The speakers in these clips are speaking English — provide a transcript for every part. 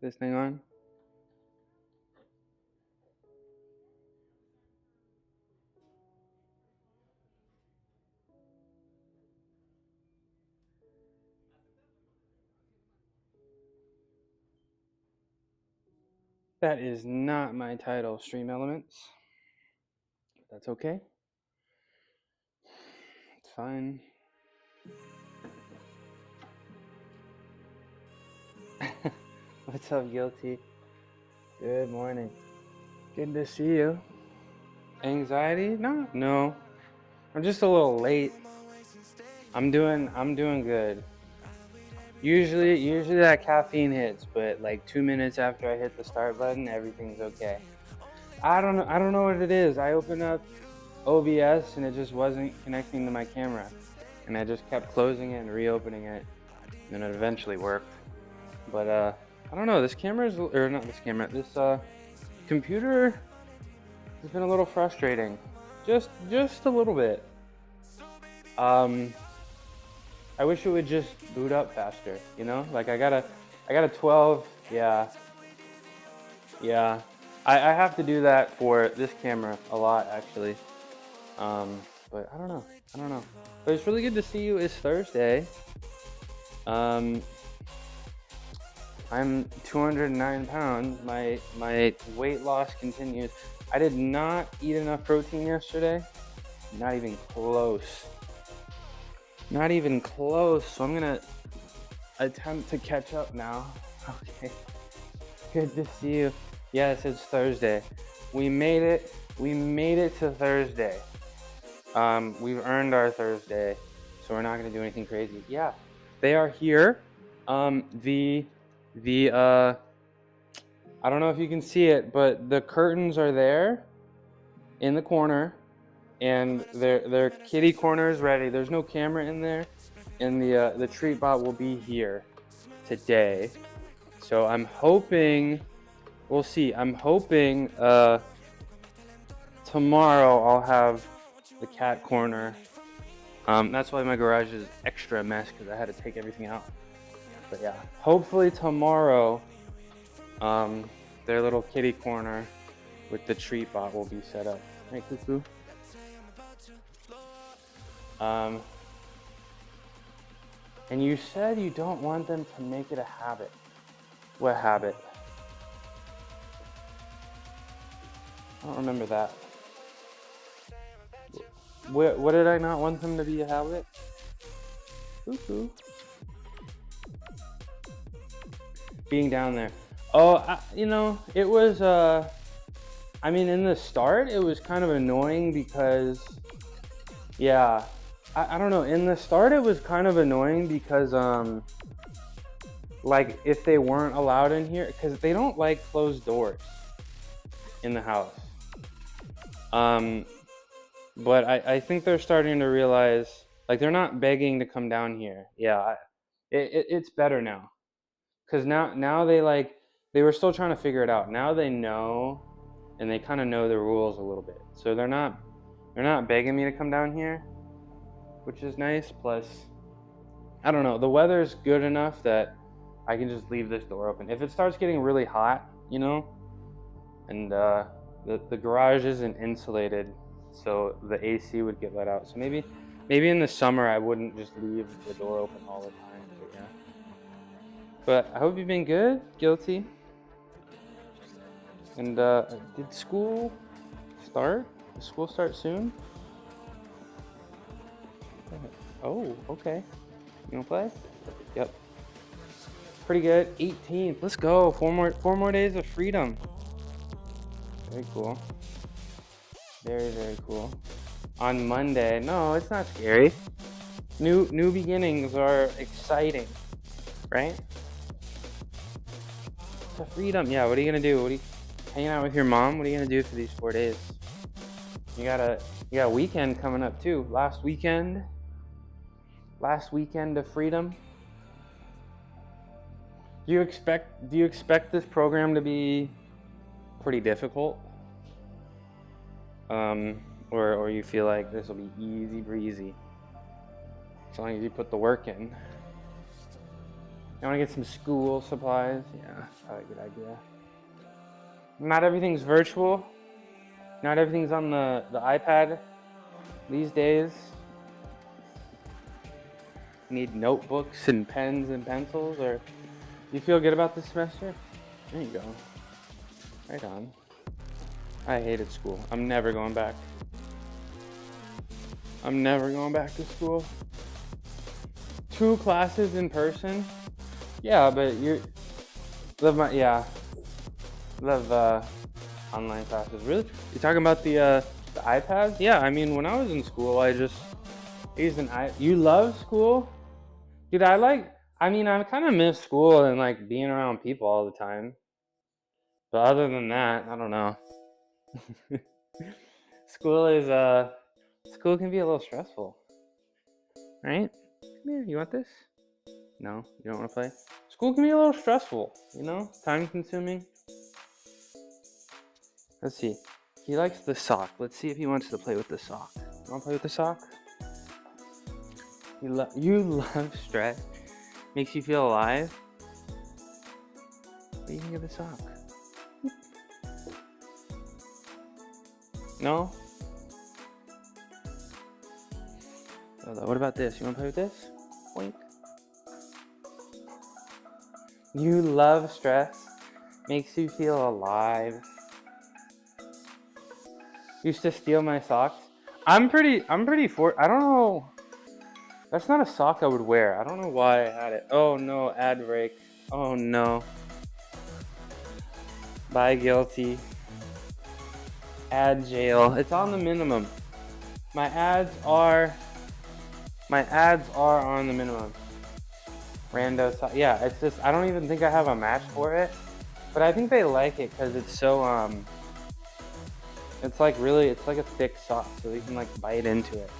this thing on? That is not my title, Stream Elements. That's okay. It's fine. What's up, Guilty? Good morning. Good to see you. Anxiety? No. I'm just a little late. I'm doing good. Usually that caffeine hits, but like 2 minutes after I hit the start button, everything's okay. I don't know what it is. I opened up OBS and it just wasn't connecting to my camera. And I just kept closing it and reopening it, and it eventually worked. But I don't know, this computer has been a little frustrating. Just a little bit. I wish it would just boot up faster, you know? Like I got a 12, yeah. I have to do that for this camera a lot, actually. But I don't know. But it's really good to see you. It's Thursday. I'm 209 pounds. My weight loss continues. I did not eat enough protein yesterday. Not even close. Not even close. So I'm gonna attempt to catch up now. Okay. Good to see you. Yes, it's Thursday. We made it. We made it to Thursday. We've earned our Thursday, so we're not gonna do anything crazy. Yeah, they are here. I don't know if you can see it, but the curtains are there in the corner, and their kitty corner is ready. There's no camera in there, and the treat bot will be here today. So I'm hoping, we'll see. I'm hoping tomorrow I'll have the cat corner. That's why my garage is extra mess, because I had to take everything out. But yeah, hopefully tomorrow their little kitty corner with the treat bot will be set up. Hey, cuckoo. And you said you don't want them to make it a habit. What habit? I don't remember that. What did I not want them to be a habit? Cuckoo. Being down there. Oh, it was, I mean, in the start, it was kind of annoying because, yeah, I don't know. In the start, it was kind of annoying because, like, if they weren't allowed in here, because they don't like closed doors in the house. But I think they're starting to realize, like, they're not begging to come down here. Yeah, it's better now. Because now they were still trying to figure it out. Now they know, and they kind of know the rules a little bit. So they're not begging me to come down here, which is nice. Plus, I don't know, the weather's good enough that I can just leave this door open. If it starts getting really hot, and the garage isn't insulated, so the AC would get let out. So maybe in the summer I wouldn't just leave the door open all the time. But yeah. But I hope you've been good, Guilty. And did school start? Does school start soon? Oh, okay. You wanna play? Yep. Pretty good. 18th. Let's go. Four more days of freedom. Very cool. Very, very cool. On Monday. No, it's not scary. New beginnings are exciting, right? The freedom. Yeah, what are you gonna do? Hanging out with your mom? What are you gonna do for these 4 days? You got a weekend coming up too. Last weekend of freedom. Do you expect this program to be pretty difficult? Or you feel like this will be easy breezy as long as you put the work in? You want to get some school supplies? Yeah, that's probably a good idea. Not everything's virtual. Not everything's on the iPad these days. You need notebooks and pens and pencils, or you feel good about this semester? There you go. Right on. I hated school. I'm never going back. I'm never going back to school. 2 classes in person? Yeah, but you love online classes. Really? You talking about the iPads? Yeah, I mean, when I was in school, I used an iPad. You love school? Dude, I kind of miss school and like being around people all the time. But other than that, I don't know. School can be a little stressful. Right? Come here, you want this? No, you don't want to play? School can be a little stressful, time consuming. Let's see. He likes the sock. Let's see if he wants to play with the sock. You want to play with the sock? You love stress? Makes you feel alive? What do you think of the sock? No? What about this? You want to play with this? Boink. You love stress? Makes you feel alive? Used to steal my socks. I don't know. That's not a sock I would wear. I don't know why I had it. Oh no, ad break. Oh no. Bye, guilty. Ad jail. It's on the minimum. My ads are on the minimum. Rando sock. Yeah, it's just, I don't even think I have a match for it. But I think they like it because it's so, it's like a thick sock, so you can like bite into it.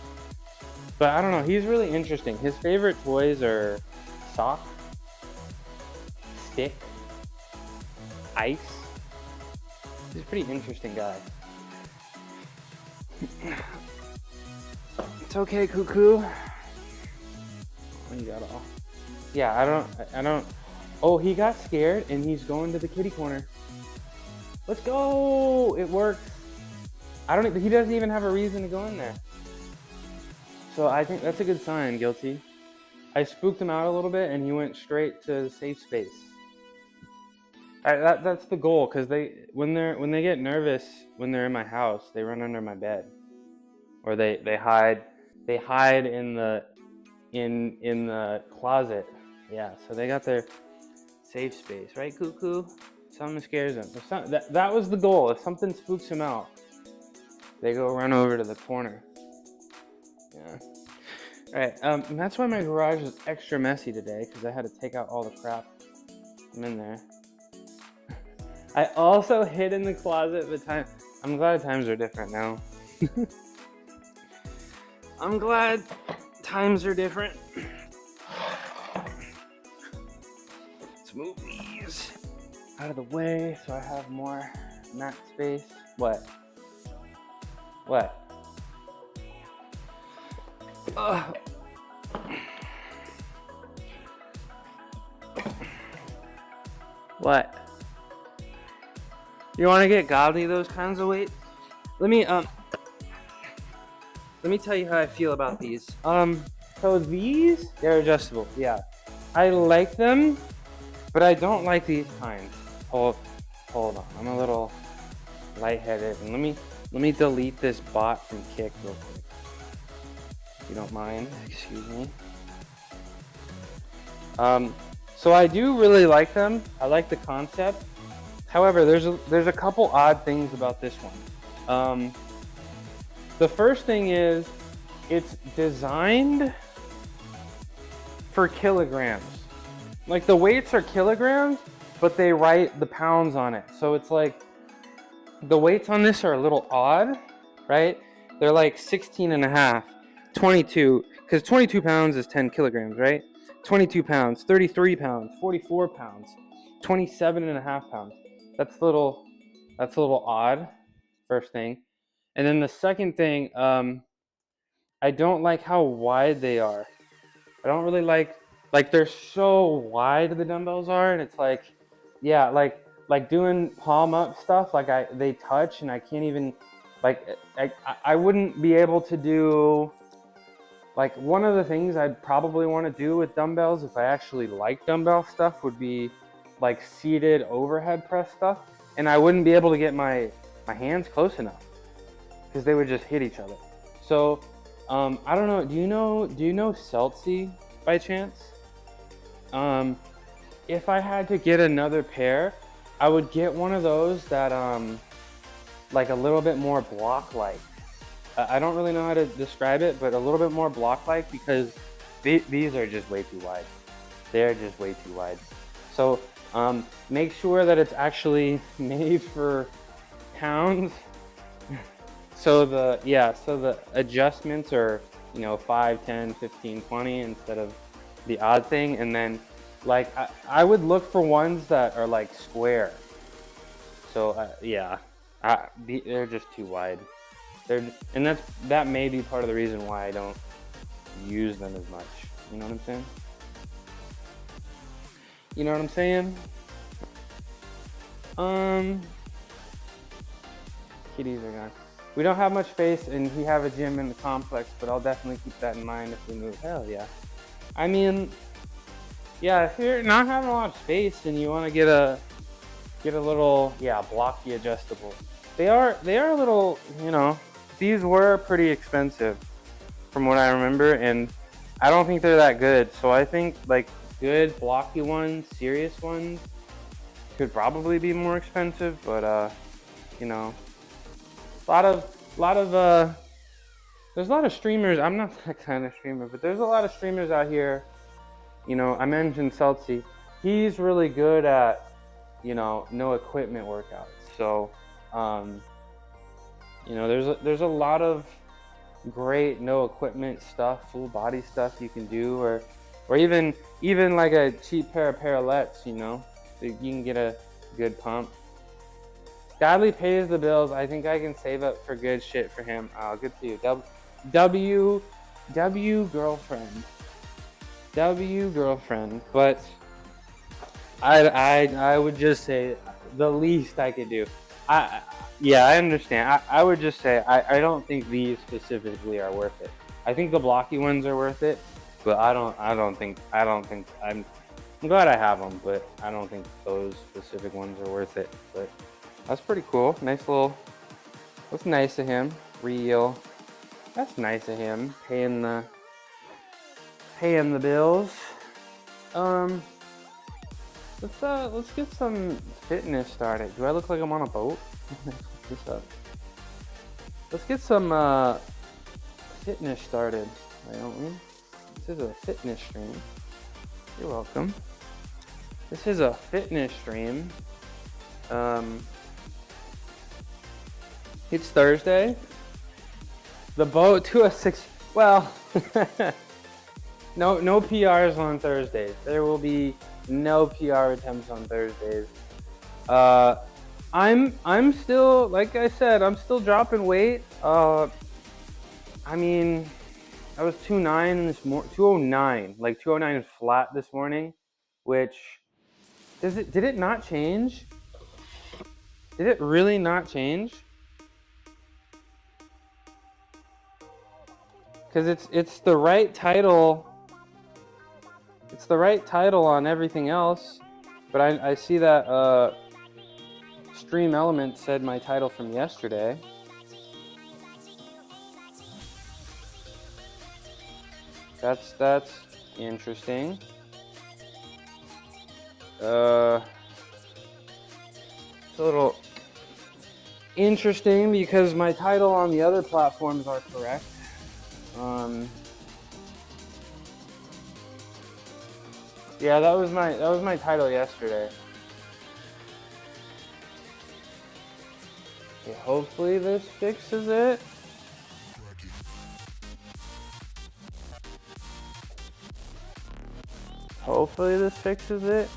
But I don't know, he's really interesting. His favorite toys are sock, stick, ice. He's a pretty interesting guy. It's okay, cuckoo. Oh, you got all. Yeah, I don't. Oh, he got scared and he's going to the kitty corner. Let's go! It works. He doesn't even have a reason to go in there. So I think that's a good sign, guilty. I spooked him out a little bit and he went straight to safe space. That's the goal, because when they get nervous when they're in my house, they run under my bed. Or they hide in the closet. Yeah, so they got their safe space, right, cuckoo? Something scares them. That was the goal. If something spooks him out, they go run over to the corner. Yeah. All right. And that's why my garage is extra messy today, because I had to take out all the crap from in there. I also hid in the closet at the time. I'm glad times are different now. I'm glad times are different. Let's move these out of the way so I have more mat space. What? What? You want to get godly those kinds of weights? Let me tell you how I feel about these. So these, they're adjustable. Yeah, I like them, but I don't like these kinds. Hold on. I'm a little lightheaded, and let me delete this bot from Kick real quick, if you don't mind. Excuse me. So I do really like them. I like the concept. However, there's a couple odd things about this one. The first thing is it's designed for kilograms. Like, the weights are kilograms, but they write the pounds on it. So it's like the weights on this are a little odd, right? They're like 16 and a half, 22, because 22 pounds is 10 kilograms, right? 22 pounds, 33 pounds, 44 pounds, 27 and a half pounds. That's a little odd, first thing. And then the second thing, I don't like how wide they are. I don't really like Like they're so wide, the dumbbells are, and it's like, yeah, like doing palm up stuff, like they touch and I can't even, like I wouldn't be able to do, like one of the things I'd probably want to do with dumbbells if I actually like dumbbell stuff would be like seated overhead press stuff, and I wouldn't be able to get my hands close enough because they would just hit each other. So I don't know. Do you know Celsi by chance? If I had to get another pair, I would get one of those that like a little bit more block-like. I don't really know how to describe it, but a little bit more block-like, because these are just way too wide. They're just way too wide. So make sure that it's actually made for pounds. So the adjustments are, 5, 10, 15, 20 instead of the odd thing. And then like I would look for ones that are like square. So they're just too wide. And that may be part of the reason why I don't use them as much. You know what I'm saying? You know what I'm saying? Kitties are gone. We don't have much space, and we have a gym in the complex, but I'll definitely keep that in mind if we move. Hell yeah. I mean, yeah, if you're not having a lot of space and you want to get a little, blocky adjustable. They are a little, these were pretty expensive from what I remember, and I don't think they're that good. So I think like good blocky ones, serious ones could probably be more expensive, but a lot of there's a lot of streamers. I'm not that kind of streamer, but there's a lot of streamers out here. I mentioned Celsi. He's really good at, no equipment workouts. So, there's a lot of great no equipment stuff, full body stuff you can do, or even like a cheap pair of parallettes, so you can get a good pump. Godly pays the bills. I think I can save up for good shit for him. Oh, good for you. W girlfriend. W girlfriend. But I would just say the least I could do. I understand. I would just say I don't think these specifically are worth it. I think the blocky ones are worth it, but I'm glad I have them, but I don't think those specific ones are worth it. But that's pretty cool. That's nice of him. Real. That's nice of him. Paying the bills. Let's get some fitness started. Do I look like I'm on a boat? What's up? Let's get some fitness started, why don't we? This is a fitness stream. You're welcome. This is a fitness stream. It's Thursday. The boat to a 6. Well, no PRs on Thursdays. There will be no PR attempts on Thursdays. I'm still, like I said, I'm still dropping weight. I mean, I was 209 this morning. 209, like 209 is flat this morning, which did it not change? Did it really not change? Because it's the right title. It's the right title on everything else, but I see that Stream Elements said my title from yesterday. That's interesting. It's a little interesting because my title on the other platforms are correct. Yeah, that was my title yesterday. Okay, hopefully this fixes it. Hopefully this fixes it.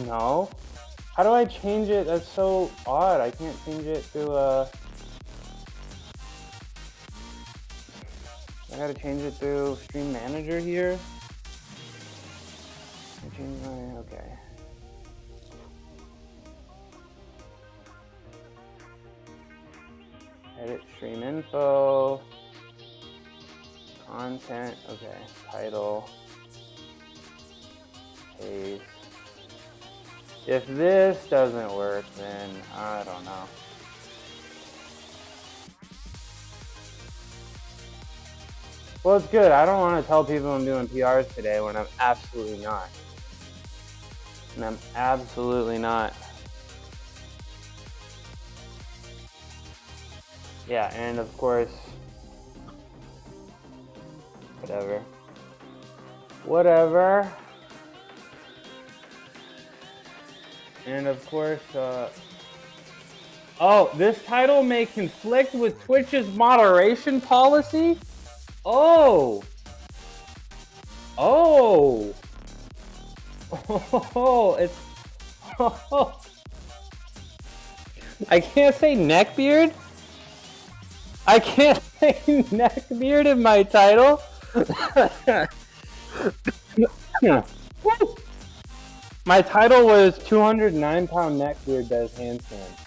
No. How do I change it? That's so odd. I can't change it to I gotta change it through Stream Manager here. Okay. Edit stream info. Content. Okay. Title. Paste. If this doesn't work, then I don't know. Well, it's good. I don't want to tell people I'm doing PRs today when I'm absolutely not. And I'm absolutely not. Yeah, and of course, whatever. And of course, oh, this title may conflict with Twitch's moderation policy? Oh! Oh! Oh, it's... Oh. I can't say neckbeard? I can't say neckbeard in my title? My title was 209-pound neckbeard does handstands.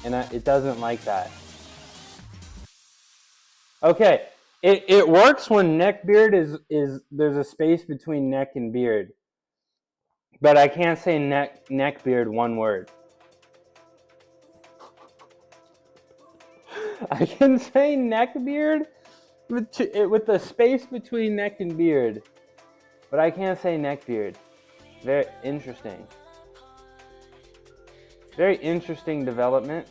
And it doesn't like that. Okay, it works when neckbeard is there's a space between neck and beard. But I can't say neckbeard one word. I can say neckbeard with the space between neck and beard. But I can't say neckbeard. Very interesting. Very interesting development.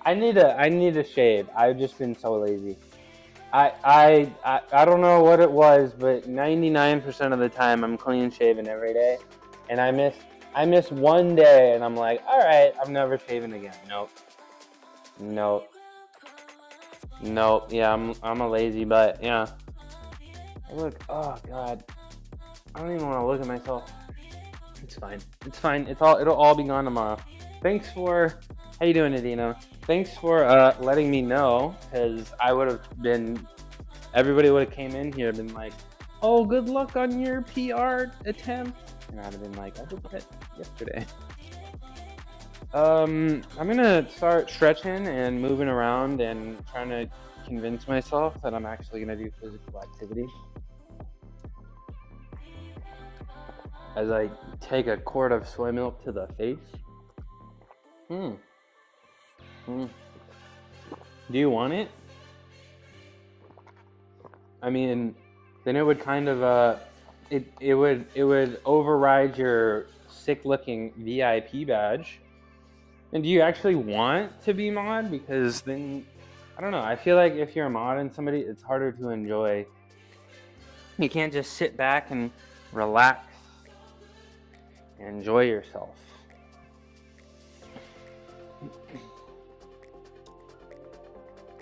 I need a shave. I've just been so lazy. I don't know what it was, but 99% of the time I'm clean shaven every day, and I miss one day, and I'm like, all right, I'm never shaving again. Nope. Yeah, I'm a lazy butt. Yeah. Look, oh god, I don't even want to look at myself. It's fine. It'll all be gone tomorrow. Thanks for, how you doing, Adina? Thanks for letting me know, because I would have been, everybody would have came in here and been like, oh, good luck on your PR attempt. And I'd have been like, I did that yesterday. I'm gonna start stretching and moving around and trying to convince myself that I'm actually gonna do physical activity. As I take a quart of soy milk to the face. Do you want it? I mean, then it would kind of it would override your sick-looking VIP badge. And do you actually want to be mod? Because then, I don't know. I feel like if you're a mod and somebody, it's harder to enjoy. You can't just sit back and relax and enjoy yourself. You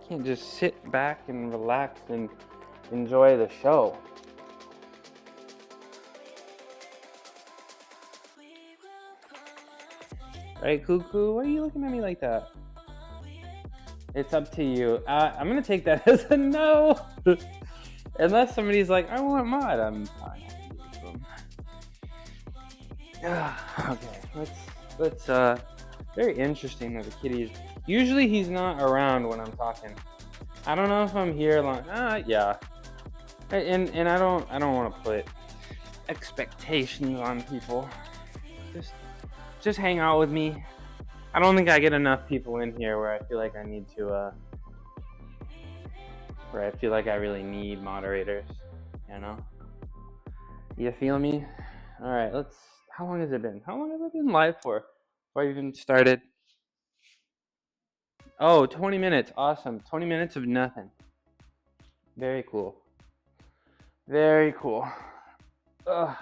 can't just sit back and relax and enjoy the show. Right, Cuckoo? Why are you looking at me like that? It's up to you. I'm gonna take that as a no. Unless somebody's like, I want mod, I'm fine. Okay, let's very interesting that the kitty's, usually he's not around when I'm talking. I don't know if I'm here long, yeah. And I don't want to put expectations on people. Just hang out with me. I don't think I get enough people in here where I feel like I need to, where I feel like I really need moderators, you know? You feel me? All right, how long has it been? How long have I been live for? Before I even started? Oh, 20 minutes, awesome. 20 minutes of nothing. Very cool. Very cool. Ugh.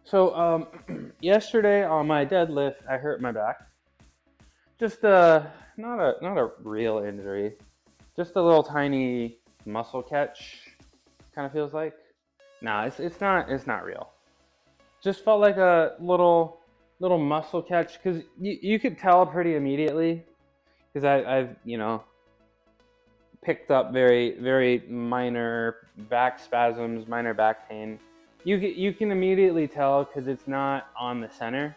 So, yesterday on my deadlift, I hurt my back. Just not a real injury, just a little tiny muscle catch. Kind of feels like. Nah, it's not real. Just felt like a little little muscle catch, because you could tell pretty immediately, because I've picked up very minor back spasms, minor back pain. You can immediately tell because it's not on the center,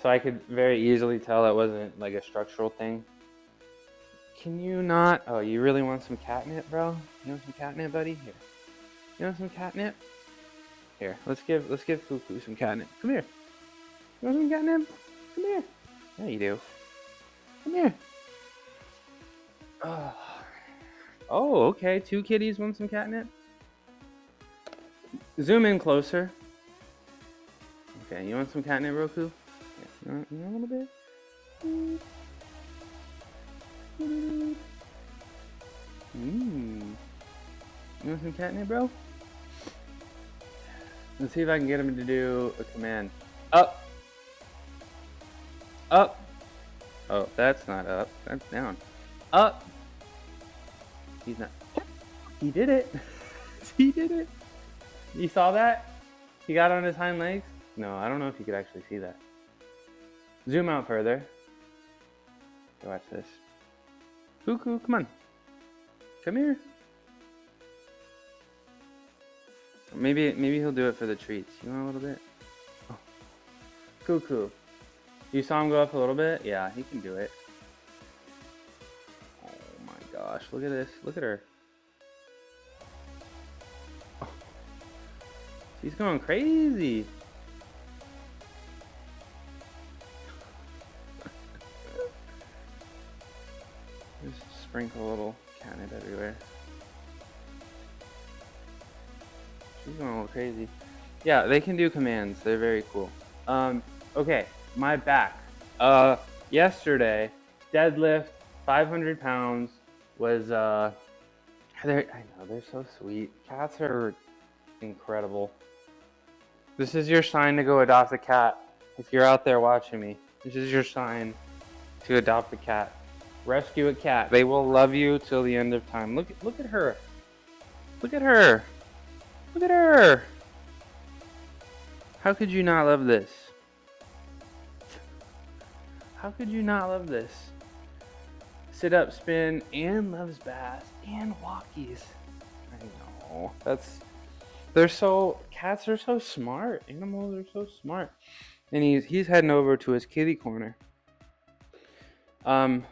so I could very easily tell it wasn't like a structural thing. Can you not? Oh, you really want some catnip, bro? You want some catnip, buddy? Here. You want some catnip? Here, let's give Cuckoo some catnip. Come here. You want some catnip? Come here. Yeah, you do. Come here. Oh, okay. 2 kitties want some catnip. Zoom in closer. Okay, you want some catnip, Roku? Yeah, you want a little bit? You want some catnip, bro? Let's see if I can get him to do a command. Up. Up. Oh, that's not up. That's down. Up. He's not. He did it. He did it. You saw that? He got on his hind legs? No, I don't know if you could actually see that. Zoom out further. Okay, watch this. Cuckoo, come on. Come here. Maybe he'll do it for the treats. You want a little bit? Oh. Cuckoo. You saw him go up a little bit? Yeah, he can do it. Oh my gosh, look at this. Look at her. Oh. She's going crazy. Just sprinkle a little catnip everywhere. She's going a little crazy. Yeah, they can do commands. They're very cool. Okay, my back. Yesterday, deadlift, 500 pounds was, I know, they're so sweet. Cats are incredible. This is your sign to go adopt a cat. If you're out there watching me, this is your sign to adopt a cat. Rescue a cat. They will love you till the end of time. Look at her. Look at her. Look at her. How could you not love this? How could you not love this? Sit up, spin, and loves baths, and walkies. I know. Cats are so smart. Animals are so smart. And he's heading over to his kitty corner. Oh,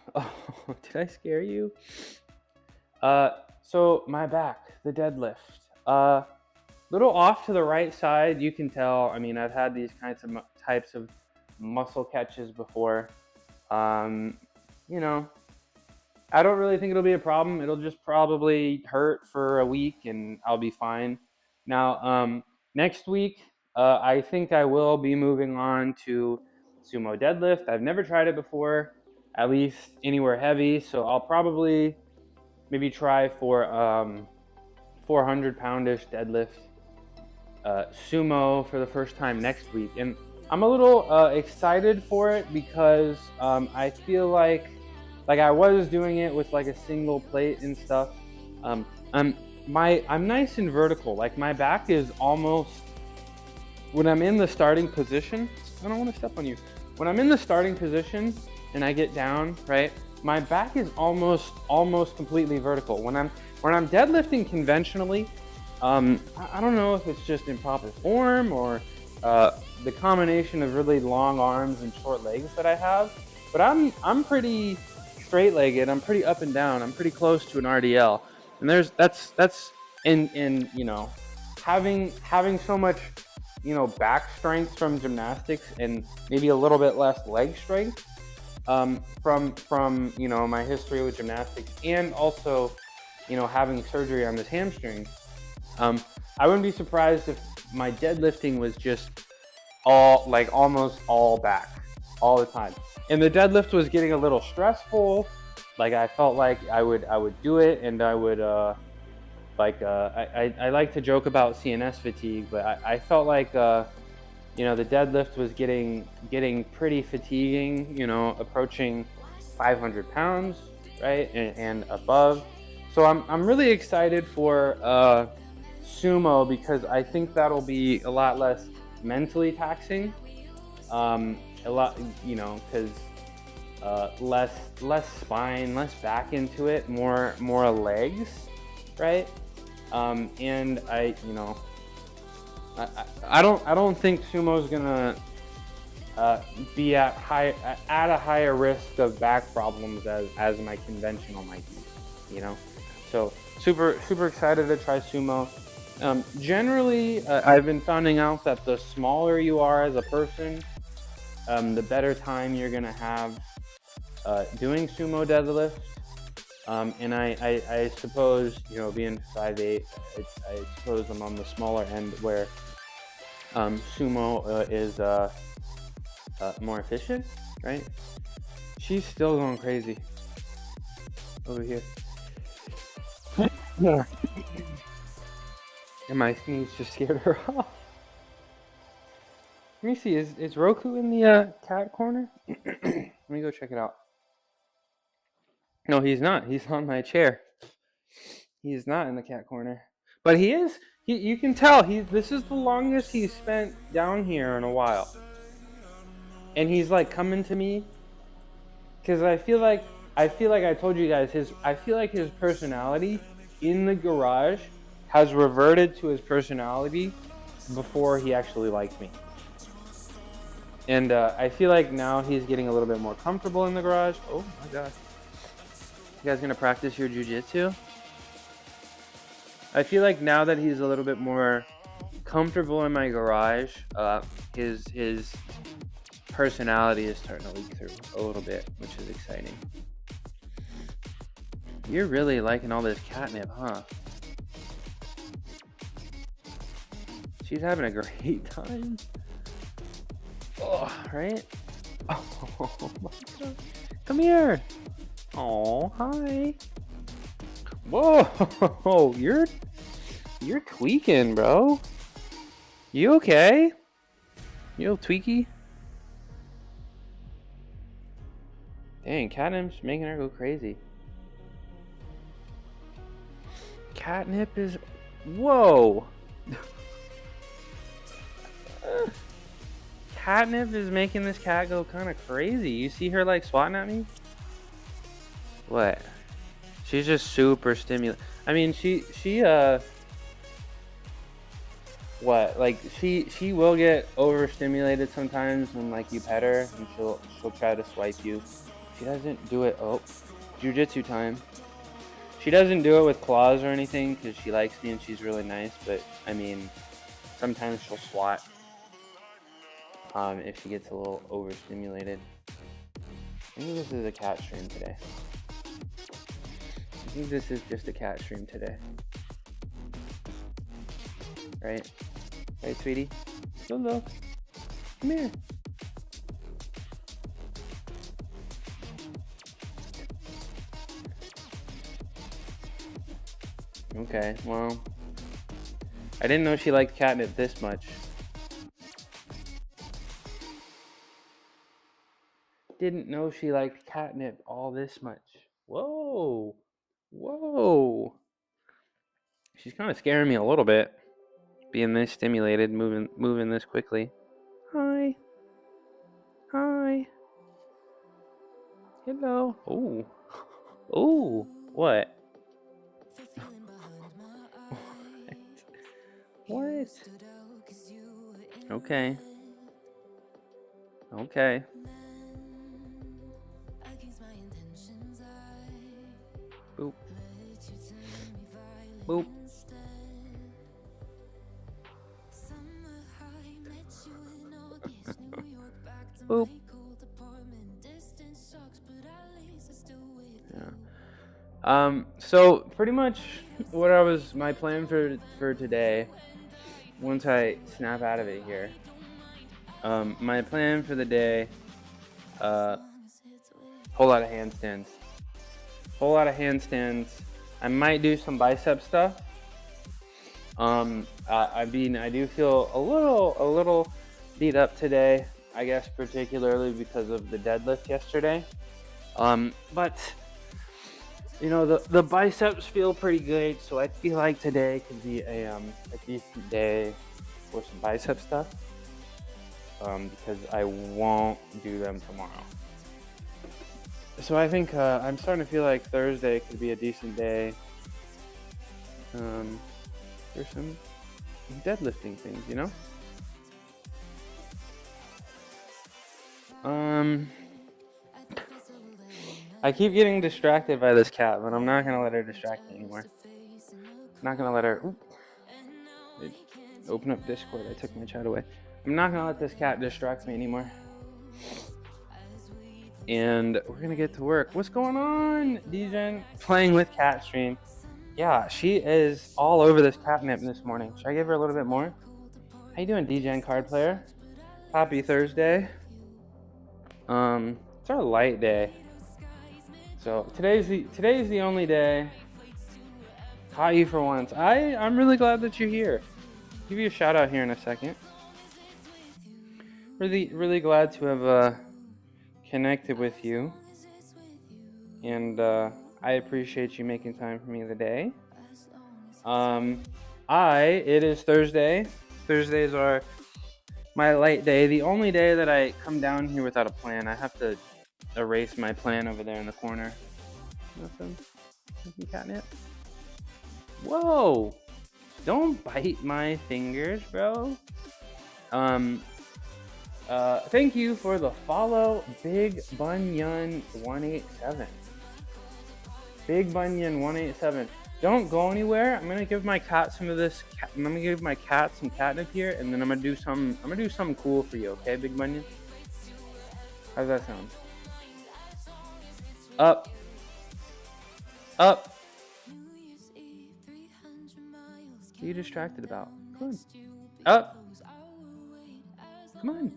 did I scare you? So my back, the deadlift. Little off to the right side, you can tell. I mean, I've had these types of muscle catches before. You know, I don't really think it'll be a problem. It'll just probably hurt for a week and I'll be fine. Now, next week, I think I will be moving on to sumo deadlift. I've never tried it before, at least anywhere heavy. So I'll probably maybe try for 400 poundish deadlift sumo for the first time next week. And I'm a little excited for it because I feel like I was doing it with like a single plate and stuff. I'm nice and vertical. Like my back is almost, when I'm in the starting position, I don't want to step on you. When I'm in the starting position and I get down, right, my back is almost completely vertical. When I'm deadlifting conventionally, I don't know if it's just improper form or the combination of really long arms and short legs that I have, but I'm pretty straight-legged. I'm pretty up and down. I'm pretty close to an RDL, and that's in you know, having so much, you know, back strength from gymnastics and maybe a little bit less leg strength from you know, my history with gymnastics, and also, you know, having surgery on this hamstring. I wouldn't be surprised if my deadlifting was just almost all back all the time. And the deadlift was getting a little stressful. Like I felt like I would do it and I would, I like to joke about CNS fatigue, but I felt like, you know, the deadlift was getting pretty fatiguing, you know, approaching 500 pounds, right? And above. So I'm really excited for, sumo because I think that'll be a lot less mentally taxing. A lot, you know, because less spine, less back into it, more legs, right? And you know, I don't think sumo's gonna be at a higher risk of back problems as my conventional might be, you know. So super excited to try sumo. Generally, I've been finding out that the smaller you are as a person, the better time you're gonna have doing sumo deadlift. And I suppose, you know, being 5'8", I suppose I'm on the smaller end where sumo is more efficient, right? She's still going crazy over here. And my sneeze just scared her off. Let me see, is Roku in the cat corner? Let me go check it out. No, he's not. He's on my chair. He is not in the cat corner. But he is. You can tell. This is the longest he's spent down here in a while. And he's like coming to me. Because I feel like I told you guys, I feel like his personality in the garage has reverted to his personality before he actually liked me. And I feel like now he's getting a little bit more comfortable in the garage. Oh my gosh. You guys gonna practice your jujitsu? I feel like now that he's a little bit more comfortable in my garage, his personality is starting to leak through a little bit, which is exciting. You're really liking all this catnip, huh? She's having a great time. Oh, right? Oh my god. Come here. Oh, hi. Whoa, you're tweaking, bro. You okay? You little tweaky? Dang, catnip's making her go crazy. Catnip is... Whoa! Catnip is making this cat go kind of crazy. You see her like swatting at me? What? She's just super stimulated. I mean, she what? Like she will get overstimulated sometimes when like you pet her and she'll try to swipe you. She doesn't do it. Oh, jujitsu time. She doesn't do it with claws or anything because she likes me and she's really nice. But I mean, sometimes she'll swat if she gets a little overstimulated. Maybe this is a cat stream today. I think this is just a cat stream today. Right? Right, sweetie? Hello. Come here. Okay, well, I didn't know she liked catnip this much. Didn't know she liked catnip all this much. Whoa. Whoa. She's kind of scaring me a little bit. Being this stimulated, moving this quickly. Hi. Hi. Hello. Oh. Oh. What? What? Okay. Okay. Boop. Boop. Boop. Yeah. So pretty much what my plan for today, once I snap out of it here, my plan for the day, whole lot of handstands. I might do some bicep stuff. I do feel a little beat up today, I guess, particularly because of the deadlift yesterday. But you know, the biceps feel pretty good, so I feel like today could be a decent day for some bicep stuff. because I won't do them tomorrow. So I think I'm starting to feel like Thursday could be a decent day for some deadlifting things, you know? I keep getting distracted by this cat, but I'm not gonna let her distract me anymore. Not gonna let her. Open up Discord. I took my chat away. I'm not gonna let this cat distract me anymore. And we're gonna get to work. What's going on, DJen? Playing with cat stream. Yeah, she is all over this catnip this morning. Should I give her a little bit more? How you doing, DJen card player? Happy Thursday. It's our light day. So today's the only day. Caught you for once. I'm really glad that you're here. Give you a shout out here in a second. Really glad to have connected with you, and I appreciate you making time for me today. It is Thursday. Thursdays are my light day. The only day that I come down here without a plan. I have to erase my plan over there in the corner. Nothing catnip. Whoa! Don't bite my fingers, bro. Thank you for the follow, Big Bunyan 187. Big Bunyan 187. Don't go anywhere. I'm gonna give my cat some of this. I'm gonna give my cat some catnip here, and then I'm gonna do something cool for you. Okay, Big Bunyan. How's that sound? Up. Up. What are you distracted about? Come on. Up. Come on.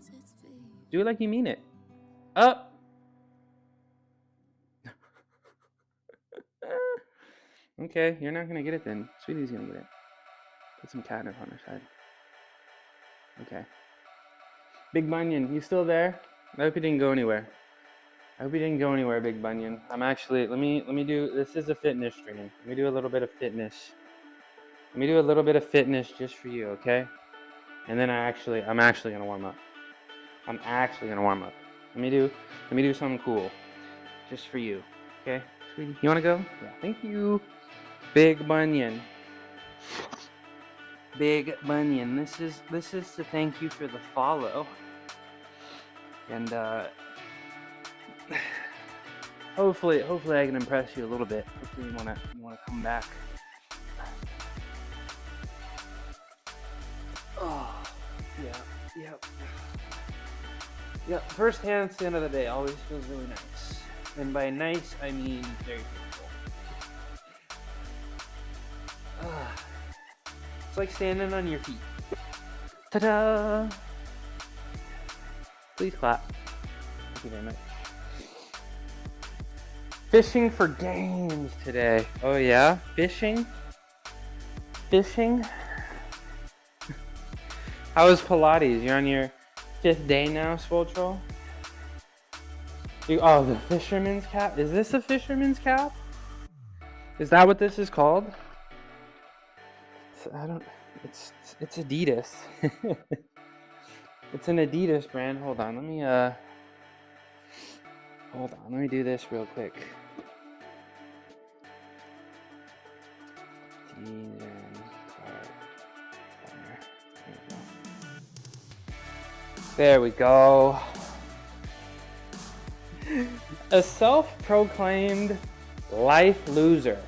Do it like you mean it. Up. Okay, you're not going to get it then. Sweetie's going to get it. Put some catnip on her side. Okay. Big Bunyan, you still there? I hope you didn't go anywhere. Big Bunyan. I'm actually, let me do, this is a fitness stream. Let me do a little bit of fitness. Let me do a little bit of fitness just for you, okay? And then I'm actually going to warm up. Let me do something cool just for you. Okay, sweetie, you want to go? Yeah, thank you. Big Bunyan. Big Bunyan. This is to thank you for the follow. And hopefully I can impress you a little bit. Hopefully you wanna come back. Oh, yeah. First handstand of the day always feels really nice. And by nice, I mean very beautiful. It's like standing on your feet. Ta-da! Please clap. Thank you very much. Fishing for games today. Oh yeah? Fishing? How was Pilates? You're on your 5th day now, Swole Troll? Oh, the fisherman's cap? Is this a fisherman's cap? Is that what this is called? It's Adidas. It's an Adidas brand. Hold on, let me do this real quick. There we go. A self-proclaimed life loser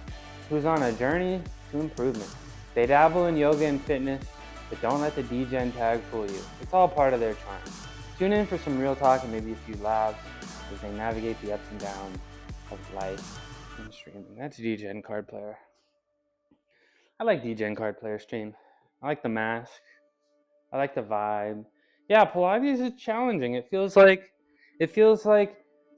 who's on a journey to improvement. They dabble in yoga and fitness, but don't let the DGen tag fool you. It's all part of their charm. Tune in for some real talk and maybe a few laughs as they navigate the ups and downs of life and streaming. That's DGen card player. I like DGen card player stream. I like the mask. I like the vibe. Yeah, Pilates is challenging. It feels like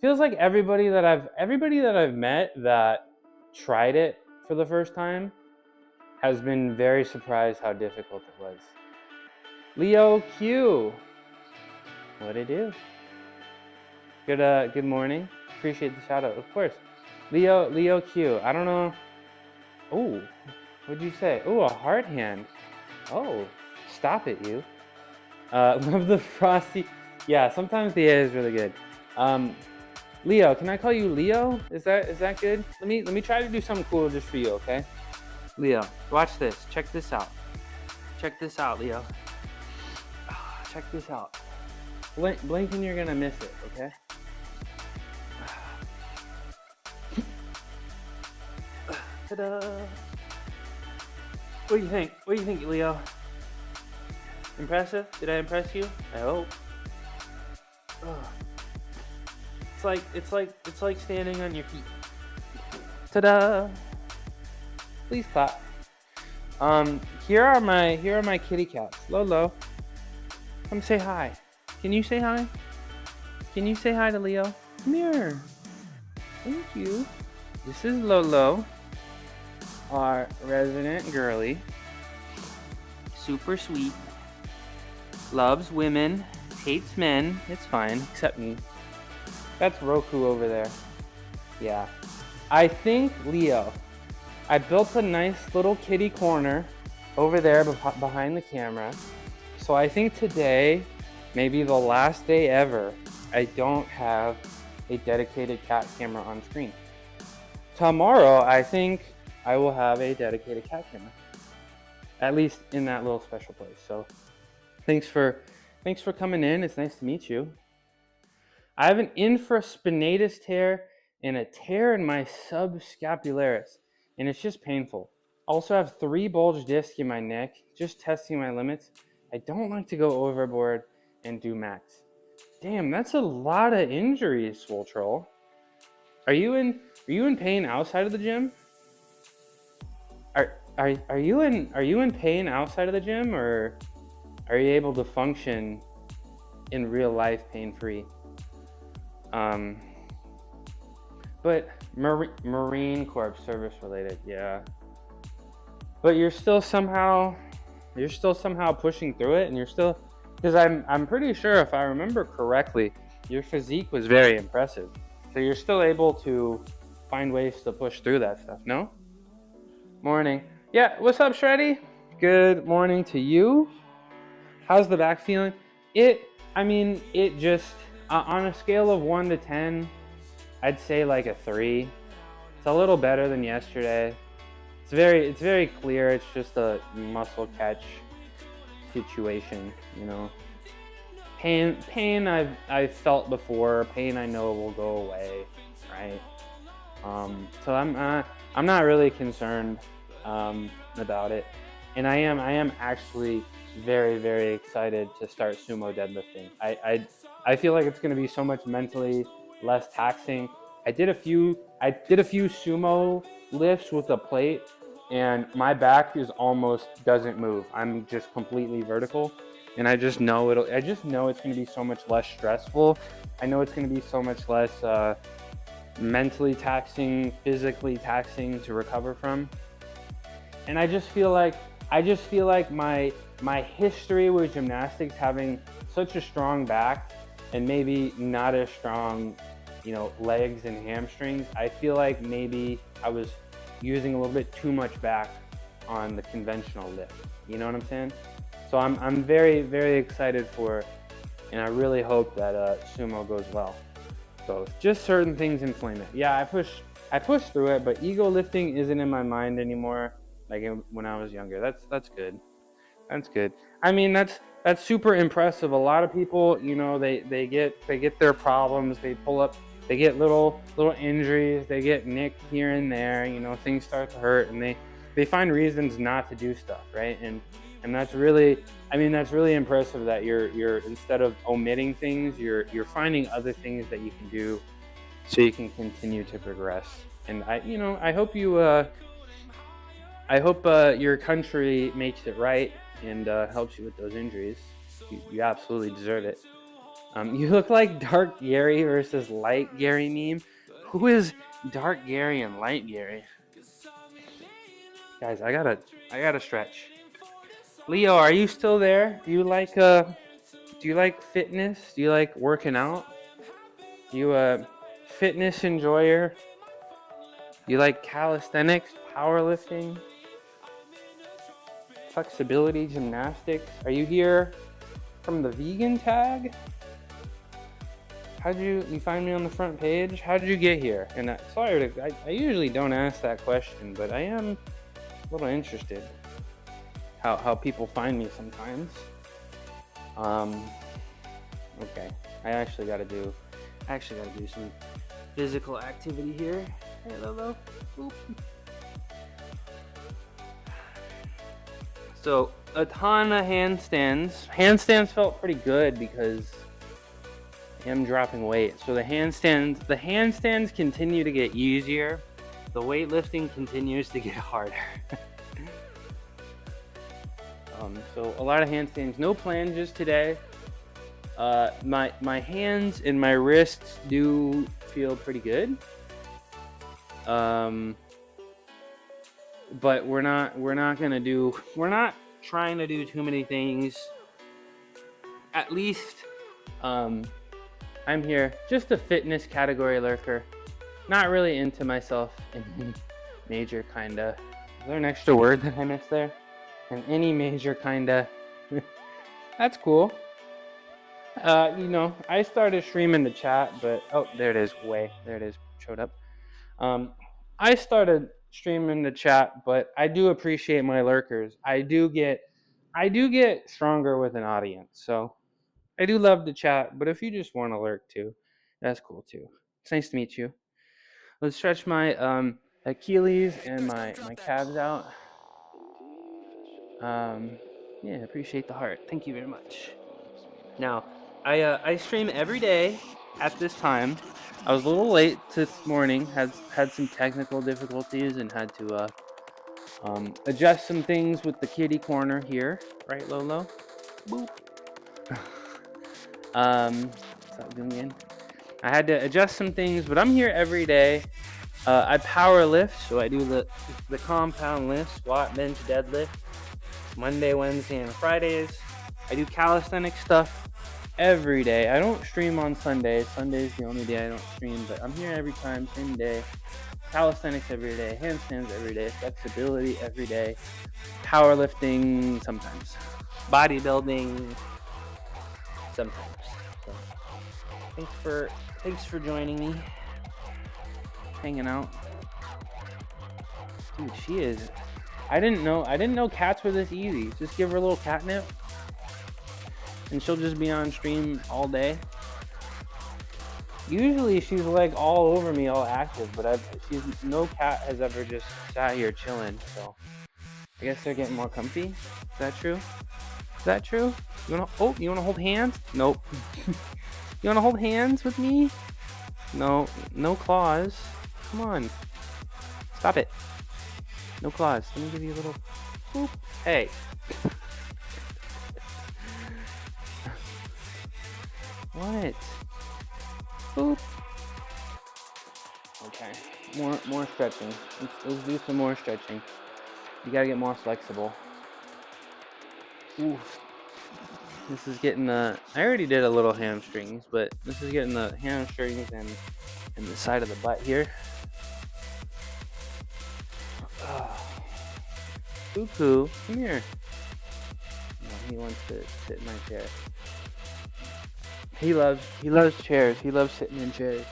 everybody that I've met that tried it for the first time has been very surprised how difficult it was. Leo Q, what'd it do? Good morning. Appreciate the shout out, of course. Leo Q. I don't know. Oh, what'd you say? Oh, a heart hand. Oh, stop it, you. Love the frosty. Yeah, sometimes the A is really good. Leo, can I call you Leo? Is that good? Let me try to do something cool just for you, okay? Leo, watch this. Check this out. Check this out, Leo. Check this out. Blink and you're gonna miss it, okay? Ta-da! What do you think? What do you think, Leo? Impressive? Did I impress you? I hope. It's like standing on your feet. Ta-da! Please clap. Here are my kitty cats. Lolo, come say hi. Can you say hi? Can you say hi to Leo? Come here. Thank you. This is Lolo, our resident girly. Super sweet. Loves women, hates men. It's fine, except me. That's Roku over there. Yeah. I think, Leo, I built a nice little kitty corner over there behind the camera. So I think today, maybe the last day ever, I don't have a dedicated cat camera on screen. Tomorrow, I think I will have a dedicated cat camera. At least in that little special place. So thanks for coming in. It's nice to meet you. I have an infraspinatus tear and a tear in my subscapularis, and it's just painful. Also have 3 bulged discs in my neck, just testing my limits. I don't like to go overboard and do max. Damn, that's a lot of injuries, Swole Troll. Are you in pain outside of the gym? Are you in pain outside of the gym, or are you able to function in real life pain-free? But Marine Corps service related, yeah. But you're still somehow pushing through it, and you're still, because I'm pretty sure, if I remember correctly, your physique was very impressive. So you're still able to find ways to push through that stuff, no? Morning. Yeah, what's up, Shreddy? Good morning to you. How's the back feeling? It just, on a scale of 1 to 10, I'd say like a 3. It's a little better than yesterday. It's very clear. It's just a muscle catch situation, you know. Pain I've felt before. Pain I know will go away, right? So I'm not really concerned about it, and I am actually very, very excited to start sumo deadlifting. I feel like it's going to be so much mentally less taxing. I did a few sumo lifts with a plate, and my back doesn't move. I'm just completely vertical, and I just know it's going to be so much less stressful. I know it's going to be so much less mentally taxing, physically taxing to recover from. And I just feel like my history with gymnastics, having such a strong back and maybe not as strong, legs and hamstrings, I feel like maybe I was using a little bit too much back on the conventional lift. You know what I'm saying? So I'm very, very excited for, and I really hope that sumo goes well. So just certain things inflame it. Yeah, I push through it, but ego lifting isn't in my mind anymore. Like when I was younger. That's good. That's good. I mean, that's super impressive. A lot of people, they get their problems. They get little injuries. They get nicked here and there. Things start to hurt, and they find reasons not to do stuff, right? And that's really impressive that you're instead of omitting things, you're finding other things that you can do, so you can continue to progress. And I hope your country makes it right and helps you with those injuries. You absolutely deserve it. You look like Dark Gary versus Light Gary meme. Who is Dark Gary and Light Gary? Guys, I gotta stretch. Leo, are you still there? Do you like fitness? Do you like working out? You a fitness enjoyer? You like calisthenics, powerlifting, flexibility, gymnastics? Are you here? from the vegan tag? How'd you find me on the front page? How did you get here? And I usually don't ask that question, but I am a little interested how people find me sometimes. Okay, I actually gotta do some physical activity here. Hey, Lolo. Boop. So a ton of handstands. Handstands felt pretty good because I am dropping weight. So the handstands continue to get easier. The weightlifting continues to get harder. So a lot of handstands, no planges today. My hands and my wrists do feel pretty good. But we're not trying to do too many things. At least, I'm here just a fitness category lurker. Not really into myself in any major kinda. Is there an extra word that I missed there? In any major kinda. That's cool. I started streaming the chat, but oh, there it is. There it is. Showed up. I started streaming the chat, but I do appreciate my lurkers. I do get stronger with an audience, so I do love the chat. But if you just want to lurk too, that's cool too. It's nice to meet you. Let's stretch my Achilles and my calves out. Yeah, appreciate the heart. Thank you very much. Now, I stream every day at this time. I was a little late this morning. Had some technical difficulties and had to adjust some things with the kitty corner here. Right, Lolo? Boop. What's up, Gungan? I had to adjust some things, but I'm here every day. I power lift, so I do the compound lift, squat, bench, deadlift. Monday, Wednesday, and Fridays. I do calisthenic stuff every day. I don't stream on Sundays. Sunday's the only day I don't stream, but I'm here every time, same day. Calisthenics every day, handstands every day, flexibility every day, powerlifting sometimes, bodybuilding sometimes. So thanks for joining me, hanging out. Dude, she is. I didn't know cats were this easy. Just give her a little catnip, and she'll just be on stream all day. Usually she's like all over me, all active, but no cat has ever just sat here chilling. So I guess they're getting more comfy. Is that true? Is that true? You wanna hold hands? Nope. You wanna hold hands with me? No claws. Come on. Stop it. No claws. Let me give you a little boop. Hey. What? Boop. Okay. More stretching. Let's do some more stretching. You gotta get more flexible. Oof. This is getting the. I already did a little hamstrings, but this is getting the hamstrings and the side of the butt here. Cuckoo, come here. No, he wants to sit in my chair. He loves chairs. He loves sitting in chairs.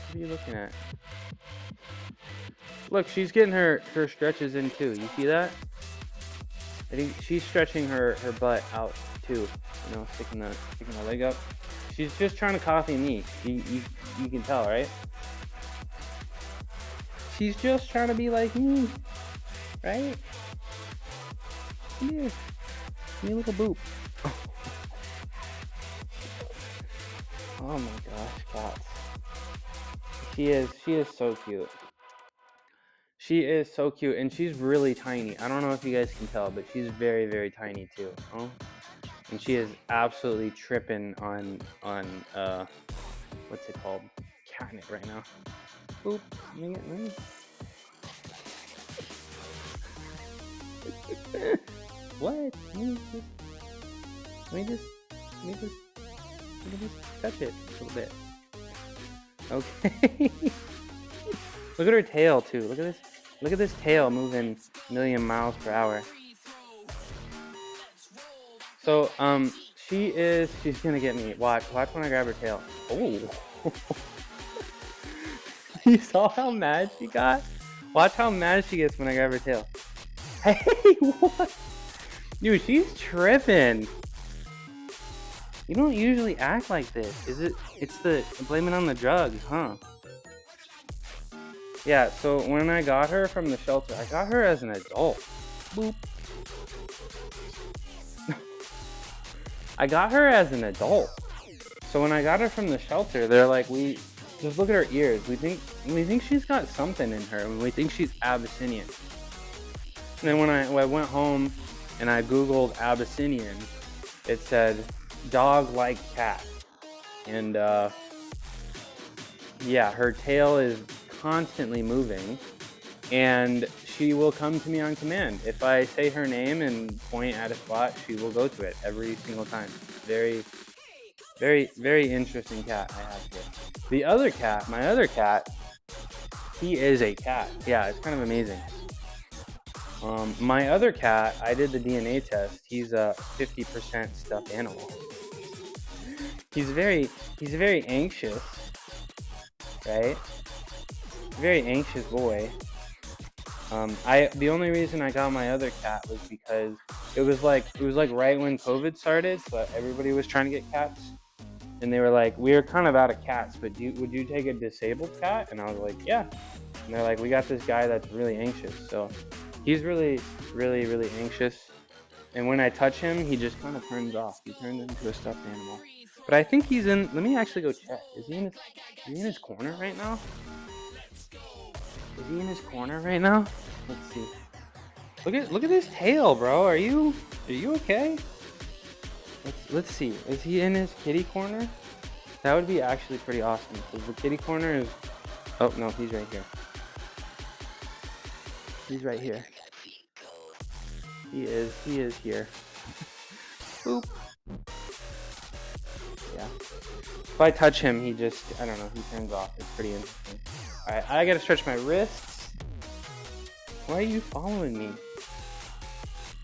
What are you looking at? Look, she's getting her stretches in too. You see that? I think she's stretching her butt out too. You know, sticking the leg up. She's just trying to copy me. You can tell, right? She's just trying to be like me, right? Come here. Give me a little boop. Oh my gosh, cats. She is so cute. She is so cute, and she's really tiny. I don't know if you guys can tell, but she's very, very tiny too. Oh? And she is absolutely tripping on what's it called? Catnip right now. Boop. Let me. What? Let me just touch it a little bit. Okay. Look at her tail too. Look at this. Look at this tail moving a million miles per hour. So she's gonna get me. Watch when I grab her tail. Oh. You saw how mad she got? Watch how mad she gets when I grab her tail. Hey, what? Dude, she's tripping. You don't usually act like this. It's the blame it on the drugs, huh? Yeah, so when I got her from the shelter, I got her as an adult. Boop. I got her as an adult. So when I got her from the shelter, they're like, we just look at her ears. We think she's got something in her. We think she's Abyssinian. And then when I went home and I Googled Abyssinian, it said dog like cat. And yeah, her tail is constantly moving, and she will come to me on command. If I say her name and point at a spot, she will go to it every single time. Very, very, very interesting cat I have here. The other cat, my other cat, he is a cat. Yeah, it's kind of amazing. My other cat, I did the DNA test. He's a 50% stuffed animal. He's very anxious, right? Very anxious boy. The only reason I got my other cat was because it was like right when COVID started, so everybody was trying to get cats, and they were like, we are kind of out of cats, but would you take a disabled cat? And I was like, yeah. And they're like, we got this guy that's really anxious, so he's really anxious, and when I touch him, he just kind of turns off. He turns into a stuffed animal. But I think he's in. Let me actually go check. Is he in his corner right now? Is he in his corner right now? Let's see. Look at his tail, bro. Are you okay? Let's see. Is he in his kitty corner? That would be actually pretty awesome, because the kitty corner is. Oh no, he's right here. He's right here. He is here. Boop. Yeah. If I touch him, he just, I don't know, he turns off. It's pretty interesting. Alright, I gotta stretch my wrists. Why are you following me?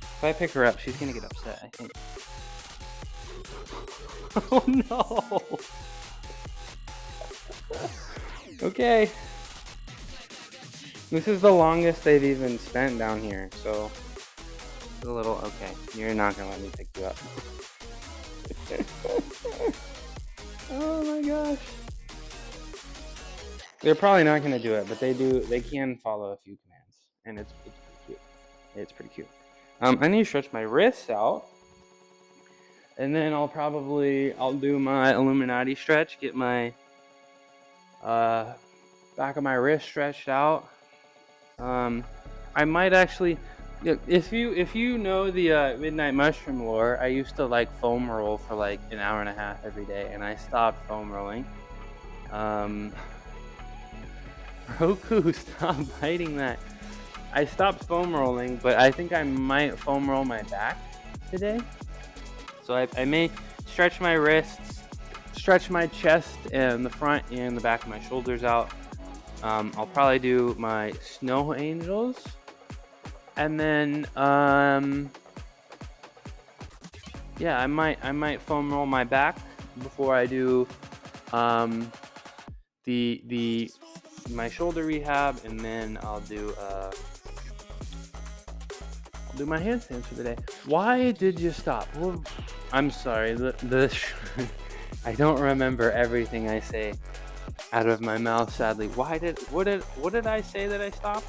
If I pick her up, she's gonna get upset, I think. Oh no! Okay. This is the longest they've even spent down here, so it's a little, okay. You're not gonna let me pick you up. Oh my gosh. They're probably not gonna do it, but they can follow a few commands, and it's pretty cute. It's pretty cute. I need to stretch my wrists out, and then I'll do my Illuminati stretch, get my back of my wrist stretched out. I might actually, if you know the midnight mushroom lore, I used to like foam roll for like an hour and a half every day, and I stopped foam rolling. Roku, stop biting that. I stopped foam rolling, but I think I might foam roll my back today. So I may stretch my wrists, stretch my chest and the front and the back of my shoulders out. I'll probably do my snow angels, and then yeah, I might foam roll my back before I do my shoulder rehab, and then I'll do my handstands for the day. Why did you stop? Well, I'm sorry. I don't remember everything I say out of my mouth, sadly. What did I say that I stopped?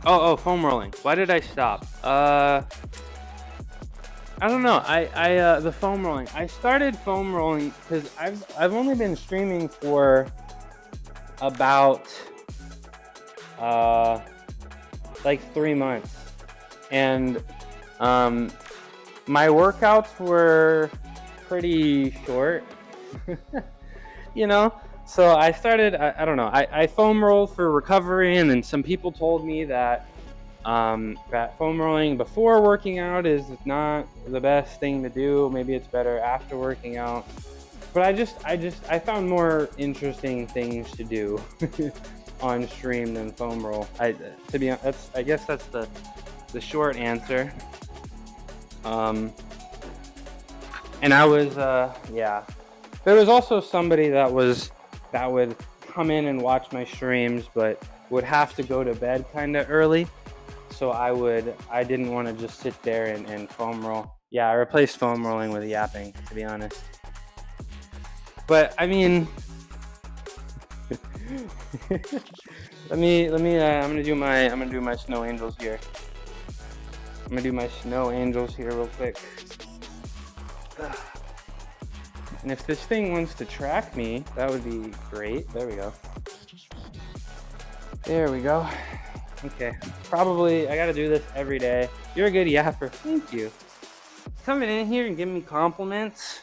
Oh, foam rolling. Why did I stop? I don't know. The foam rolling. I started foam rolling because I've only been streaming for about like 3 months, and my workouts were pretty short. You know, so I started, I don't know, I foam roll for recovery, and then some people told me that that foam rolling before working out is not the best thing to do. Maybe it's better after working out. But I found more interesting things to do on stream than foam roll. I guess that's the short answer. Um, and I was, yeah. There was also somebody that would come in and watch my streams, but would have to go to bed kind of early. So I didn't want to just sit there and foam roll. Yeah, I replaced foam rolling with yapping, to be honest. But I mean, I'm gonna do my snow angels here. I'm gonna do my snow angels here real quick. And if this thing wants to track me, that would be great. There we go. There we go. Okay. Probably, I gotta do this every day. You're a good yapper. Thank you. Coming in here and giving me compliments.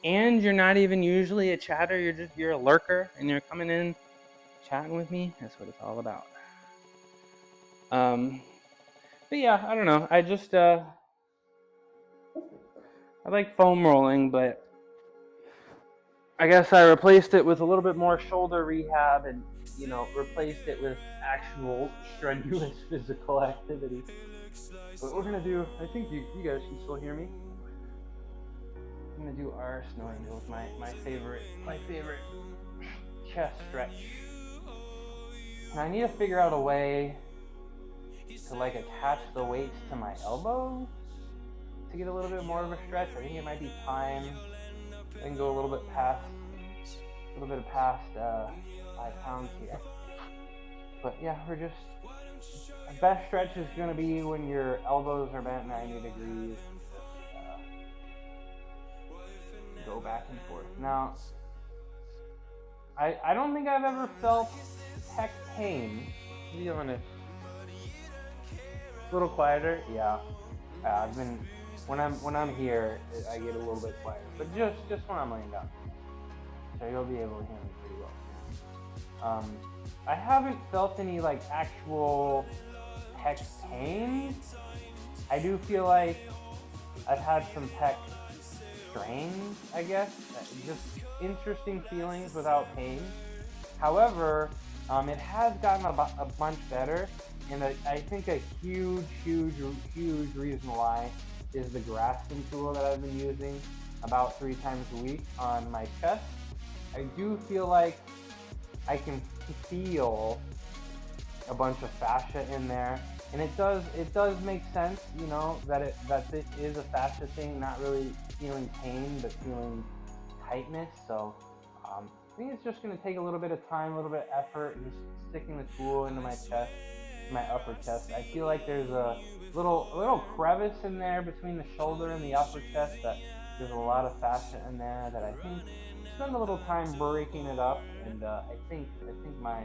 And you're not even usually a chatter. You're a lurker, and you're coming in, chatting with me. That's what it's all about. But yeah, I don't know. I just, I like foam rolling, but I guess I replaced it with a little bit more shoulder rehab and, replaced it with actual strenuous physical activity. What we're gonna do, I think you guys can still hear me. I'm gonna do our snow angels, my favorite chest stretch. And I need to figure out a way to like attach the weights to my elbow to get a little bit more of a stretch. I think it might be time I can go a little bit past 5 pounds here. But yeah, the best stretch is gonna be when your elbows are bent 90 degrees. Go back and forth. Now, I don't think I've ever felt pec pain. Be honest. A little quieter, yeah. I've been when I'm here, I get a little bit quieter, but just when I'm laying down, so you'll be able to hear me pretty well. I haven't felt any like actual pec pain. I do feel like I've had some pec strains, I guess, just interesting feelings without pain. However, it has gotten a bunch better, and I think a huge reason why is the grasping tool that I've been using about 3 times a week on my chest. I do feel like I can feel a bunch of fascia in there, and it does make sense, that it is a fascia thing, not really feeling pain but feeling tightness. So I think it's just going to take a little bit of time, a little bit of effort, just sticking the tool into my chest, my upper chest. I feel like there's a little crevice in there between the shoulder and the upper chest that there's a lot of fascia in there that I think spend a little time breaking it up, and I think my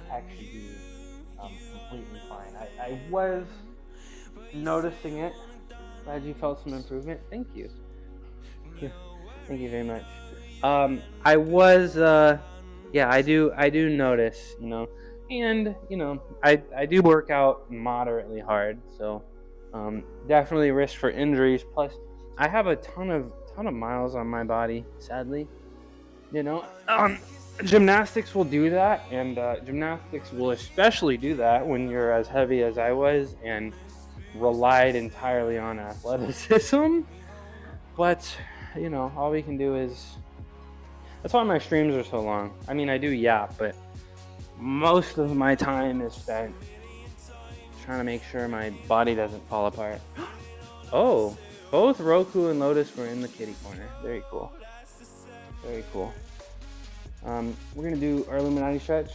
pec should be completely fine. I was noticing it. Glad you felt some improvement. Thank you. Thank you very much. I was, I do notice, and I do work out moderately hard, so definitely risk for injuries. Plus, I have a ton of miles on my body, sadly. Gymnastics will do that, and gymnastics will especially do that when you're as heavy as I was and relied entirely on athleticism. But all we can do is, that's why my streams are so long. I mean, I do yap, but most of my time is spent trying to make sure my body doesn't fall apart. Oh, both Roku and Lotus were in the kitty corner. Very cool. Very cool. We're gonna do our Illuminati stretch.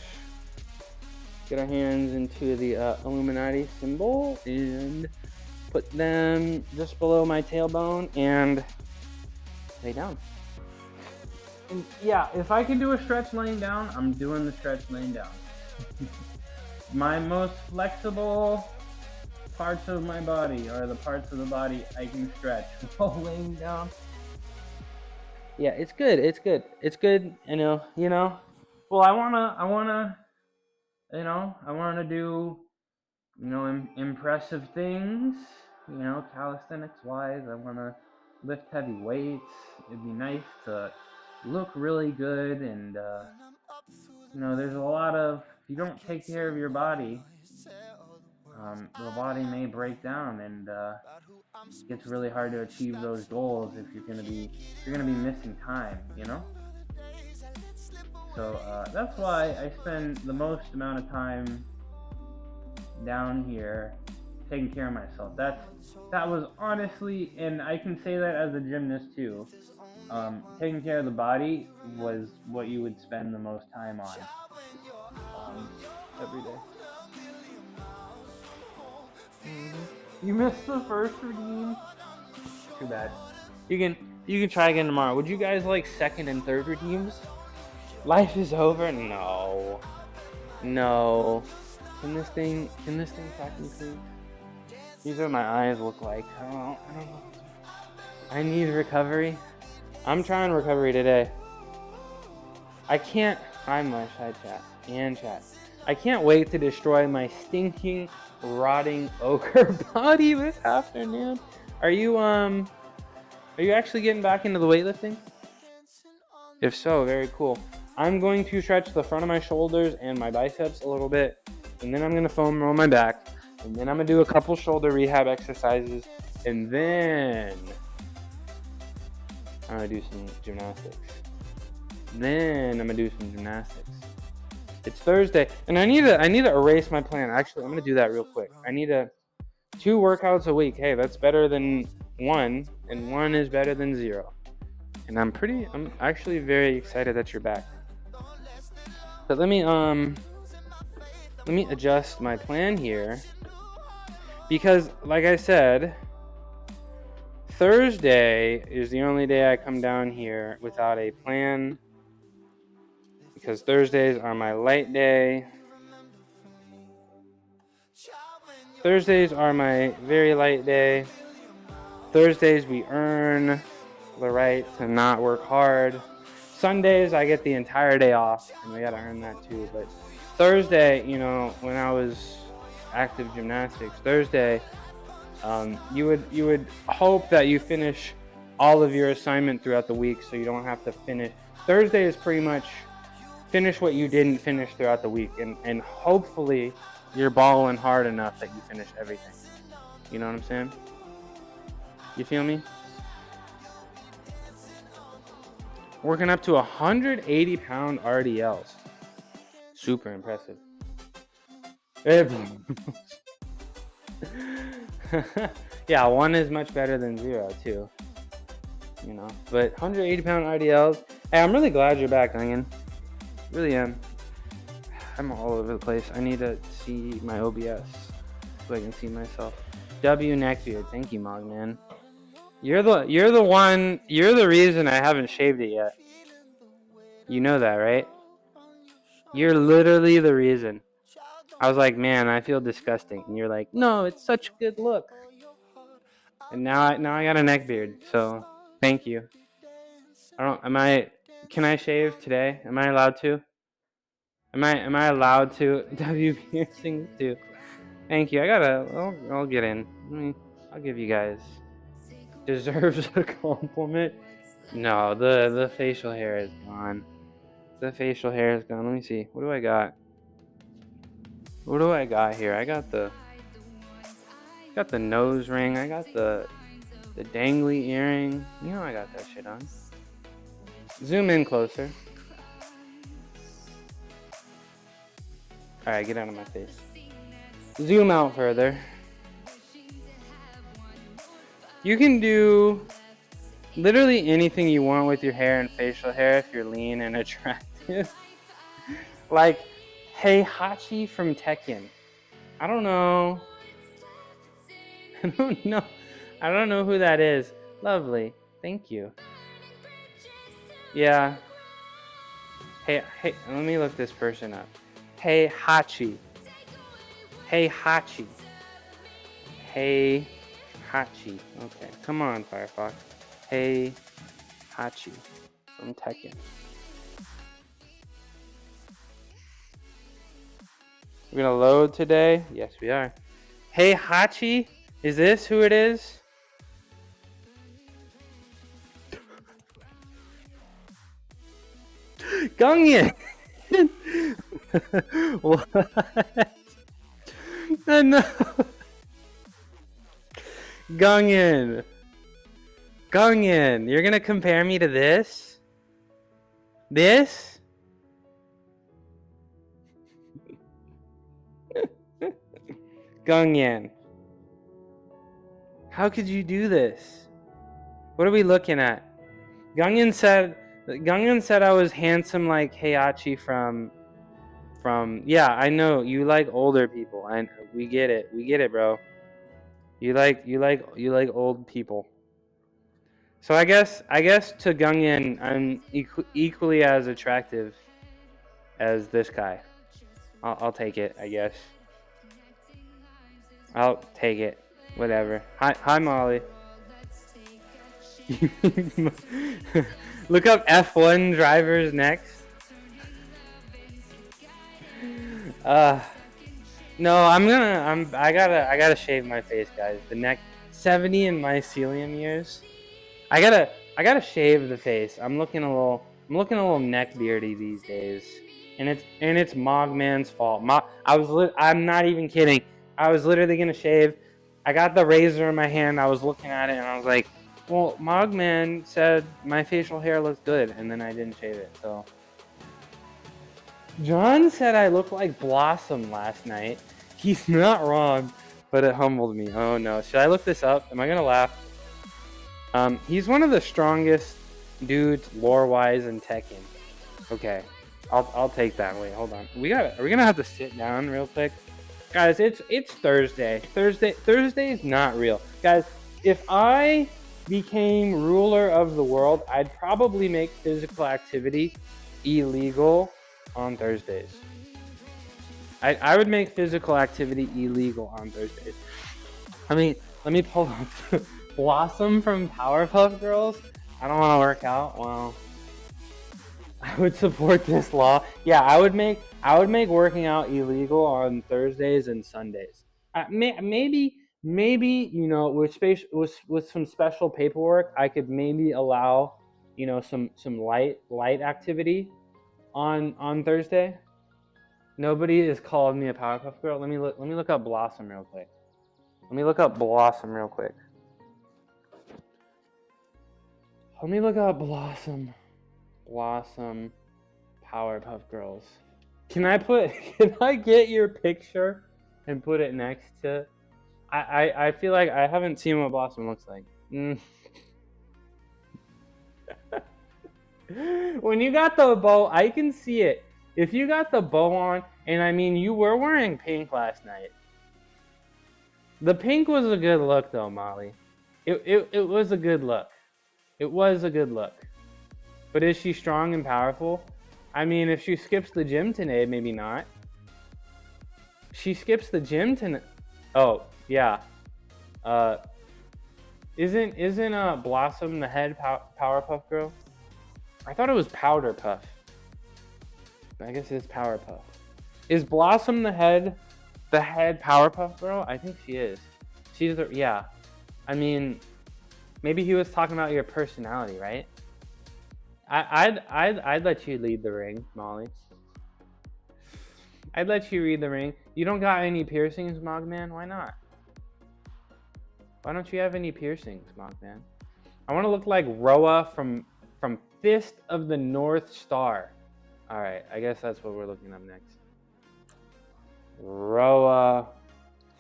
Get our hands into the Illuminati symbol and put them just below my tailbone and lay down. And yeah, if I can do a stretch laying down, I'm doing the stretch laying down. My most flexible parts of my body are the parts of the body I can stretch while laying down. Yeah, it's good. It's good. Well, I wanna do, impressive things, calisthenics wise. I wanna lift heavy weights. It'd be nice to look really good, and there's a lot of, if you don't take care of your body, the body may break down, and it's really hard to achieve those goals if you're gonna be missing time, you know. So that's why I spend the most amount of time down here taking care of myself. That was honestly, and I can say that as a gymnast too. Taking care of the body was what you would spend the most time on every day. You missed the first redeem. Too bad. You can try again tomorrow. Would you guys like second and third redeems? Life is over. No. Can this thing crack me clean? These are what my eyes look like. I don't know. I need recovery. I'm trying recovery today. I can't. I'm my side chat and chat. I can't wait to destroy my stinking, rotting ochre body this afternoon. Are you actually getting back into the weightlifting? If so, very cool. I'm going to stretch the front of my shoulders and my biceps a little bit, and then I'm going to foam roll my back, and then I'm going to do a couple shoulder rehab exercises, and then I'm going to do some gymnastics. It's Thursday, and I need to erase my plan. Actually, I'm going to do that real quick. I need 2 workouts a week. Hey, that's better than 1, and 1 is better than 0. And I'm actually very excited that you're back. But let me adjust my plan here, because like I said, Thursday is the only day I come down here without a plan, because Thursdays are my light day. Thursdays are my very light day. Thursdays we earn the right to not work hard. Sundays I get the entire day off, and we gotta earn that too. But Thursday, you know, when I was active gymnastics, Thursday, you would hope that you finish all of your assignment throughout the week, so you don't have to finish. Thursday is pretty much finish what you didn't finish throughout the week, and hopefully you're balling hard enough that you finish everything. You know what I'm saying? You feel me? Working up to 180-pound RDLs. Super impressive. Yeah, 1 is much better than 0 too. You know, but 180-pound RDLs. Hey, I'm really glad you're back, Onion. Really am. I'm all over the place. I need to see my OBS so I can see myself. W neckbeard. Thank you, Mogman. You're the reason I haven't shaved it yet. You know that, right? You're literally the reason. I was like, man, I feel disgusting. And you're like, no, it's such a good look. And now I got a neck beard, so thank you. Can I shave today? Am I allowed to? Am I allowed to? W piercings too. Thank you. I'll get in. I'll give you guys. Deserves a compliment. No, the facial hair is gone. The facial hair is gone. Let me see. What do I got? What do I got here? I got the nose ring. I got the dangly earring. You know I got that shit on. Zoom in closer. Alright, get out of my face. Zoom out further. You can do literally anything you want with your hair and facial hair if you're lean and attractive. Like Heihachi from Tekken. I don't know who that is. Lovely. Thank you. Yeah. Hey, let me look this person up. Heihachi. Heihachi. Heihachi. Okay, come on, Firefox. Heihachi from Tekken. We're gonna load today? Yes, we are. Heihachi? Is this who it is? Gungye! What? No. Gungin. Gungin, you're gonna compare me to this? This? Gungyan. How could you do this? What are we looking at? Gungyan said I was handsome like Heihachi from yeah, I know you like older people, and we get it, bro. You like old people. So I guess to Gungyan, I'm equally as attractive as this guy. I'll take it, I guess. I'll take it. Whatever. Hi Molly. Look up F1 drivers next. No, I gotta shave my face, guys. The neck, 70 in mycelium years. I gotta shave the face. I'm looking a little neckbeardy these days, and it's Mogman's fault. I'm not even kidding. I was literally gonna shave. I got the razor in my hand. I was looking at it, and I was like, well, Mogman said my facial hair looks good, and then I didn't shave it. So John said I looked like Blossom last night. He's not wrong, but it humbled me. Oh no, should I look this up? Am I gonna laugh? He's one of the strongest dudes lore-wise in Tekken. Okay, I'll take that. Wait, hold on. Are we gonna have to sit down real quick, guys? It's Thursday. Thursday is not real, guys. If I became ruler of the world, I'd probably make physical activity illegal on Thursdays. I would make physical activity illegal on Thursdays. Let me pull up Blossom from Powerpuff Girls. I don't want to work out. Well, I would support this law. Yeah, I would make working out illegal on Thursdays and Sundays. Maybe you know, with some special paperwork, I could maybe allow, you know, some light activity on Thursday. Nobody has called me a Powerpuff Girl. Let me look up Blossom real quick. Let me look up Blossom Powerpuff Girls. Can I get your picture and put it next to? I feel like I haven't seen what Blossom looks like. When you got the bow, I can see it. If you got the bow on, and I mean, you were wearing pink last night. The pink was a good look, though, Molly. It was a good look. It was a good look. But is she strong and powerful? I mean, if she skips the gym today, maybe not. She skips the gym tonight. Oh, yeah. Isn't Blossom the head Powerpuff Girl? I thought it was Powder Puff. I guess it's Powerpuff. Is Blossom the head Powerpuff Girl? I think she is. She's the, yeah. I mean, maybe he was talking about your personality, right? I'd let you lead the ring, Molly. I'd let you read the ring. You don't got any piercings, Mogman? Why not? Why don't you have any piercings, Mogman? I want to look like Roa from Fist of the North Star. Alright, I guess that's what we're looking up next. Roa,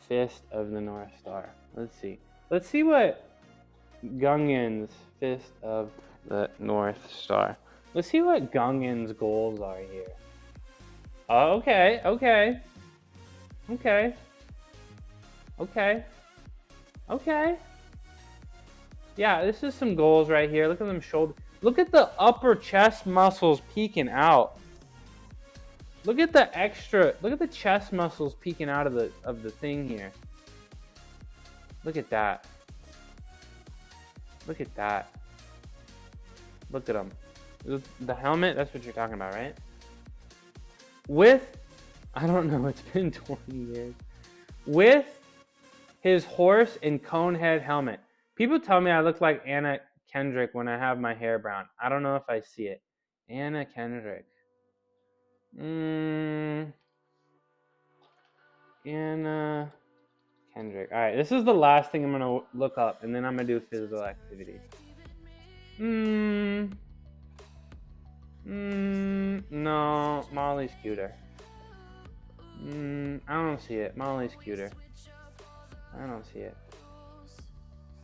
Fist of the North Star. Let's see. Let's see what Gungyan's Fist of the North Star. Let's see what Gungyan's goals are here. Oh, okay. Yeah, this is some goals right here. Look at them shoulder. Look at the upper chest muscles peeking out. Look at the chest muscles peeking out of the thing here. Look at that. Look at that. Look at them. The helmet, that's what you're talking about, right? With, I don't know, it's been 20 years. With his horse and cone head helmet. People tell me I look like Anna Kendrick when I have my hair brown. I don't know if I see it. Anna Kendrick. Anna Kendrick. All right, this is the last thing I'm gonna look up, and then I'm gonna do physical activity. No, Molly Scooter. I don't see it. Molly Scooter. I don't see it.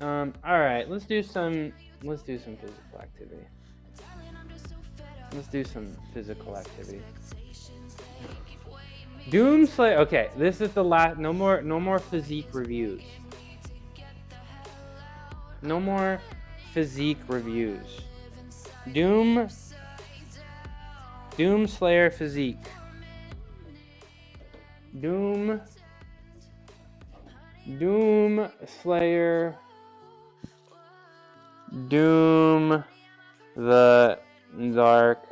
All right, let's do some physical activity. Let's do some physical activity. Doomslayer. Okay, this is the last. No more physique reviews. No more physique reviews. Doomslayer physique. Doomslayer. Doom the Dark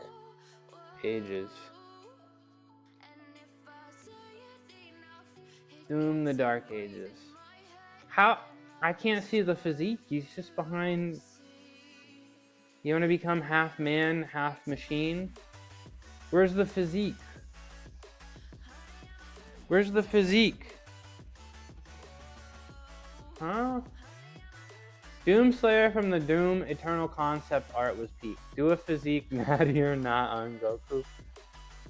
Ages. Doom the Dark Ages. How? I can't see the physique. He's just behind. You want to become half man, half machine? Where's the physique? Where's the physique? Huh? Doomslayer from the Doom Eternal concept art was peak. Do a physique natty or not on Goku.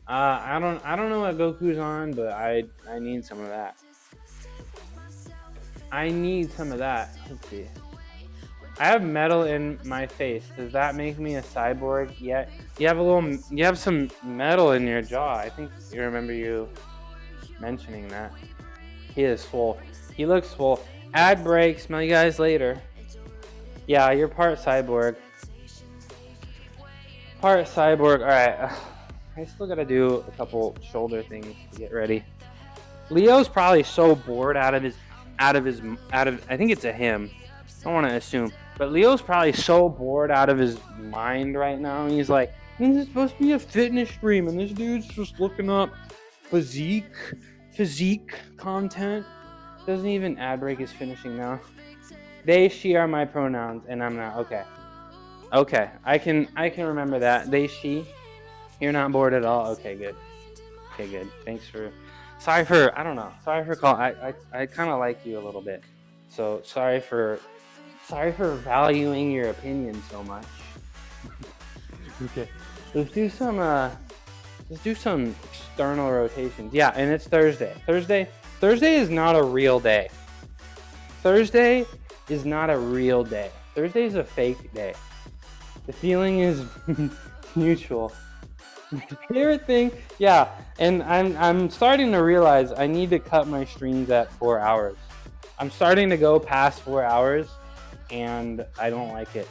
I don't know what Goku's on, but I need some of that. I need some of that. Let's see. I have metal in my face. Does that make me a cyborg yet? You have some metal in your jaw. I think you remember you mentioning that. He is swole. He looks swole. Ad break. Smell you guys later. Yeah, you're part cyborg. Part cyborg. All right. I still gotta do a couple shoulder things to get ready. Leo's probably so bored out of I think it's a him. I don't want to assume, but Leo's probably so bored out of his mind right now. He's like, this is supposed to be a fitness stream, and this dude's just looking up physique content. Doesn't even ad break is finishing now. They, she are my pronouns, and I'm not. Okay, I can remember that. They, she. You're not bored at all. Okay, good. Thanks for. Sorry for calling. I kind of like you a little bit, so sorry for valuing your opinion so much. Okay, let's do some external rotations. Yeah, and it's Thursday. Thursday is not a real day. Thursday is not a real day. Thursday is a fake day. The feeling is mutual. My favorite thing, yeah, and I'm starting to realize I need to cut my streams at 4 hours. I'm starting to go past 4 hours, and I don't like it.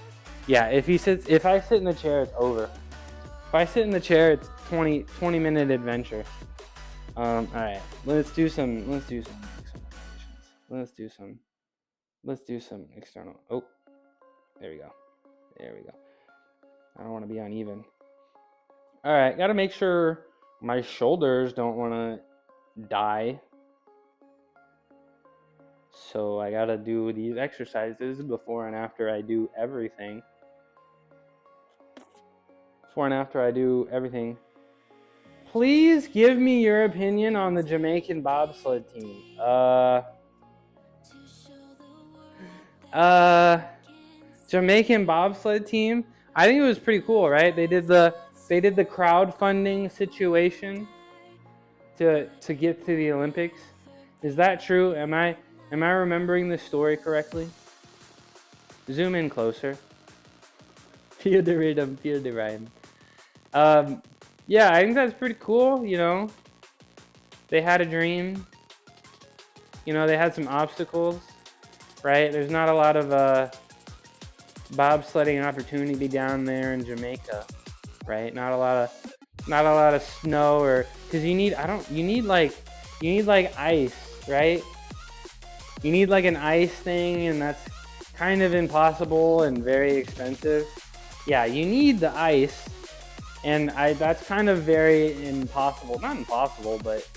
Yeah, if I sit in the chair, it's over. If I sit in the chair, it's 20-minute adventure. All right, let's do some external. Oh, there we go. I don't want to be uneven. All right, got to make sure my shoulders don't want to die. So I got to do these exercises before and after I do everything. Please give me your opinion on the Jamaican bobsled team. Jamaican bobsled team. I think it was pretty cool, right? They did the crowdfunding situation to get to the Olympics. Is that true? Am I remembering the story correctly? Zoom in closer. Feel the rhythm, feel the rhyme. Yeah, I think that's pretty cool. You know, they had a dream. You know, they had some obstacles, right? There's not a lot of bobsledding opportunity down there in Jamaica, right? Not a lot of snow, or because you need like ice, right? You need like an ice thing, and that's kind of impossible and very expensive. Yeah, you need the ice, and that's kind of very impossible. Not impossible, but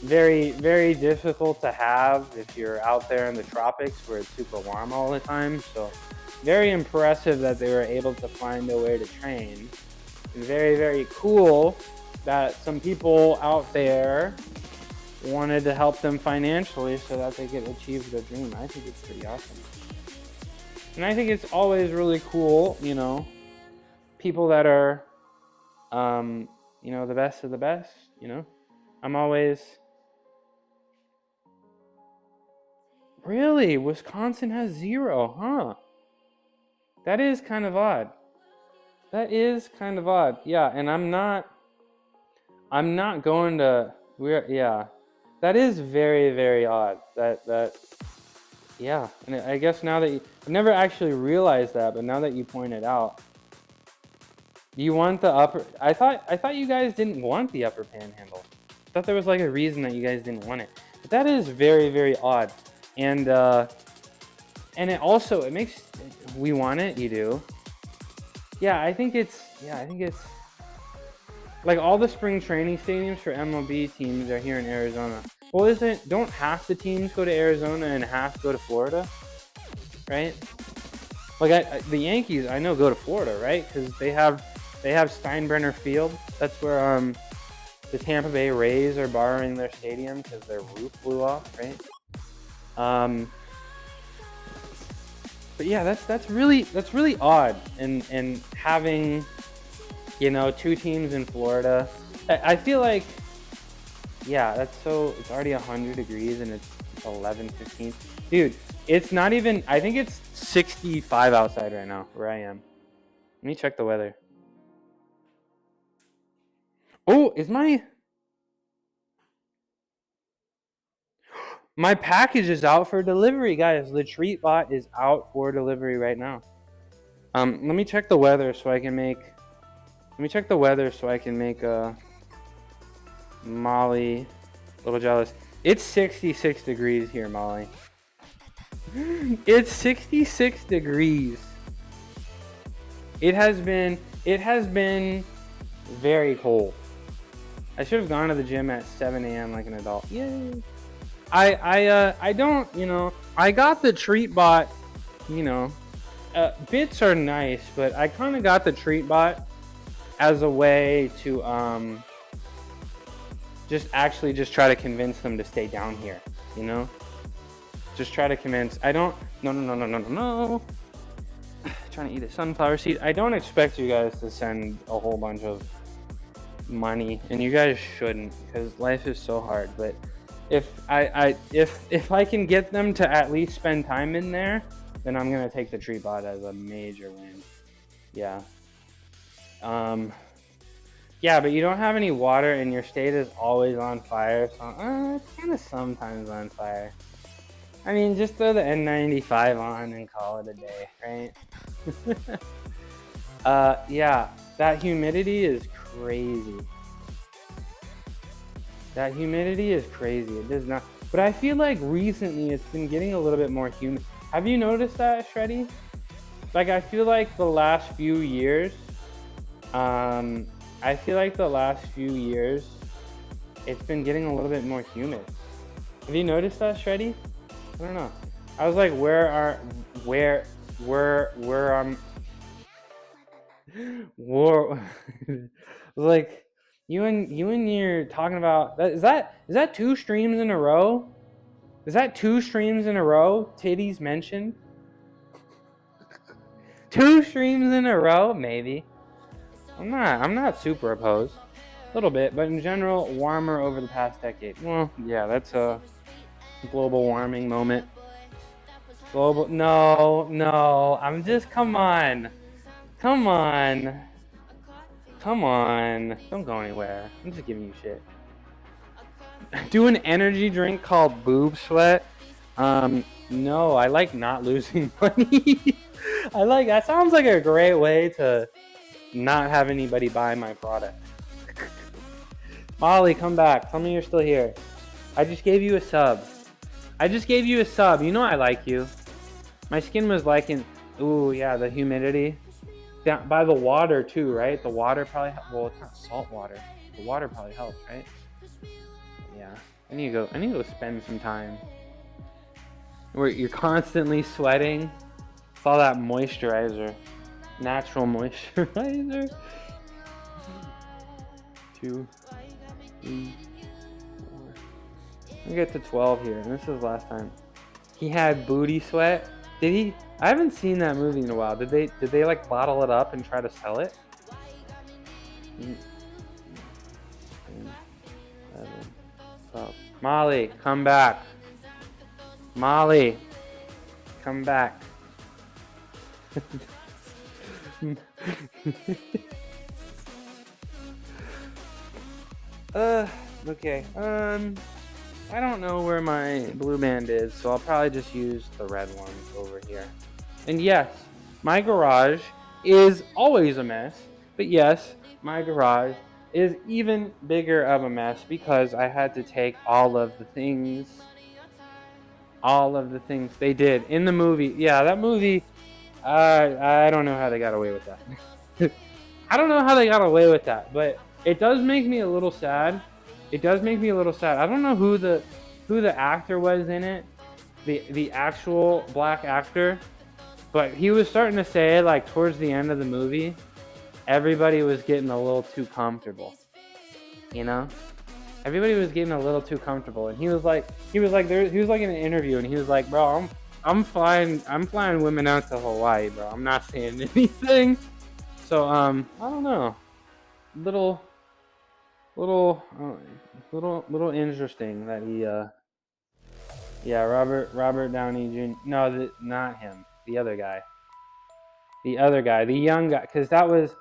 very, very difficult to have if you're out there in the tropics where it's super warm all the time. So very impressive that they were able to find a way to train. And very, very cool that some people out there wanted to help them financially so that they could achieve their dream. I think it's pretty awesome. And I think it's always really cool, you know, people that are, you know, the best of the best, you know. I'm always... Really? Wisconsin has 0, huh? That is kind of odd. That is kind of odd. Yeah, and I'm not going to... yeah. That is very, very odd. Yeah. And I guess now that I've never actually realized that, but now that you point it out, you want the upper... I thought you guys didn't want the upper panhandle. I thought there was like a reason that you guys didn't want it. But that is very, very odd. And it also, it makes... We want it, you do. Yeah, I think it's like all the spring training stadiums for MLB teams are here in Arizona. Well, don't half the teams go to Arizona and half go to Florida, right? Like the Yankees, I know, go to Florida, right? Because they have Steinbrenner Field. That's where the Tampa Bay Rays are borrowing their stadium because their roof blew off, right? But yeah, that's really odd, and having, you know, 2 teams in Florida. I feel like, yeah, it's already 100 degrees and it's 11:15. Dude, it's not even, I think it's 65 outside right now where I am. Let me check the weather. Oh, my package is out for delivery, guys. The treat bot is out for delivery right now. Let me check the weather so I can make... Molly a little jealous. It's 66 degrees here, Molly. It's 66 degrees. It has been very cold. I should have gone to the gym at 7 a.m. like an adult. Yay. I don't, you know, I got the treat bot, you know, bits are nice, but I kind of got the treat bot as a way to just try to convince them to stay down here, you know? Just try to convince. No. Trying to eat a sunflower seed. I don't expect you guys to send a whole bunch of money, and you guys shouldn't, because life is so hard. But if I can get them to at least spend time in there, then I'm gonna take the treat bot as a major win. Yeah. Yeah, but you don't have any water and your state is always on fire, so it's kind of sometimes on fire. I mean, just throw the N95 on and call it a day, right? Yeah, that humidity is crazy. That humidity is crazy. It does not... But I feel like recently it's been getting a little bit more humid. Have you noticed that, Shreddy? Like, I feel like the last few years, it's been getting a little bit more humid. Have you noticed that, Shreddy? I don't know. I was like, war. I was like, you and you're talking about that. Is that 2 streams in a row? Is that 2 streams in a row? Titties mentioned. 2 streams in a row, maybe. I'm not super opposed. A little bit, but in general, warmer over the past decade. Well, yeah, that's a global warming moment. No, I'm just, come on. Don't go anywhere. I'm just giving you shit. Do an energy drink called Boob Sweat. No, I like not losing money. That sounds like a great way to not have anybody buy my product. Molly, come back. Tell me you're still here. I just gave you a sub. You know I like you. My skin was liking... Ooh, yeah, the humidity. Down by the water, too, right? The water probably... Well, it's not salt water. The water probably helps, right? Yeah. I need to go spend some time where you're constantly sweating. It's all that moisturizer. Natural moisturizer. 2, 3, 4, We get to 12 here, and this was last time. He had booty sweat. Did he? I haven't seen that movie in a while. Did they like bottle it up and try to sell it? 10, 11, 12. Molly, come back. Molly, come back. Okay. I don't know where my blue band is, so I'll probably just use the red one over here. And yes, my garage is always a mess, but yes, my garage is even bigger of a mess because I had to take all of the things they did in the movie. Yeah, that movie, I don't know how they got away with that. I don't know how they got away with that, but it does make me a little sad. It does make me a little sad. I don't know who the actor was in it, the actual black actor, but he was starting to say, like, towards the end of the movie, everybody was getting a little too comfortable. You know? Everybody was getting a little too comfortable, and he was like in an interview, and he was like, "Bro, I'm flying women out to Hawaii, bro. I'm not saying anything." So I don't know, little interesting that he yeah, Robert Downey Jr. No, not him, the other guy, the young guy, because that was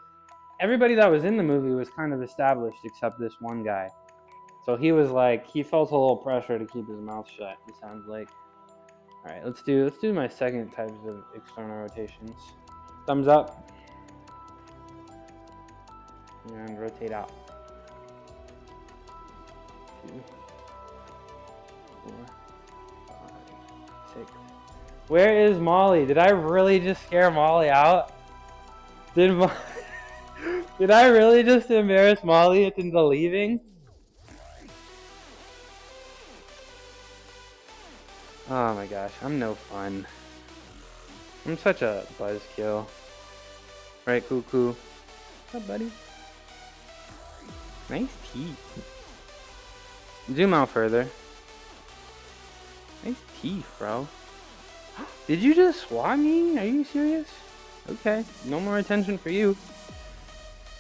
everybody that was in the movie was kind of established except this one guy. So he was like, he felt a little pressure to keep his mouth shut, it sounds like. All right, let's do my second types of external rotations. Thumbs up. And rotate out. 2, 4, 5, 6. Where is Molly? Did I really just scare Molly out? Did I really just embarrass Molly into leaving? Oh my gosh, I'm no fun. I'm such a buzzkill. Right, Cuckoo? What's up, buddy? Nice teeth. Zoom out further. Nice teeth, bro. Did you just swat me? Are you serious? Okay, no more attention for you.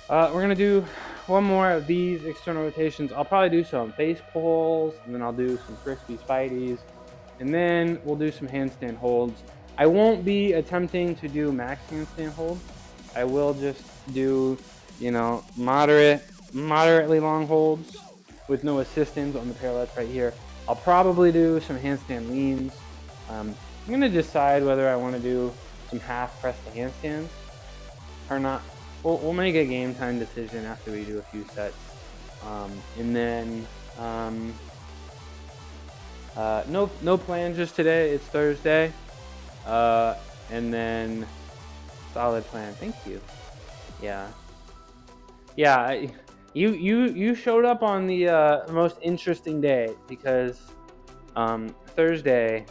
We're gonna do one more of these external rotations. I'll probably do some face pulls, and then I'll do some crispy spideys, and then we'll do some handstand holds. I won't be attempting to do max handstand holds. I will just do, you know, moderately long holds with no assistance on the parallettes right here. I'll probably do some handstand leans. I'm gonna decide whether I want to do some half press to handstands or not. We'll make a game time decision after we do a few sets, and then no plan just today. It's Thursday, and then solid plan. Thank you. Yeah. You showed up on the most interesting day because Thursday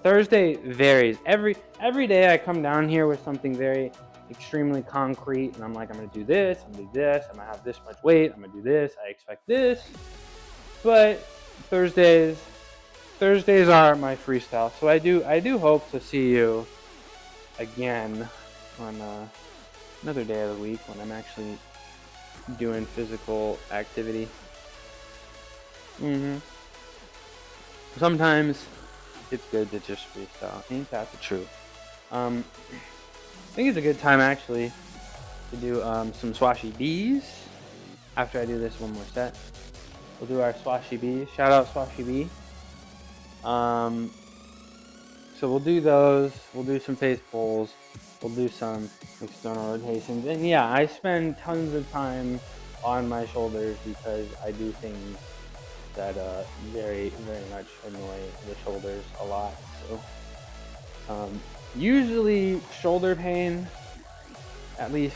varies. Every day I come down here with something very extremely concrete, and I'm like, I'm gonna do this, I'm gonna do this, I'm gonna have this much weight, I'm gonna do this, I expect this. But Thursdays are my freestyle. So I do hope to see you again on another day of the week when I'm actually doing physical activity. Sometimes it's good to just freestyle. Ain't that the truth? I think it's a good time actually to do some swashy bees. After I do this one more set, we'll do our swashy bees. Shout out swashy bee. So we'll do those. We'll do some face pulls. We'll do some external rotations. And yeah, I spend tons of time on my shoulders because I do things that very, very much annoy the shoulders a lot. So usually shoulder pain, at least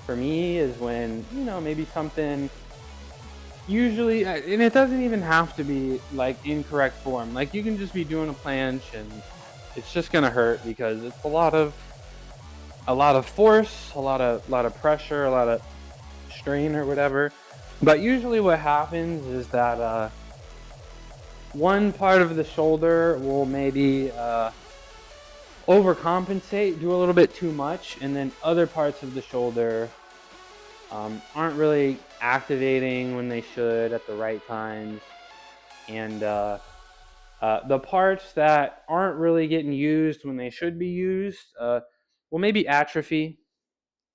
for me, is when, you know, maybe something, usually, and it doesn't even have to be like incorrect form. Like you can just be doing a planche and it's just gonna hurt because it's a lot of force, a lot of pressure, a lot of strain or whatever. But usually what happens is that one part of the shoulder will maybe overcompensate, do a little bit too much, and then other parts of the shoulder aren't really activating when they should at the right times. And the parts that aren't really getting used when they should be used will maybe atrophy,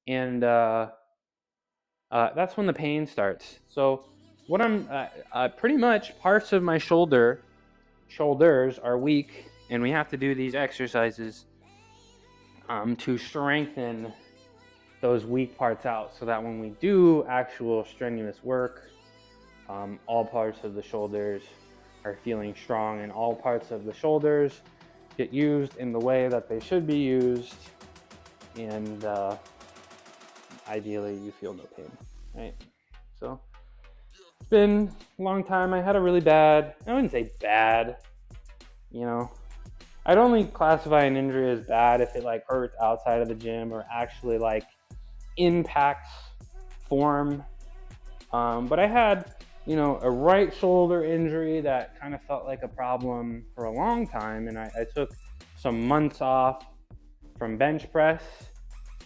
and that's when the pain starts. So what I'm pretty much parts of my shoulders are weak, and we have to do these exercises to strengthen those weak parts out, so that when we do actual strenuous work, all parts of the shoulders are feeling strong, and all parts of the shoulders get used in the way that they should be used, and ideally you feel no pain, right? So it's been a long time. I had a really bad, I wouldn't say bad, you know, I'd only classify an injury as bad if it like hurts outside of the gym or actually like impacts form. But I had, you know, a right shoulder injury that kind of felt like a problem for a long time, and I took some months off from bench press.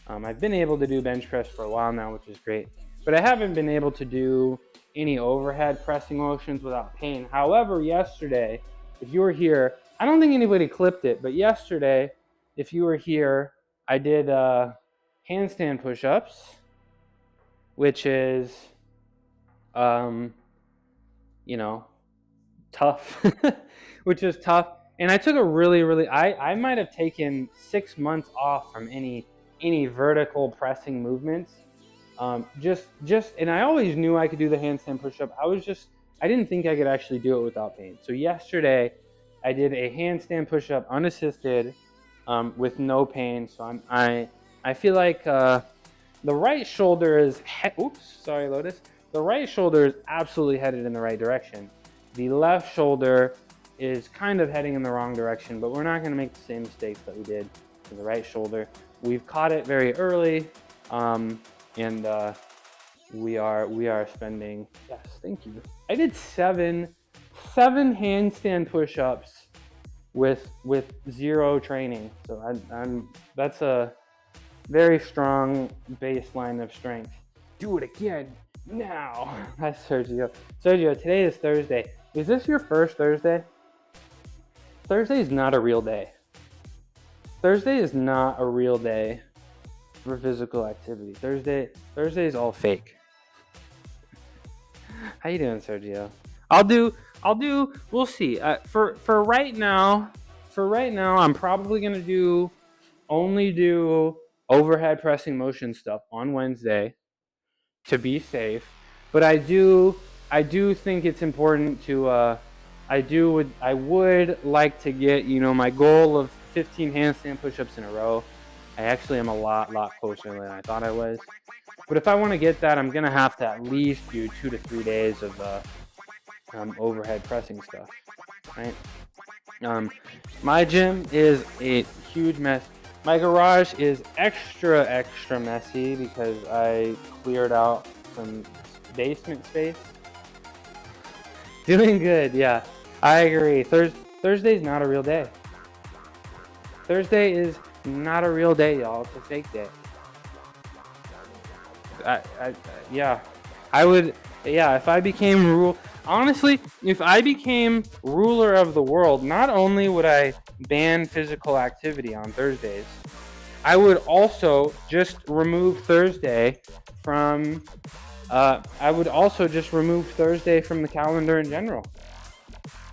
I've been able to do bench press for a while now, which is great, but I haven't been able to do any overhead pressing motions without pain. However, yesterday, if you were here, I don't think anybody clipped it, but yesterday, if you were here, I did handstand push-ups, which is, you know, tough, which is tough. And I took a really, I might have taken 6 months off from any vertical pressing movements. And I always knew I could do the handstand push-up. I didn't think I could actually do it without pain. So yesterday, I did a handstand push-up unassisted with no pain. So I feel like the right shoulder is, oops, sorry, Lotus. The right shoulder is absolutely headed in the right direction. The left shoulder is kind of heading in the wrong direction, but we're not going to make the same mistakes that we did in the right shoulder. We've caught it very early, and we are spending. Yes, thank you. I did seven handstand push-ups with 0 training, so that's a very strong baseline of strength. Do it again now. That's Sergio. Sergio, today is Thursday. Is this your first Thursday? Thursday is not a real day. Thursday is not a real day for physical activity. Thursday is all fake. How you doing, Sergio? I'll do. We'll see. For right now, I'm probably gonna only do overhead pressing motion stuff on Wednesday to be safe. But I do think it's important to. I would like to get, you know, my goal of 15 handstand push-ups in a row. I actually am a lot closer than I thought I was. But if I want to get that, I'm gonna have to at least do 2 to 3 days of overhead pressing stuff, right? My gym is a huge mess. My garage is extra messy because I cleared out some basement space. Doing good, yeah. I agree. Thursday's not a real day. Thursday is not a real day, y'all. It's a fake day. If I became if I became ruler of the world, not only would I ban physical activity on Thursdays, I would also just remove Thursday from the calendar in general.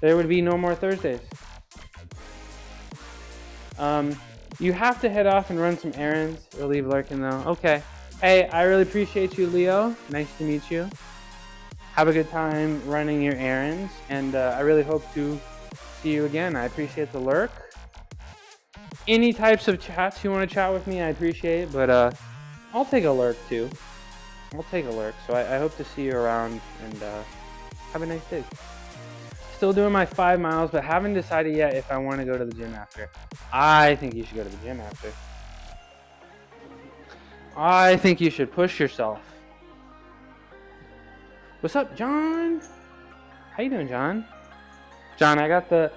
There would be no more Thursdays. You have to head off and run some errands or leave lurking though. Okay. Hey, I really appreciate you, Leo. Nice to meet you. Have a good time running your errands, and I really hope to see you again. I appreciate the lurk. Any types of chats you want to chat with me, I appreciate, but I'll take a lurk too. So I hope to see you around, and have a nice day. Still doing my 5 miles, but haven't decided yet if I want to go to the gym after. I think you should go to the gym after. I think you should push yourself. What's up, John? How you doing, John? John, I got the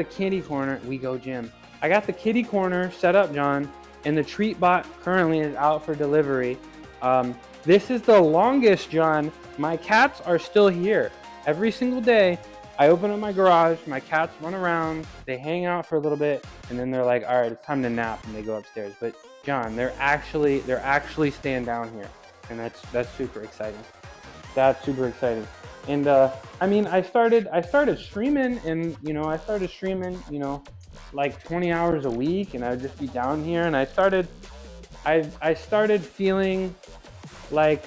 kitty corner. We go gym. I got the kitty corner set up, John, and the treat bot currently is out for delivery. This is the longest, John. My cats are still here. Every single day, I open up my garage, my cats run around, they hang out for a little bit, and then they're like, all right, it's time to nap, and they go upstairs. But John, they're actually staying down here, and that's super exciting. That's super exciting. And I mean, I started streaming, and I started streaming, like 20 hours a week, and I would just be down here, and I started feeling like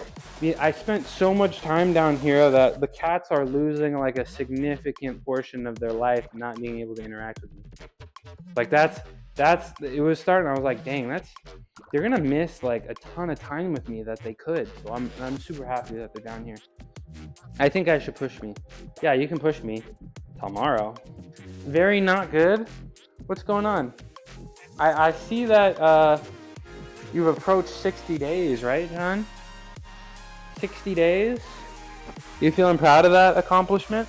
I spent so much time down here that the cats are losing like a significant portion of their life not being able to interact with me. Like it was starting. I was like, dang, they're gonna miss like a ton of time with me that they could. So I'm super happy that they're down here. I think I should push me. Yeah, you can push me tomorrow. Very not good. What's going on? I see that you've approached 60 days, right, John? 60 days. You feeling proud of that accomplishment?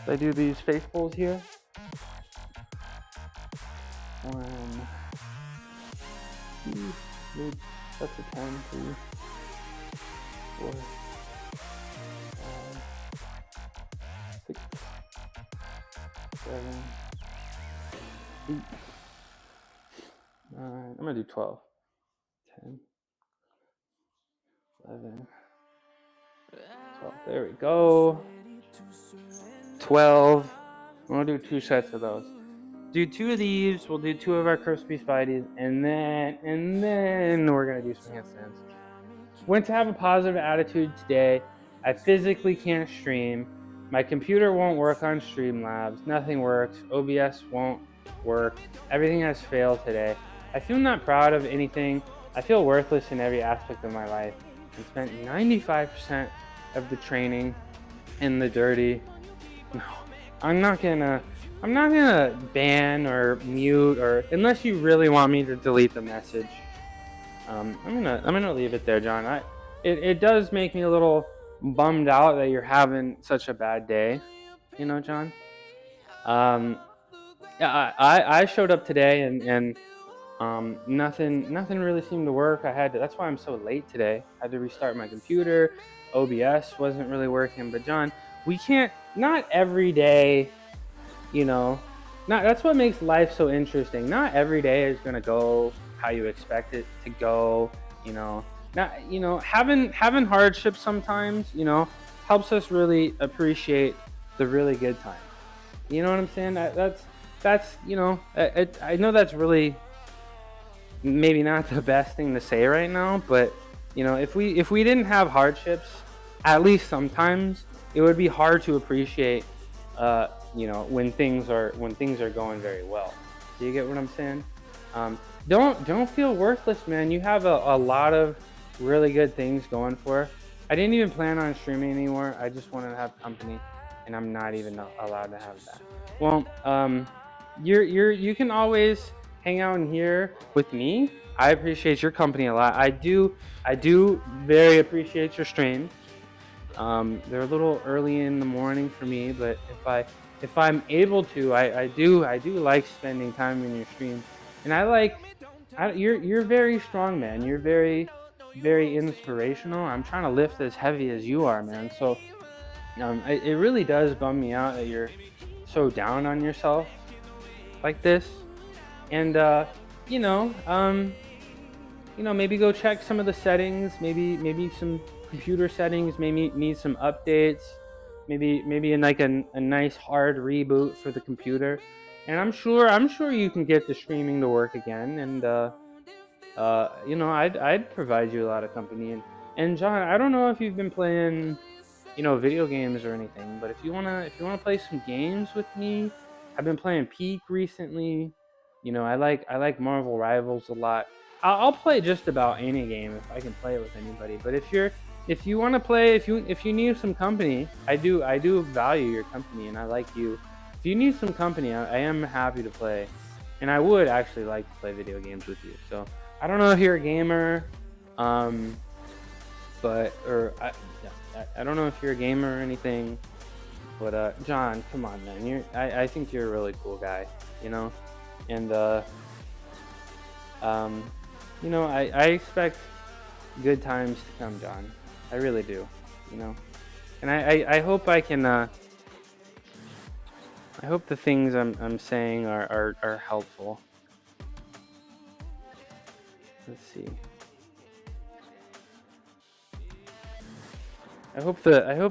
I do these face pulls here. 1, 2, that's a 10, 3, 4, 5, 6, 7, 8, 9. I'm gonna do 12. 10, 11, 12. There we go. 12. I'm gonna do 2 sets of those. Do 2 of these. We'll do 2 of our crispy spideys, and then we're gonna do some handstands. Went to have a positive attitude today. I physically can't stream. My computer won't work on Streamlabs. Nothing works. OBS won't work. Everything has failed today. I feel not proud of anything. I feel worthless in every aspect of my life. I spent 95% of the training in the dirty. No, I'm not gonna ban or mute, or unless you really want me to delete the message. I'm gonna leave it there, John. It does make me a little bummed out that you're having such a bad day, John. Yeah, I showed up today and nothing really seemed to work. That's why I'm so late today. I had to restart my computer. OBS wasn't really working. But John, we can't. Not every day. That's what makes life so interesting. Not every day is gonna go how you expect it to go. Having hardships sometimes, helps us really appreciate the really good times. You know what I'm saying? I know that's really maybe not the best thing to say right now, but if we didn't have hardships, at least sometimes it would be hard to appreciate when things are going very well. Do you get what I'm saying? Don't feel worthless, man. You have a lot of really good things going for. I didn't even plan on streaming anymore. I just wanted to have company, and I'm not even allowed to have that. Well, you can always hang out in here with me. I appreciate your company a lot. I do very appreciate your streams. They're a little early in the morning for me, but if I'm able to, I do like spending time in your stream. And you're very strong, man. You're very, very inspirational. I'm trying to lift as heavy as you are, man. So it really does bum me out that you're so down on yourself like this. And maybe go check some of the settings. Maybe some computer settings. Maybe need some updates. Maybe in like a nice hard reboot for the computer. And I'm sure you can get the streaming to work again. And I'd provide you a lot of company. And John, I don't know if you've been playing video games or anything, but if you wanna play some games with me, I've been playing Peak recently. I like Marvel Rivals a lot. I'll play just about any game if I can play it with anybody. But if you want to play, if you need some company, I do value your company, and I like you. If you need some company, I am happy to play, and I would actually like to play video games with you. So I don't know if you're a gamer, I don't know if you're a gamer or anything, But John, come on, man. I think you're a really cool guy, you know? And um, I expect good times to come, John. I really do, you know. And I hope I can I hope the things I'm saying are helpful. Let's see. I hope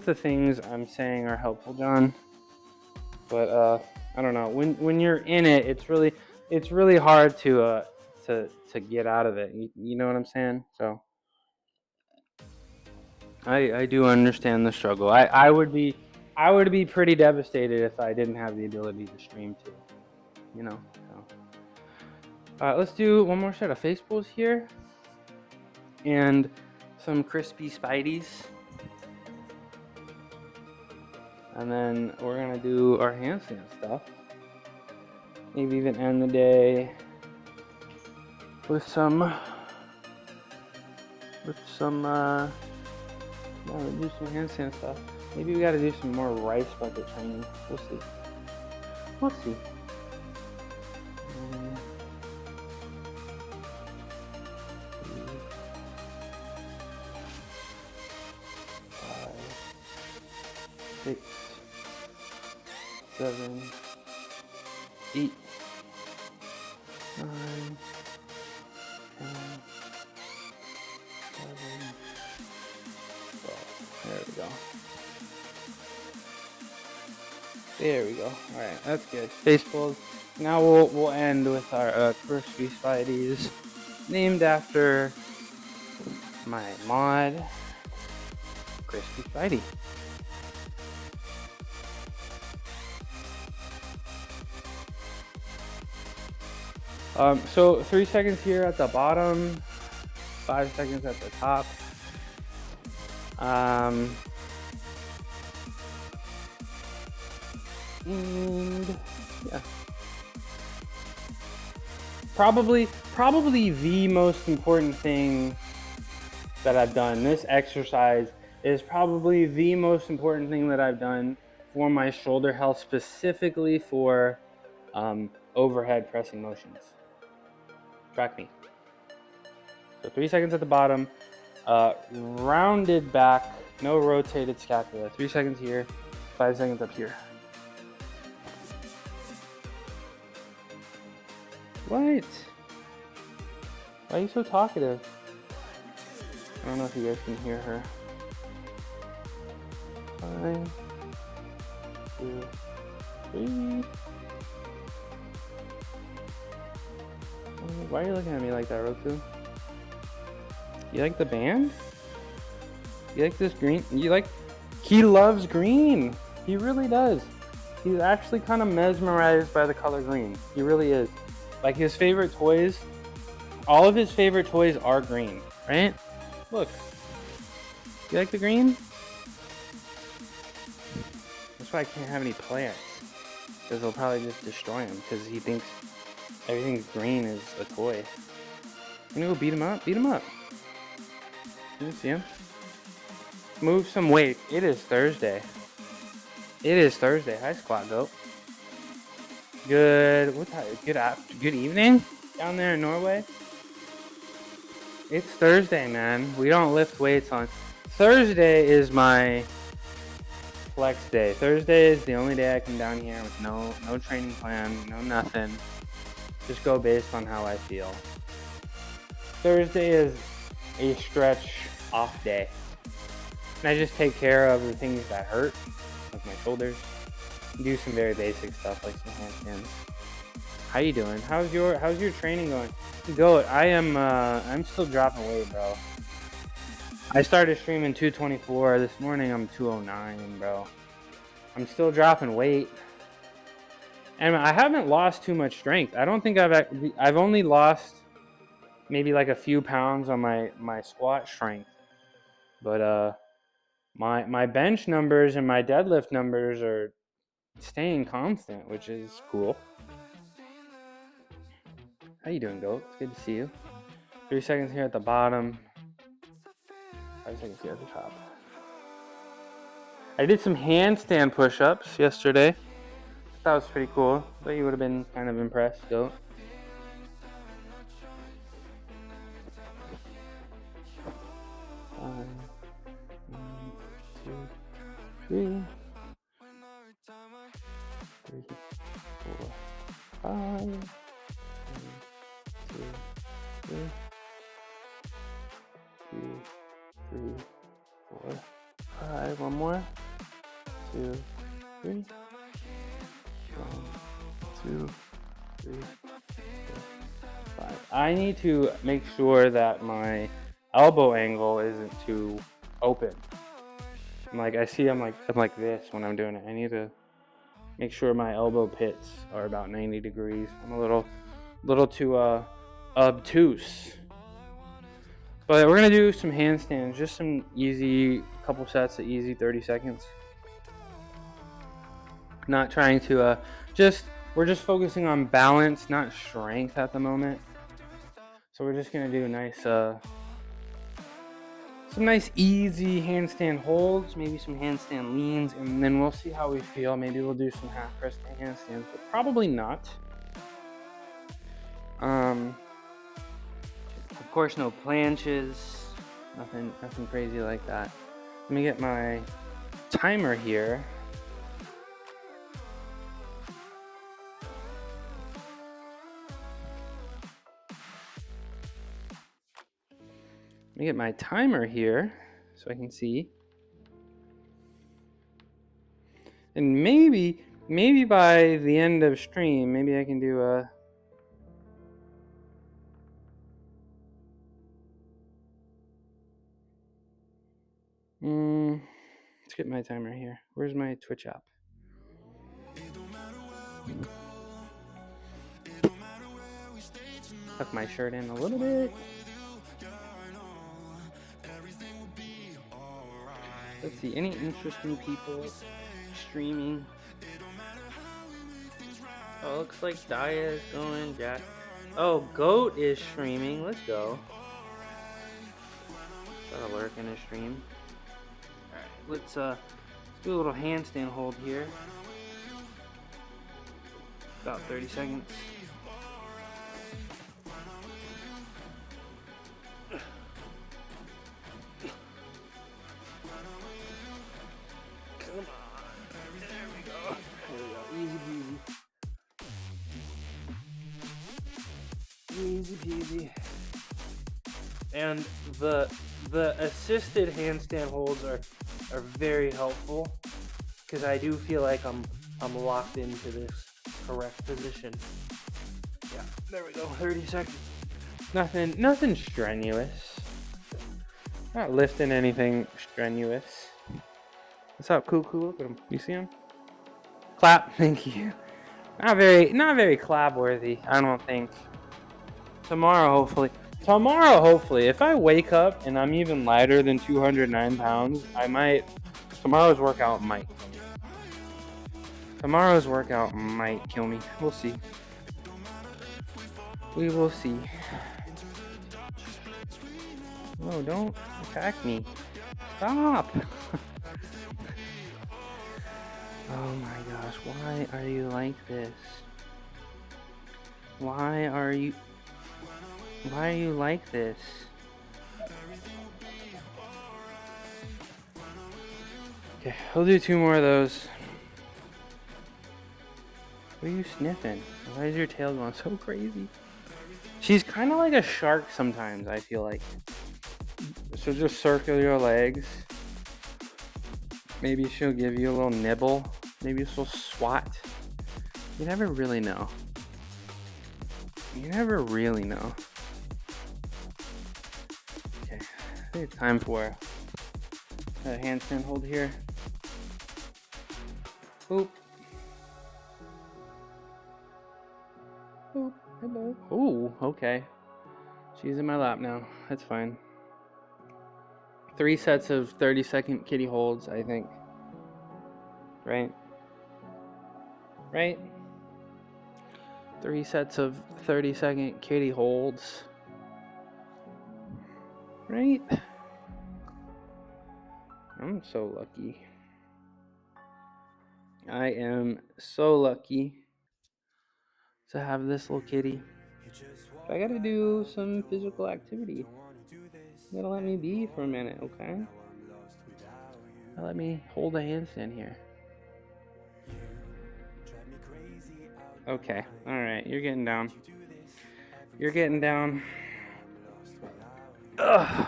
the things I'm saying are helpful, John. But I don't know. When you're in it, it's really hard to get out of it. You know what I'm saying? So I do understand the struggle. I would be pretty devastated if I didn't have the ability to stream too. You know. So let's do one more set of face pulls here, and some crispy spideys. And then we're gonna do our handstand stuff. Maybe even end the day with some we'll do some handstand stuff. Maybe we gotta do some more rice bucket training. We'll see. We'll see. 6, 7, 8, 9, 10, 11, 12. There we go. There we go. All right, that's good. Face pulls. Now we'll end with our crispy spideys, named after my mod, Crispy Spidey. So 3 seconds here at the bottom, 5 seconds at the top. And yeah, probably the most important thing that I've done. This exercise is probably the most important thing that I've done for my shoulder health, specifically for overhead pressing motions. Track me. So 3 seconds at the bottom, rounded back, no rotated scapula. 3 seconds here, 5 seconds up here. What? Why are you so talkative? I don't know if you guys can hear her. 5, 2, 3. Why are you looking at me like that, Roku? You like the band? You like this green? He loves green. He really does. He's actually kind of mesmerized by the color green. He really is. Like his favorite toys, all of his favorite toys are green, right? Look. You like the green? That's why I can't have any plants. Because they'll probably just destroy him. Because he thinks everything green is a toy. I'm gonna go beat him up. Beat him up. You see him? Move some weight. It is Thursday. It is Thursday. Hi, squat goat. Good. Good evening down there in Norway. It's Thursday, man. We don't lift weights on Thursday. Is my flex day. Thursday is the only day I come down here with no training plan, no nothing. Just go based on how I feel. Thursday is a stretch off day. And I just take care of the things that hurt, like my shoulders. Do some very basic stuff like some handstands. How you doing? How's your training going? Goat, I'm still dropping weight, bro. I started streaming 224. This morning I'm 209, bro. I'm still dropping weight. And I haven't lost too much strength. I don't think I've only lost maybe like a few pounds on my squat strength. But my bench numbers and my deadlift numbers are staying constant, which is cool. How you doing, Goat? It's good to see you. 3 seconds here at the bottom. 5 seconds here at the top. I did some handstand push-ups yesterday. That was pretty cool. But you would have been kind of impressed, goat. One, two, three, 4, 5. 1, 2, 3, 2, 3, 4, 5. One more. 2, 3. 1, 2, 3, 4, 5. I need to make sure that my elbow angle isn't too open. I'm like this when I'm doing it. I need to make sure my elbow pits are about 90 degrees. I'm a little too obtuse. But we're gonna do some handstands, just some easy, couple sets of easy 30 seconds. Not trying to we're just focusing on balance, not strength at the moment. So we're just gonna do some nice easy handstand holds, maybe some handstand leans, and then we'll see how we feel. Maybe we'll do some half press handstands, but probably not. Of course, no planches, nothing crazy like that. Let me get my timer here. Let me get my timer here so I can see. And maybe by the end of stream, maybe I can do a let's get my timer here. Where's my Twitch app? Tuck my shirt in a little bit. Let's see, any interesting people streaming? Oh, looks like Daya is going, Jack. Oh, Goat is streaming. Let's go. Got a lurk in his stream. Alright, let's do a little handstand hold here. About 30 seconds. Come on. There we go. Easy peasy. Easy peasy. And the assisted handstand holds are very helpful because I do feel like I'm locked into this correct position. Yeah, there we go. 30 seconds. Nothing strenuous. Not lifting anything strenuous. What's up, Cuckoo? Look at him. You see him? Clap. Thank you. Not very clap worthy, I don't think. Tomorrow, hopefully, if I wake up and I'm even lighter than 209 pounds, tomorrow's workout might kill me. Tomorrow's workout might kill me. We'll see. We will see. No, don't attack me. Stop! Oh my gosh, why are you like this? Why are you like this? Okay, I'll do 2 more of those. What are you sniffing? Why is your tail going so crazy? She's kind of like a shark sometimes, I feel like. She'll just circle your legs. Maybe she'll give you a little nibble. Maybe she'll swat. You never really know. You never really know. Okay, I think it's time for a handstand hold here. Boop. Boop. Hello. Oh, okay. She's in my lap now. That's fine. 3 sets of 30-second kitty holds, I think. Right? 3 sets of 30-second kitty holds. Right? I'm so lucky. I am so lucky to have this little kitty. I gotta do some physical activity. You gotta let me be for a minute, okay? Let me hold a handstand here. Okay, alright, you're getting down. You're getting down. Ugh.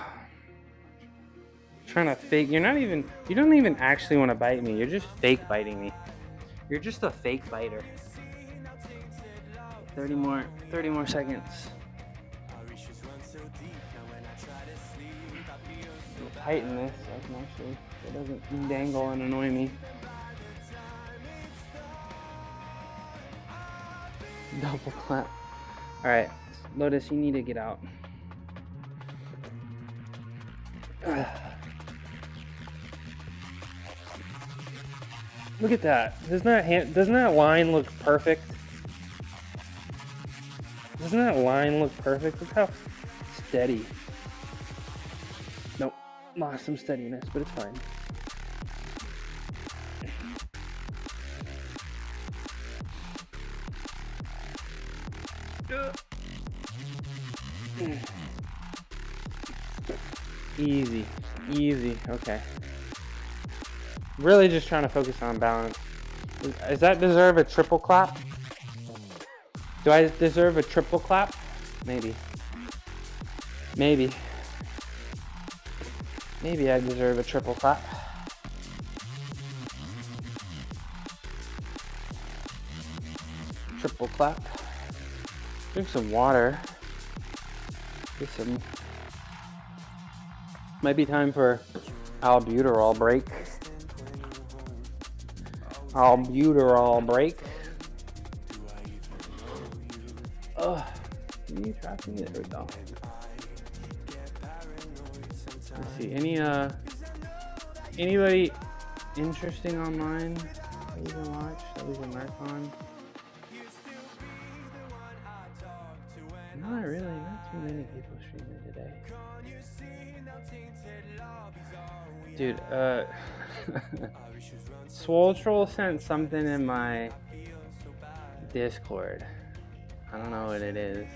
Trying to fake. You don't even actually want to bite me. You're just fake biting me. You're just a fake biter. 30 more seconds. Tighten this so I can actually, so it doesn't dangle and annoy me. Double clap. Alright, Lotus, you need to get out. Look at that. Doesn't that line look perfect? Doesn't that line look perfect? Look how steady. Nope, lost some steadiness, but it's fine. Easy, easy, okay. Really just trying to focus on balance. Does that deserve a triple clap? Do I deserve a triple clap? Maybe. Maybe I deserve a triple clap. Triple clap. Drink some water. Get some. Might be time for albuterol break. Albuterol break. Ugh. Can you track me? There we go. Let's see. Anybody interesting online that we can watch, that we can lurk on? Not really. Not too many people streaming today. Dude, Swole Troll sent something in my Discord. I don't know what it is.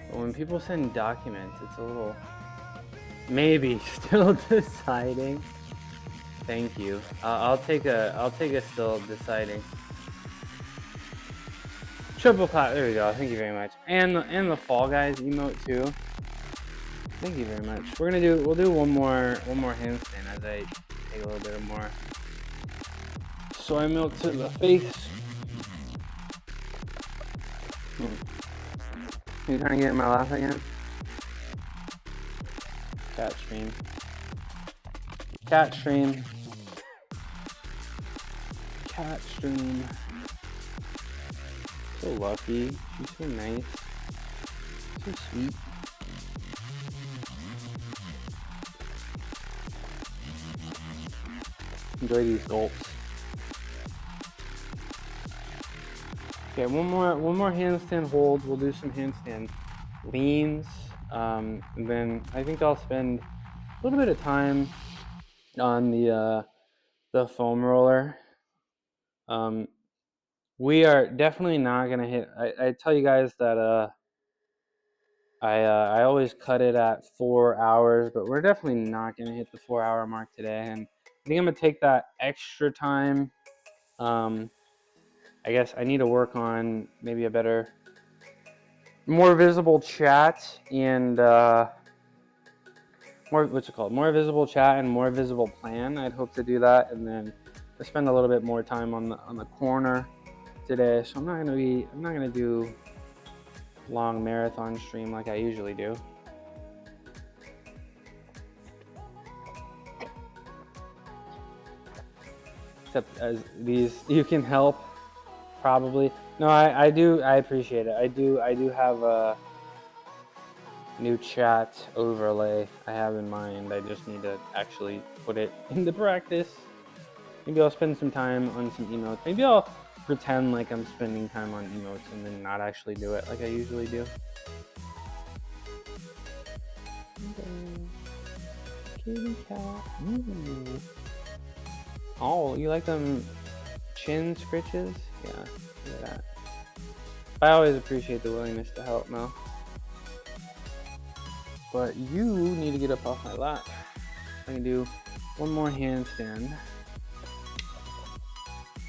But when people send documents, it's a little... Maybe still deciding. Thank you. I'll take a still deciding. Triple clap. There we go. Thank you very much. And the Fall Guys emote too. Thank you very much. We'll do one more handstand as I take a little bit more soy milk to the face. You trying to get in my laugh again? Cat stream. Cat stream. Cat stream. So lucky. She's so nice. So sweet. Enjoy these gulps. Okay, one more handstand hold. We'll do some handstand leans. And then I think I'll spend a little bit of time on the foam roller. We are definitely not gonna hit. I tell you guys that I always cut it at 4 hours, but we're definitely not gonna hit the 4-hour mark today. And I think I'm gonna take that extra time. I guess I need to work on maybe a better, more visible chat and more visible chat and more visible plan. I'd hope to do that, and then to spend a little bit more time on the corner today. So I'm not gonna do long marathon stream like I usually do. Except as these, you can help. Probably. No, I appreciate it. I do have a new chat overlay I have in mind. I just need to actually put it into practice. Maybe I'll spend some time on some emotes. Maybe I'll pretend like I'm spending time on emotes and then not actually do it like I usually do. Kitty cat. Ooh. Oh, you like them chin scritches? Yeah, look at that. I always appreciate the willingness to help, Mel. But you need to get up off my lap. I can do one more handstand.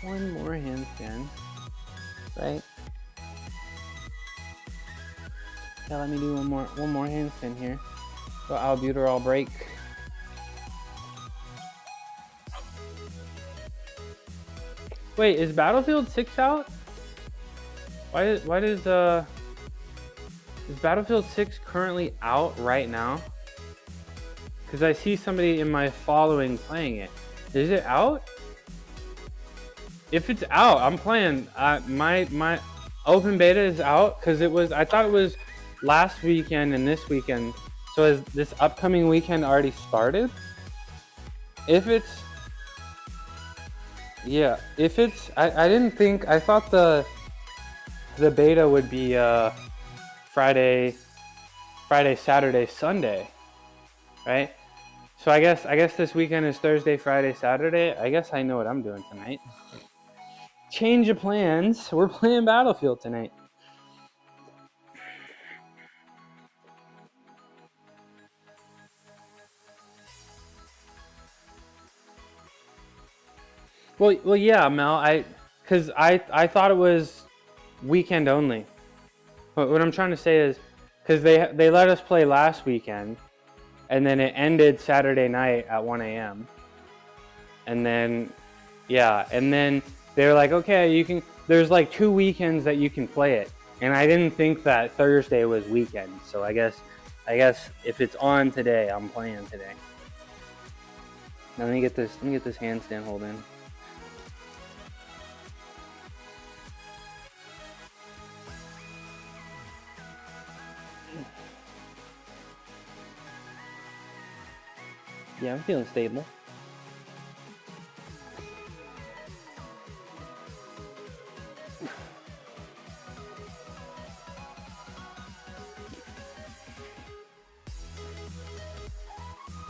One more handstand. Right? Yeah, let me do one more handstand here. So albuterol break. Wait, is Battlefield 6 out? Is Battlefield 6 currently out right now? Because I see somebody in my following playing it. Is it out? If it's out, I'm playing. My open beta is out because I thought it was last weekend and this weekend. So has this upcoming weekend already started? If it's, yeah, if it's, I didn't think, I thought the beta would be Friday, Saturday, Sunday, right? So I guess this weekend is Thursday, Friday, Saturday. I guess I know what I'm doing tonight. Change of plans. We're playing Battlefield tonight. Well, yeah, Mel. Because I thought it was weekend only. But what I'm trying to say is, because they let us play last weekend, and then it ended Saturday night at 1 a.m. And then, yeah, and then they're like, okay, you can. There's like 2 weekends that you can play it, and I didn't think that Thursday was weekend. So I guess if it's on today, I'm playing today. Now let me get this handstand hold in. Yeah, I'm feeling stable.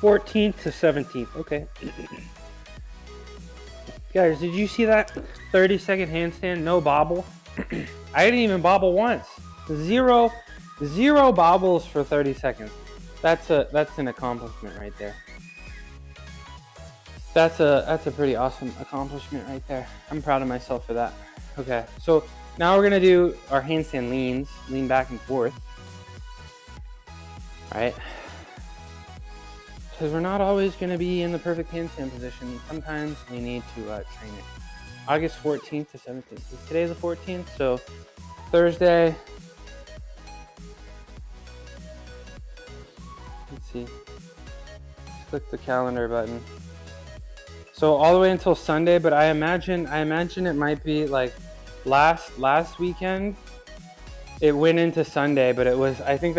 (14th to 17th). Okay. Guys, did you see that 30-second handstand? No bobble. I didn't even bobble once. Zero bobbles for 30 seconds. That's an accomplishment right there. That's a pretty awesome accomplishment right there. I'm proud of myself for that. Okay, so now we're gonna do our handstand leans, lean back and forth. All right, because we're not always gonna be in the perfect handstand position. Sometimes we need to train it. August 14th to 17th. Today's the 14th, so Thursday. Let's see. Let's click the calendar button. So all the way until Sunday, but I imagine it might be like last weekend. It went into Sunday, but it was, I think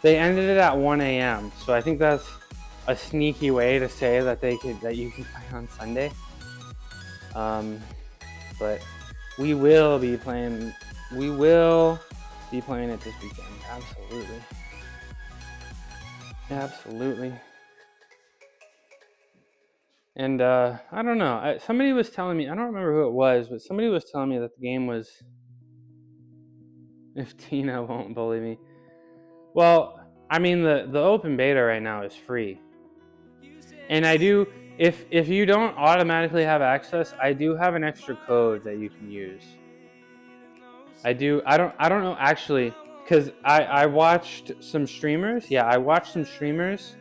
they ended it at 1 a.m. So I think that's a sneaky way to say that you can play on Sunday. But we will be playing it this weekend. Absolutely. And I don't know. Somebody was telling me, I don't remember who it was, but somebody was telling me that the game was, if Tina won't bully me. Well, I mean, the open beta right now is free. And I do, if you don't automatically have access, I do have an extra code that you can use. I don't know actually, because I watched some streamers. Yeah, I watched some streamers.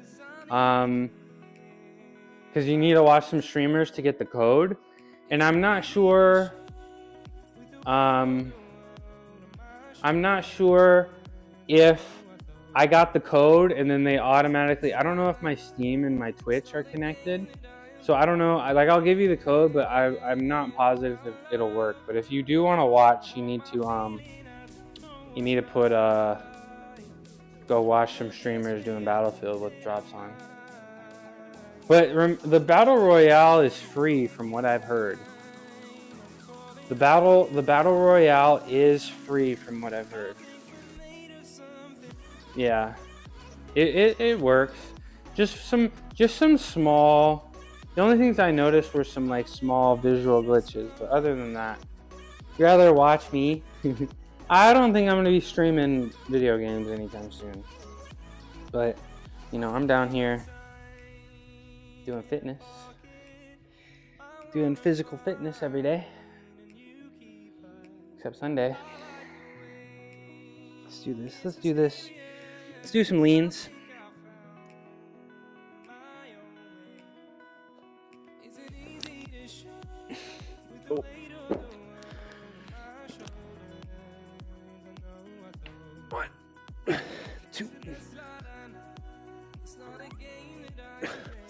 Because you need to watch some streamers to get the code, and I'm not sure if I got the code and then they automatically, I don't know if my Steam and my Twitch are connected, so I don't know. I'll give you the code, but I'm not positive if it'll work. But if you do want to watch, you need to put go watch some streamers doing Battlefield with drops on. But the Battle Royale is free from what I've heard. The Battle Royale is free from what I've heard. Yeah. It works. Just some small The only things I noticed were some like small visual glitches, but other than that, you'd rather watch me. I don't think I'm gonna be streaming video games anytime soon. But, you know, I'm down here doing fitness. Doing physical fitness every day. Except Sunday. Let's do this. Let's do this. Let's do some leans. Oh. One, two,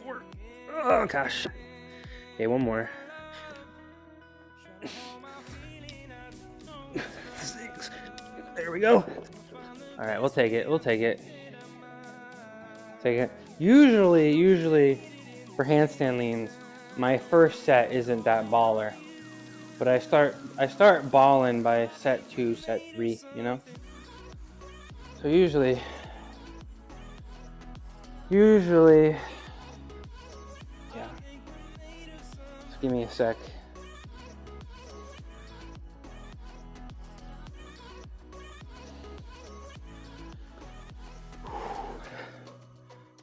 4. Oh gosh. Okay, one more. 6. There we go. All right, we'll take it. We'll take it. Take it. Usually for handstand leans, my first set isn't that baller, but I start balling by set 2, set 3. You know. So usually, yeah. Just give me a sec.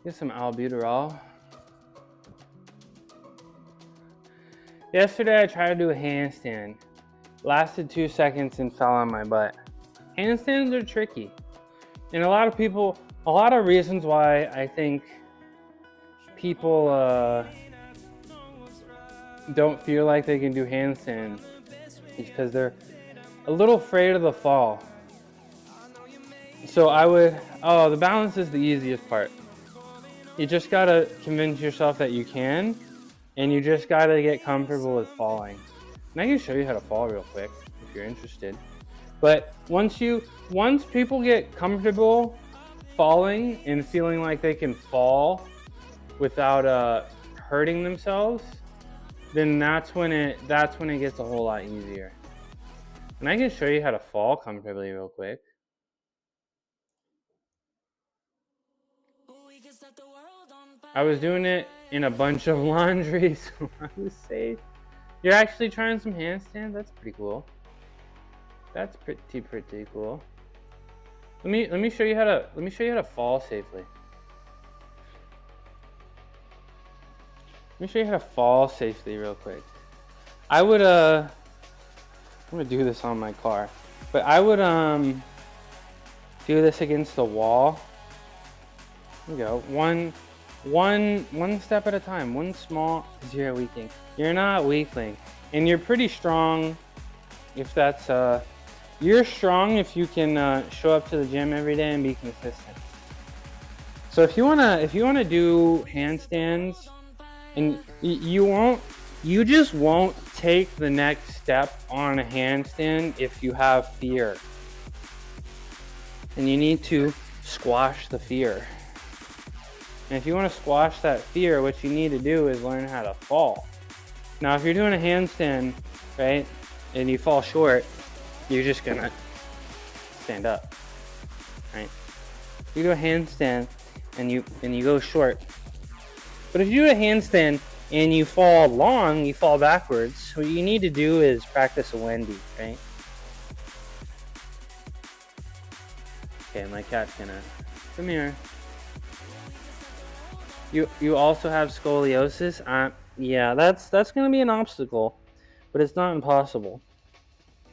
Get some albuterol. Yesterday I tried to do a handstand. Lasted 2 seconds and fell on my butt. Handstands are tricky. And a lot of reasons why I think people don't feel like they can do handstands is because they're a little afraid of the fall. So the balance is the easiest part. You just gotta convince yourself that you can, and you just gotta get comfortable with falling. And I can show you how to fall real quick if you're interested. But once people get comfortable falling and feeling like they can fall without hurting themselves, then that's when it gets a whole lot easier. And I can show you how to fall comfortably real quick. I was doing it in a bunch of laundry, so I was safe. You're actually trying some handstands? That's pretty cool. That's pretty cool. Let me show you how to fall safely. Let me show you how to fall safely real quick. I'm gonna do this on my car, but I would do this against the wall. There we go. One step at a time. One small. Cause you're a weakling. You're not a weakling, and you're pretty strong. If that's you're strong if you can show up to the gym every day and be consistent. So if you wanna do handstands, and you just won't take the next step on a handstand if you have fear. And you need to squash the fear. And if you want to squash that fear, what you need to do is learn how to fall. Now, if you're doing a handstand, right, and you fall short, you're just gonna stand up, right? You do a handstand and you go short. But if you do a handstand and you fall long, you fall backwards, what you need to do is practice a Wendy, right? Okay, my cat's gonna come here. You also have scoliosis. Yeah, that's gonna be an obstacle, but it's not impossible,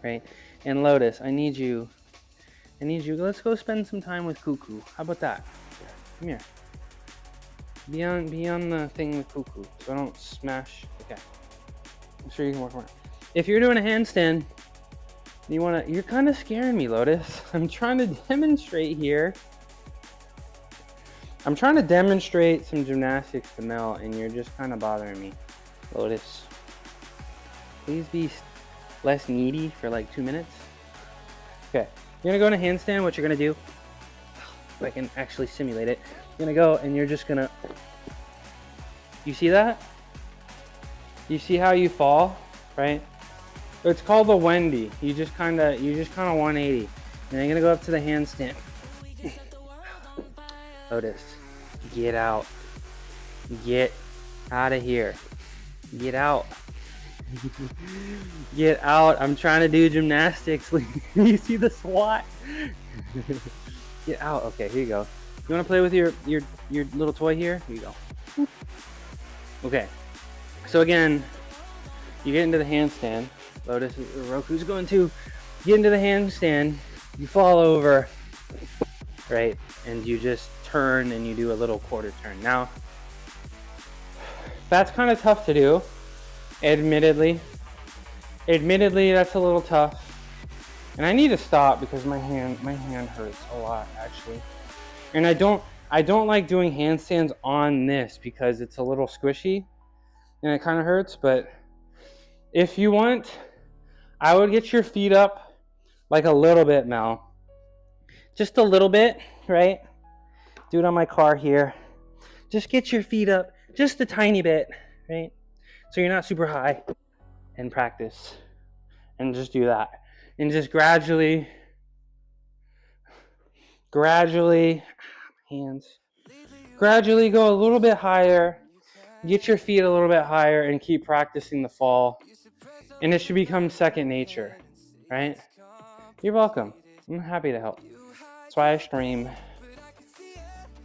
right? And Lotus, I need you. Let's go spend some time with Cuckoo. How about that? Come here. Be on the thing with Cuckoo, so I don't smash. Okay. I'm sure you can work more. If you're doing a handstand, you're kind of scaring me, Lotus. I'm trying to demonstrate here. I'm trying to demonstrate some gymnastics to Mel, and you're just kind of bothering me. Lotus, please be less needy for like 2 minutes. Okay, you're gonna go in a handstand. What you're gonna do, if I can actually simulate it, you're gonna go and you're just gonna, you see that? You see how you fall, right? It's called the Wendy. You just kind of 180. And you're gonna go up to the handstand. Lotus, get out. Get out of here. Get out. Get out. I'm trying to do gymnastics. You see the SWAT? Get out. Okay, here you go. You want to play with your little toy here? Here you go. Okay. So again, you get into the handstand. Lotus, Roku's going to get into the handstand. You fall over, right? And you just turn and you do a little quarter turn. Now, that's kind of tough to do. Admittedly, that's a little tough. And I need to stop because my hand hurts a lot actually. And I don't like doing handstands on this because it's a little squishy and it kind of hurts. But if you want, I would get your feet up like a little bit, Mel. Just a little bit, right? Do it on my car here. Just get your feet up just a tiny bit, right? So you're not super high, and practice. And just do that. And just gradually, hands, gradually go a little bit higher, get your feet a little bit higher, and keep practicing the fall. And it should become second nature, right? You're welcome. I'm happy to help. That's why I stream.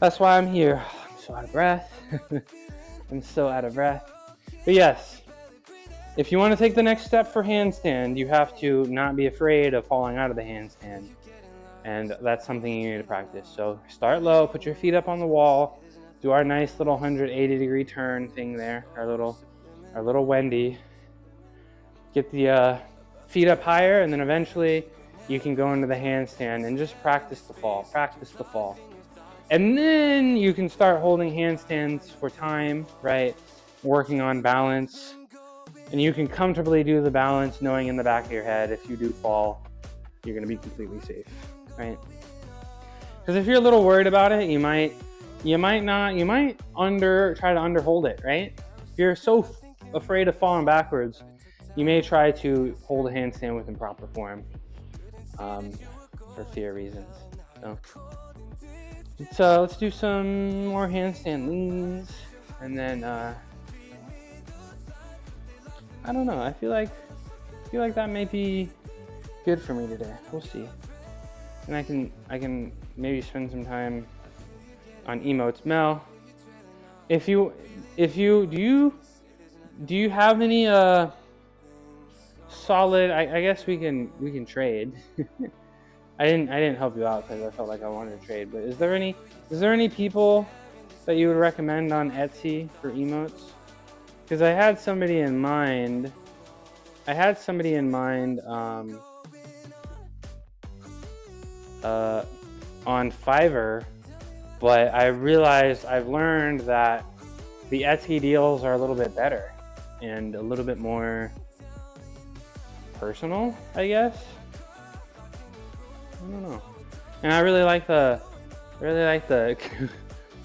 That's why I'm here. I'm so out of breath. I'm so out of breath. But yes, if you want to take the next step for handstand, you have to not be afraid of falling out of the handstand. And that's something you need to practice. So start low, put your feet up on the wall, do our nice little 180-degree turn thing there, our little Wendy. Get the feet up higher, and then eventually you can go into the handstand and just practice the fall. And then you can start holding handstands for time, right? Working on balance. And you can comfortably do the balance knowing in the back of your head, if you do fall, you're gonna be completely safe, right? Because if you're a little worried about it, you might try to underhold it, right? If you're so afraid of falling backwards, you may try to hold a handstand with improper form for fear reasons. So let's do some more handstand leans, and then I don't know. I feel like that may be good for me today. We'll see. And I can maybe spend some time on emotes. Mel, do you have any solid? I guess we can trade. I didn't help you out because I felt like I wanted to trade. But is there any people that you would recommend on Etsy for emotes? Because I had somebody in mind. On Fiverr, but I realized I've learned that the Etsy deals are a little bit better and a little bit more personal, I guess. I don't know. And I really like the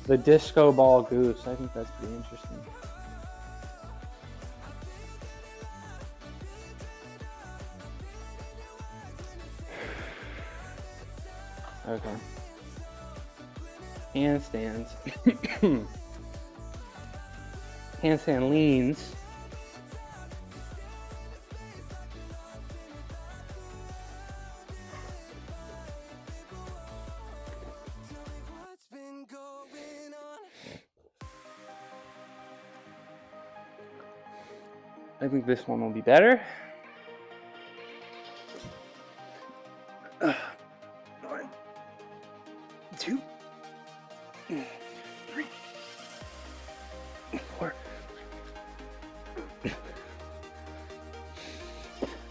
the disco ball goose. I think that's pretty interesting. Okay. Handstands. Handstand leans. I think this one will be better. One, two, three, four.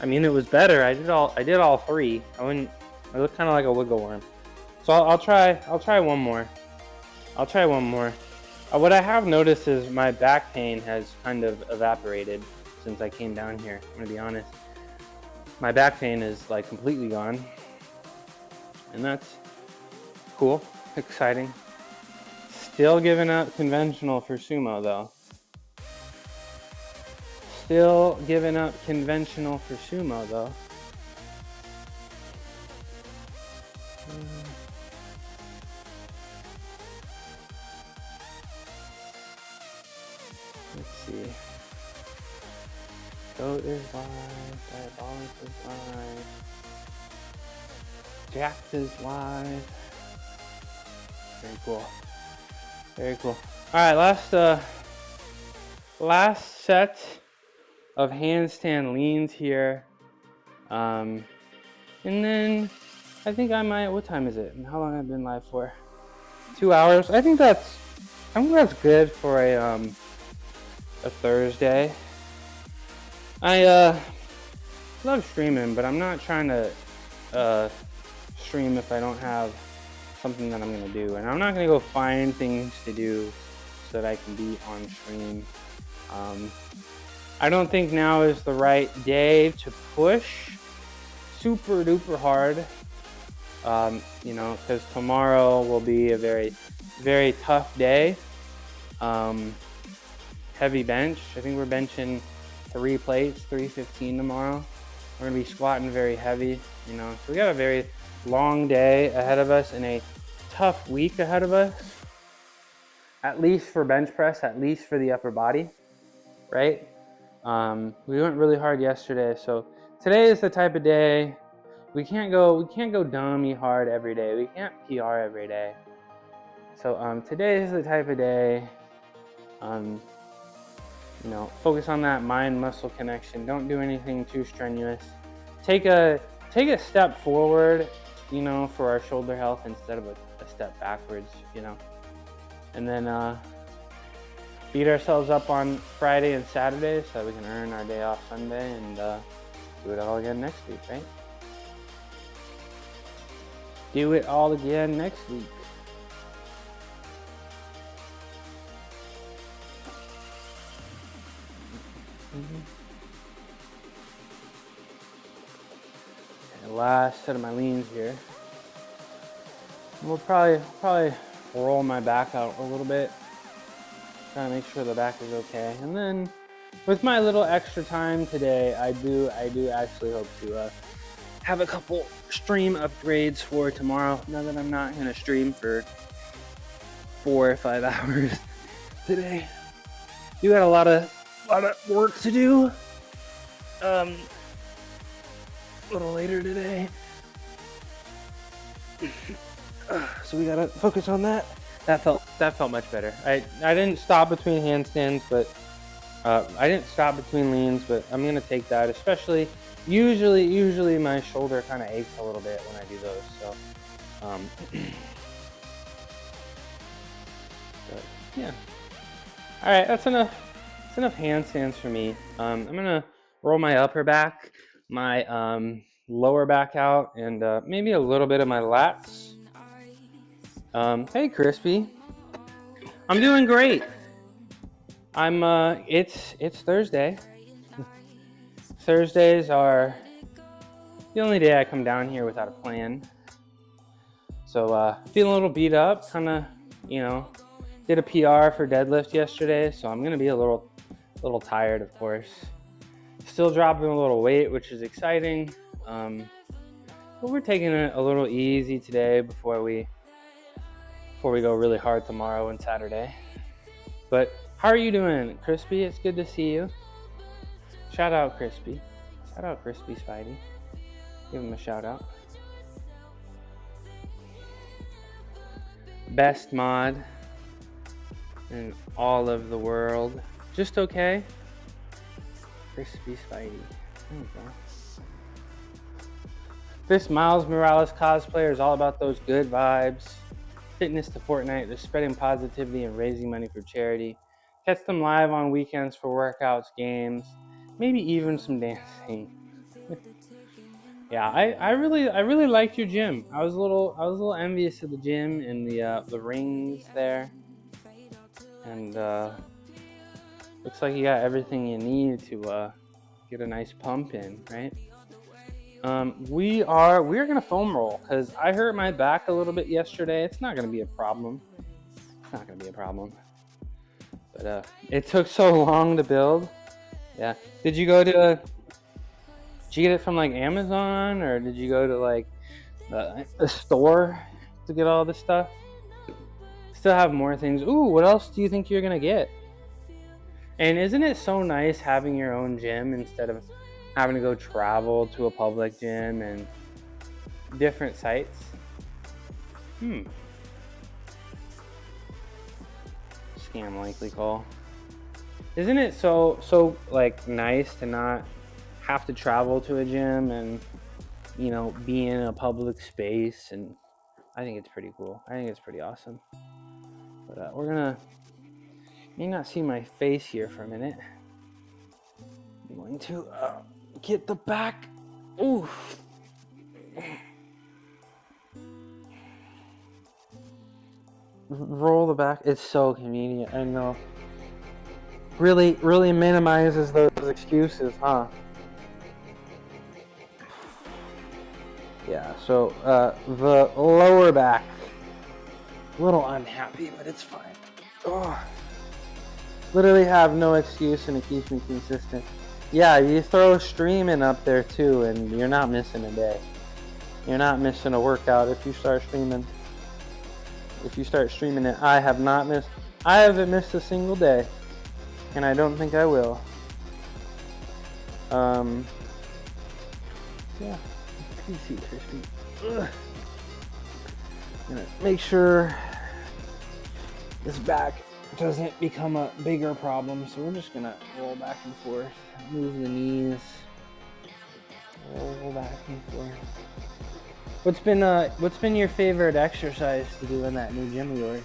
I mean, it was better. I did all three. I looked kind of like a wiggle worm. So I'll try one more. What I have noticed is my back pain has kind of evaporated since I came down here. I'm gonna be honest. My back pain is like completely gone. And that's cool, exciting. Still giving up conventional for sumo though. Let's see. Goat is live. Diabolic is live. Jax is live. Very cool. Very cool. All right, last set of handstand leans here. And then I think I might, what time is it? And how long have I been live for? 2 hours. I think that's good for a Thursday. I love streaming, but I'm not trying to stream if I don't have something that I'm gonna do, and I'm not gonna go find things to do so that I can be on stream. I don't think now is the right day to push super duper hard, you know, because tomorrow will be a very, very tough day. Heavy bench. I think we're benching 3 plates, 315 tomorrow. We're gonna be squatting very heavy, you know. So we got a very long day ahead of us and a tough week ahead of us. At least for bench press, at least for the upper body, right? We went really hard yesterday, so today is the type of day we can't go dummy hard every day. We can't PR every day. So today is the type of day, you know, focus on that mind-muscle connection. Don't do anything too strenuous. Take a step forward, you know, for our shoulder health instead of a step backwards, you know. And then beat ourselves up on Friday and Saturday so that we can earn our day off Sunday and do it all again next week, right? Do it all again next week. Okay, last set of my leans here. We'll probably roll my back out a little bit. Trying to make sure the back is okay. And then with my little extra time today, I do actually hope to have a couple stream upgrades for tomorrow. Now that I'm not gonna stream for 4 or 5 hours today. You got a lot of work to do. A little later today. So we gotta focus on that. That felt much better. I didn't stop between handstands, but I didn't stop between leans, but I'm gonna take that. Especially, usually my shoulder kind of aches a little bit when I do those. So, but yeah. All right, that's enough. That's enough handstands for me. I'm gonna roll my upper back, my lower back out, and maybe a little bit of my lats. Hey Crispy, I'm doing great. I'm it's Thursday. Thursdays are the only day I come down here without a plan. So feeling a little beat up, kind of, you know, did a PR for deadlift yesterday, so I'm gonna be a little tired, of course. Still dropping a little weight, which is exciting. But we're taking it a little easy today before we go really hard tomorrow and Saturday. But how are you doing, Crispy? It's good to see you. Shout out Crispy. Shout out Crispy Spidey. Give him a shout out. Best mod in all of the world. Just okay. Crispy Spidey. There you go. This Miles Morales cosplayer is all about those good vibes. Fitness to Fortnite. They're spreading positivity and raising money for charity. Catch them live on weekends for workouts, games, maybe even some dancing. Yeah, I really liked your gym. I was a little envious of the gym and the rings there. And looks like you got everything you need to get a nice pump in, right? We're gonna foam roll because I hurt my back a little bit yesterday. It's not gonna be a problem. It's not gonna be a problem. But it took so long to build. Yeah. Did you get it from like Amazon, or did you go to like a store to get all this stuff? Still have more things. Ooh, what else do you think you're gonna get? And isn't it so nice having your own gym instead of having to go travel to a public gym and different sites? Scam likely call. Isn't it so like nice to not have to travel to a gym and, you know, be in a public space? And I think it's pretty cool. I think it's pretty awesome. But we're gonna, you may not see my face here for a minute. I'm going to get the back. Oof. Roll the back. It's so convenient. I know. Really minimizes those excuses, huh? Yeah. So the lower back, a little unhappy, but it's fine. Oh. Literally have no excuse, and it keeps me consistent. Yeah, you throw streaming up there too, and you're not missing a day. You're not missing a workout if you start streaming. If you start streaming it, I haven't missed a single day, and I don't think I will. Yeah, PC crispy. Ugh. Gonna make sure this back doesn't become a bigger problem, so we're just gonna roll back and forth, move the knees, roll back and forth. What's been your favorite exercise to do in that new gym of yours?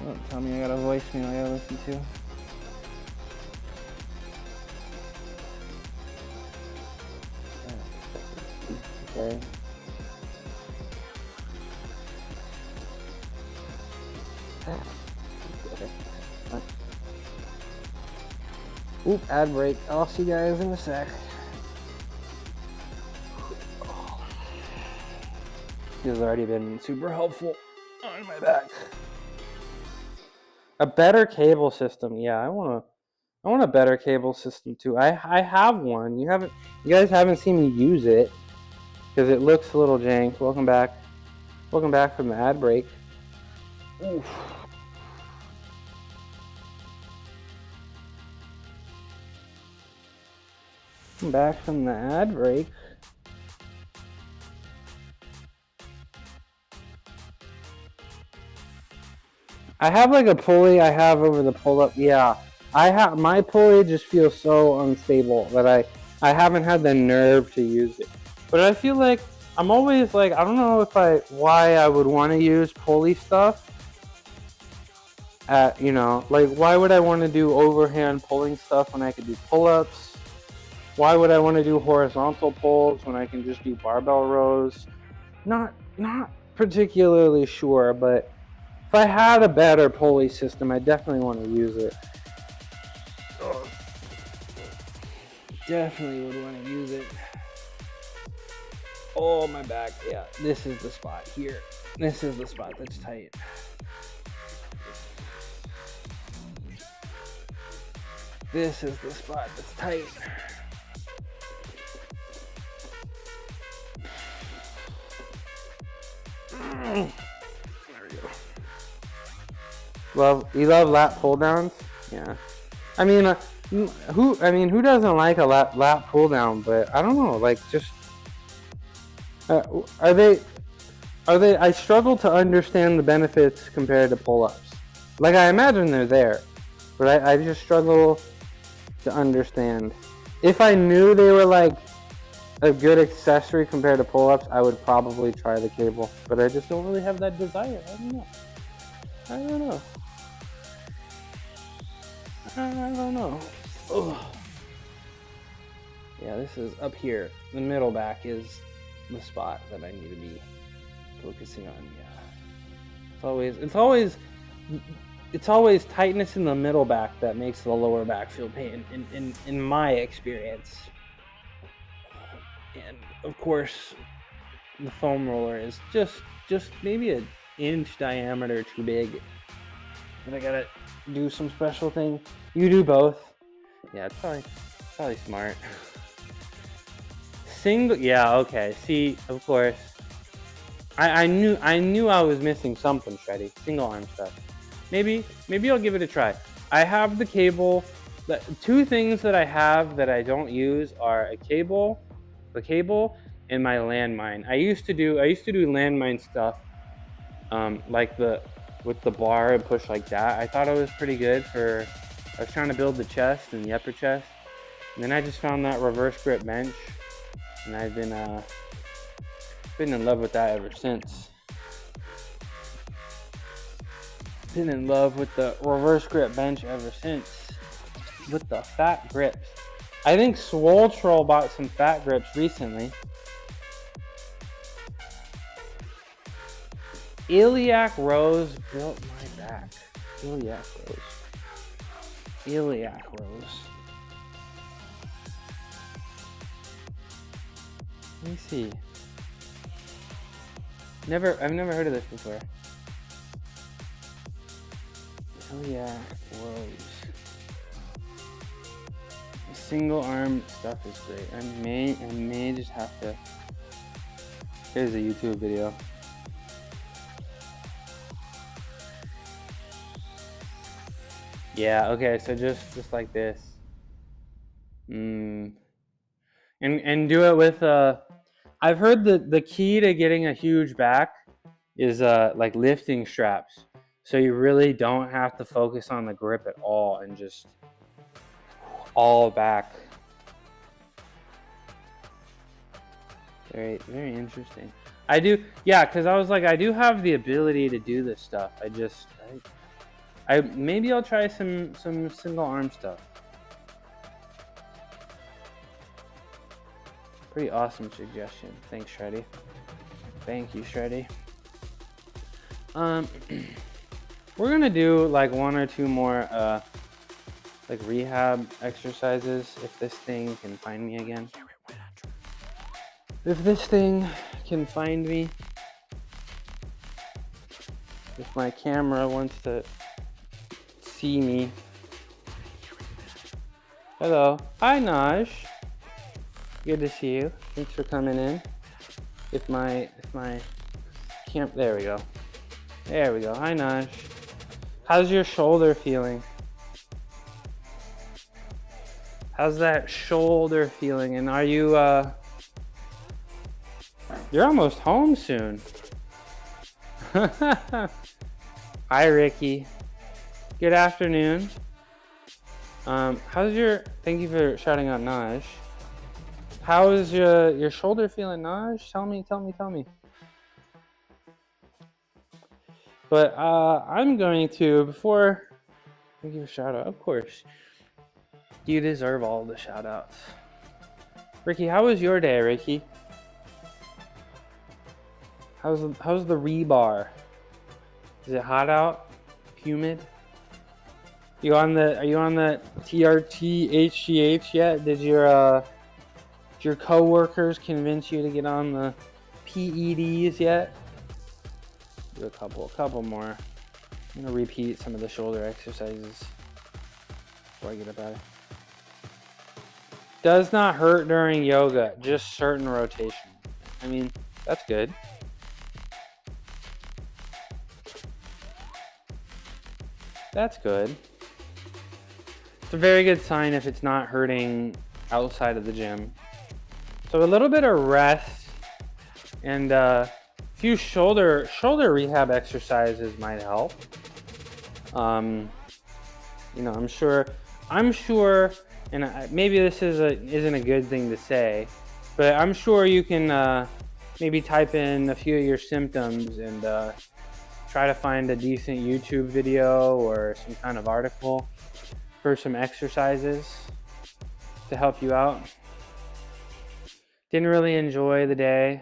Oh, tell me I got a voicemail I gotta listen to. Okay. Oop, ad break. I'll see you guys in a sec. This has already been super helpful on my back. A better cable system. Yeah, I want a better cable system too. I have one. You guys haven't seen me use it because it looks a little jank. Welcome back from the ad break. Oof. Welcome back from the ad break. I have like a pulley I have over the pull-up. Yeah, my pulley just feels so unstable that I haven't had the nerve to use it. But I feel like I'm always like, I don't know why I would want to use pulley stuff. You know, like why would I want to do overhand pulling stuff when I could do pull-ups? Why would I want to do horizontal pulls when I can just do barbell rows? Not particularly sure, but if I had a better pulley system, I definitely want to use it. Definitely would want to use it. Oh, my back. Yeah, this is the spot here. This is the spot that's tight. This is the spot that's tight. There we go. You love lat pull downs? Yeah. I mean, who doesn't like a lat pull down? But I don't know, like just are they? I struggle to understand the benefits compared to pull-ups. Like I imagine they're there, but I just struggle to understand. If I knew they were like a good accessory compared to pull-ups, I would probably try the cable. But I just don't really have that desire. I don't know. Ugh. Yeah, this is up here. The middle back is the spot that I need to be focusing on. Yeah, it's always tightness in the middle back that makes the lower back feel pain in my experience. And of course, the foam roller is just maybe an inch diameter too big, and I gotta do some special thing. You do both. Yeah, it's probably smart. Single, yeah, okay. See, of course, I knew I was missing something, Shreddy. Single arm stuff. maybe I'll give it a try. I have the cable. The two things that I have that I don't use are the cable, and my landmine. I used to do landmine stuff, like with the bar and push like that. I thought it was pretty good for. I was trying to build the chest and the upper chest, and then I just found that reverse grip bench, and I've been in love with that ever since. Been in love with the reverse grip bench ever since. With the fat grips. I think Swole Troll bought some fat grips recently. Iliac Rose built my back. Iliac Rose. Let me see. I've never heard of this before. Iliac Rose. Single arm stuff is great. I may just have to. Here's a YouTube video. Yeah, okay, so just like this. And do it with I've heard the key to getting a huge back is like lifting straps. So you really don't have to focus on the grip at all and just all back. Very, very interesting. I do, yeah, because I was like, I do have the ability to do this stuff. I maybe I'll try some single arm stuff. Pretty awesome suggestion. Thanks, Shreddy. Thank you, Shreddy. We're gonna do like one or two more like rehab exercises if this thing can find me again. If this thing can find me. If my camera wants to see me. Hello. Hi, Naj. Good to see you. Thanks for coming in. If my camp, there we go. There we go. Hi, Naj. How's your shoulder feeling? How's that shoulder feeling? And are you, you're almost home soon. Hi, Ricky. Good afternoon. How's your, thank you for shouting out Naj. How is your shoulder feeling, Naj? Tell me. But I'm going to, before, thank you for shout out, of course. You deserve all the shout outs. Ricky, how was your day, Ricky? How's the rebar? Is it hot out? Humid? Are you on the TRT HGH yet? Did your coworkers convince you to get on the PEDs yet? Do a couple more. I'm gonna repeat some of the shoulder exercises before I get up out of it. Does not hurt during yoga, just certain rotation. I mean, that's good. That's good. It's a very good sign if it's not hurting outside of the gym. So a little bit of rest and a few shoulder rehab exercises might help. You know, I'm sure, and maybe this isn't a good thing to say, but I'm sure you can maybe type in a few of your symptoms and try to find a decent YouTube video or some kind of article for some exercises to help you out. Didn't really enjoy the day.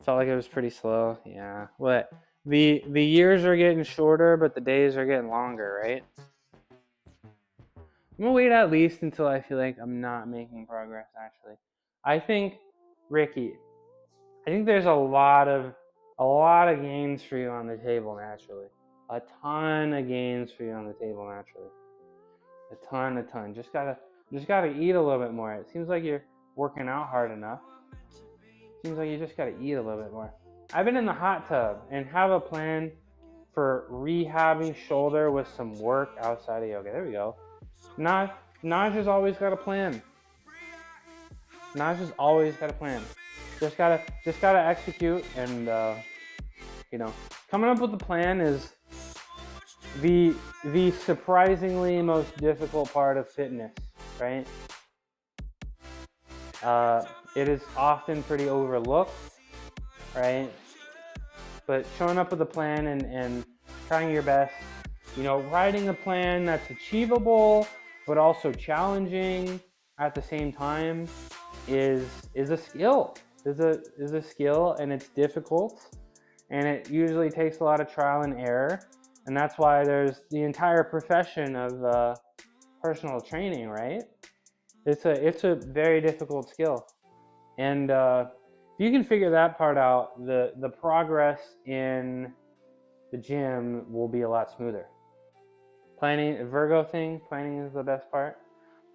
Felt like it was pretty slow. Yeah. What? The years are getting shorter, but the days are getting longer, right? I'm gonna wait at least until I feel like I'm not making progress, actually. I think, Ricky, there's a lot of gains for you on the table naturally. A ton of gains for you on the table naturally. A ton. Just gotta eat a little bit more. It seems like you're working out hard enough. Seems like you just gotta eat a little bit more. I've been in the hot tub and have a plan for rehabbing shoulder with some work outside of yoga. There we go. Naj has always got a plan. Naj has always got a plan. Just gotta execute, and you know, coming up with a plan is the surprisingly most difficult part of fitness, right? It is often pretty overlooked, right? But showing up with a plan and trying your best, you know, writing a plan that's achievable but also challenging at the same time is a skill. Is a skill, and it's difficult, and it usually takes a lot of trial and error, and that's why there's the entire profession of personal training, right? It's a very difficult skill, and if you can figure that part out, the progress in the gym will be a lot smoother. Planning, Virgo thing, planning is the best part.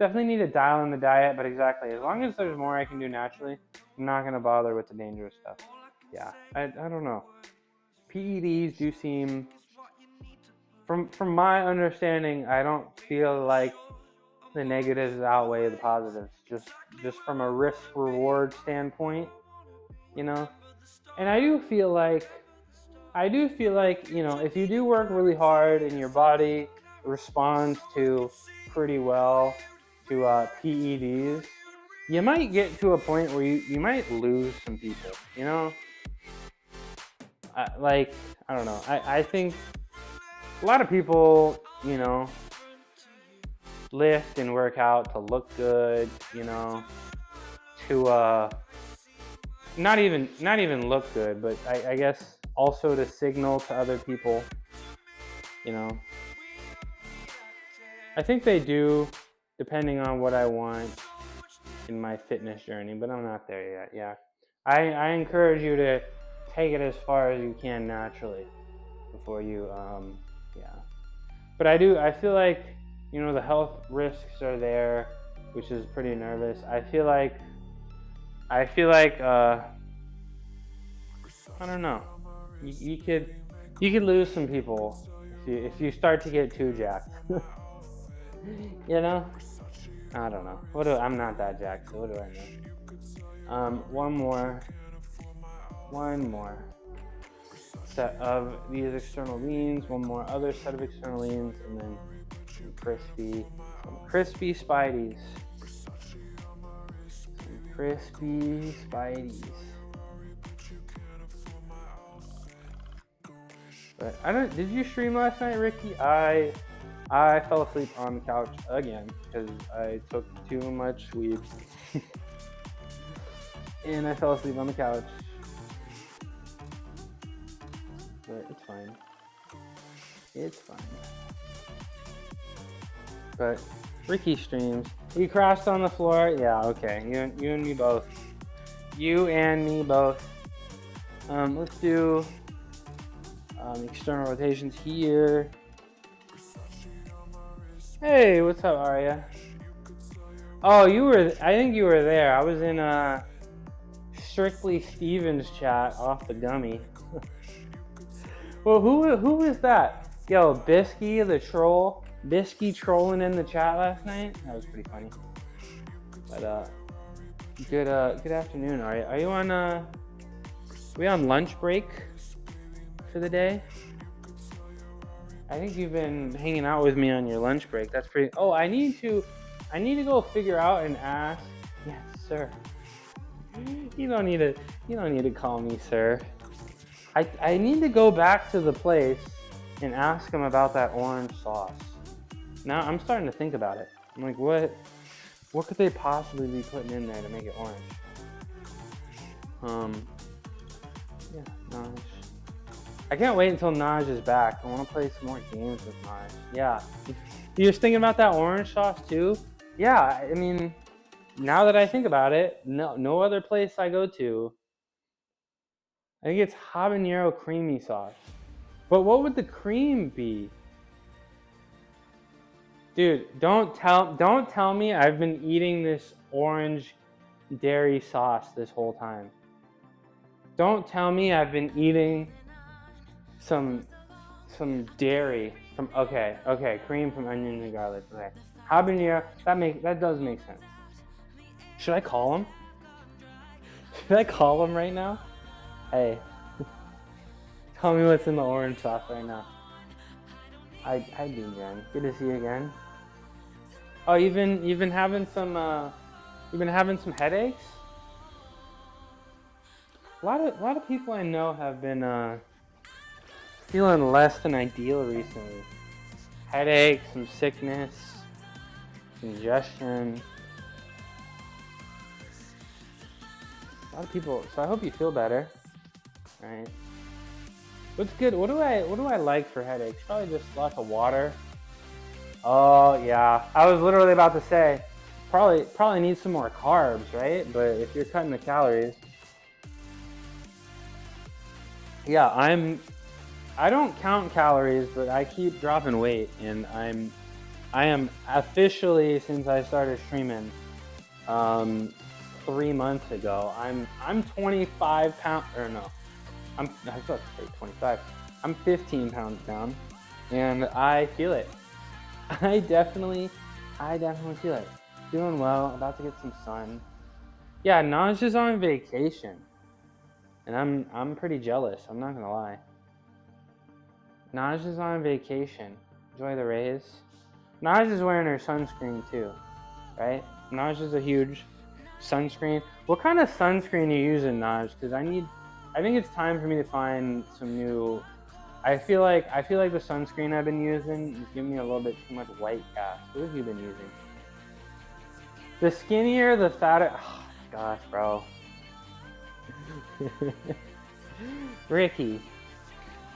Definitely need to dial in the diet, but exactly, as long as there's more I can do naturally, I'm not gonna bother with the dangerous stuff. Yeah, I don't know. PEDs do seem, from my understanding, I don't feel like the negatives outweigh the positives, just from a risk reward standpoint, you know. And I do feel like, you know, if you do work really hard and your body responds to pretty well to PEDs, you might get to a point where you might lose some people, you know. Like, I don't know, I think a lot of people, you know, lift and work out to look good, you know, to not even look good, but I guess also to signal to other people, you know. I think they do, depending on what I want in my fitness journey, but I'm not there yet. Yeah, I encourage you to take it as far as you can naturally before you yeah. But I feel like, you know, the health risks are there, which is pretty nervous. I feel like I don't know, you could lose some people if you start to get too jacked. You know, I don't know. I'm not that jacked, so what do I know? One more set of these external leans, one more other set of external leans, and then some crispy spideys. Some crispy spideys. But did you stream last night, Ricky? I fell asleep on the couch again because I took too much weed. And I fell asleep on the couch. But it's fine. It's fine. But Ricky streams. You crashed on the floor? Yeah, okay. You and me both. You and me both. Let's do external rotations here. Hey, what's up, Arya? Oh, I think you were there. I was in Strictly Stevens chat off the gummy. Well, who is that? Yo, Bisky the troll. Bisky trolling in the chat last night. That was pretty funny. But good afternoon, Arya. Are you on we on lunch break for the day? I think you've been hanging out with me on your lunch break. That's pretty. Oh, I need to go figure out and ask. Yes, sir. You don't need to call me sir. I need to go back to the place and ask them about that orange sauce. Now I'm starting to think about it. I'm like, what could they possibly be putting in there to make it orange? Yeah, no. I can't wait until Naj is back. I want to play some more games with Naj. Yeah. You was thinking about that orange sauce too? Yeah, I mean, now that I think about it, no other place I go to, I think it's habanero creamy sauce. But what would the cream be? Dude, don't tell me I've been eating this orange dairy sauce this whole time. Don't tell me I've been eating some some dairy from okay, cream from onions and garlic. Okay, habanero. That does make sense. Should I call him? Should I call him right now? Hey, tell me what's in the orange sauce right now. Hi, Jen. Good to see you again. Oh, you've been having some headaches? A lot of people I know have been feeling less than ideal recently. Headaches, some sickness, congestion. A lot of people. So I hope you feel better. Right. What's good? What do I like for headaches? Probably just lots of water. Oh yeah, I was literally about to say, probably need some more carbs, right? But if you're cutting the calories, yeah, I don't count calories, but I keep dropping weight, and I am officially, since I started streaming 3 months ago, I'm 25 pounds, or no, I was about to say 25. I'm 15 pounds down, and I feel it. I definitely feel it. Doing well, about to get some sun. Yeah, Naj is on vacation, and I'm pretty jealous. I'm not gonna lie. Naj is on vacation. Enjoy the rays. Naj is wearing her sunscreen too, right? Naj is a huge sunscreen. What kind of sunscreen are you using, Naj? Because I think it's time for me to find some new. I feel like the sunscreen I've been using is giving me a little bit too much white cast. What have you been using? The skinnier, the fatter. Oh my gosh, bro. Ricky,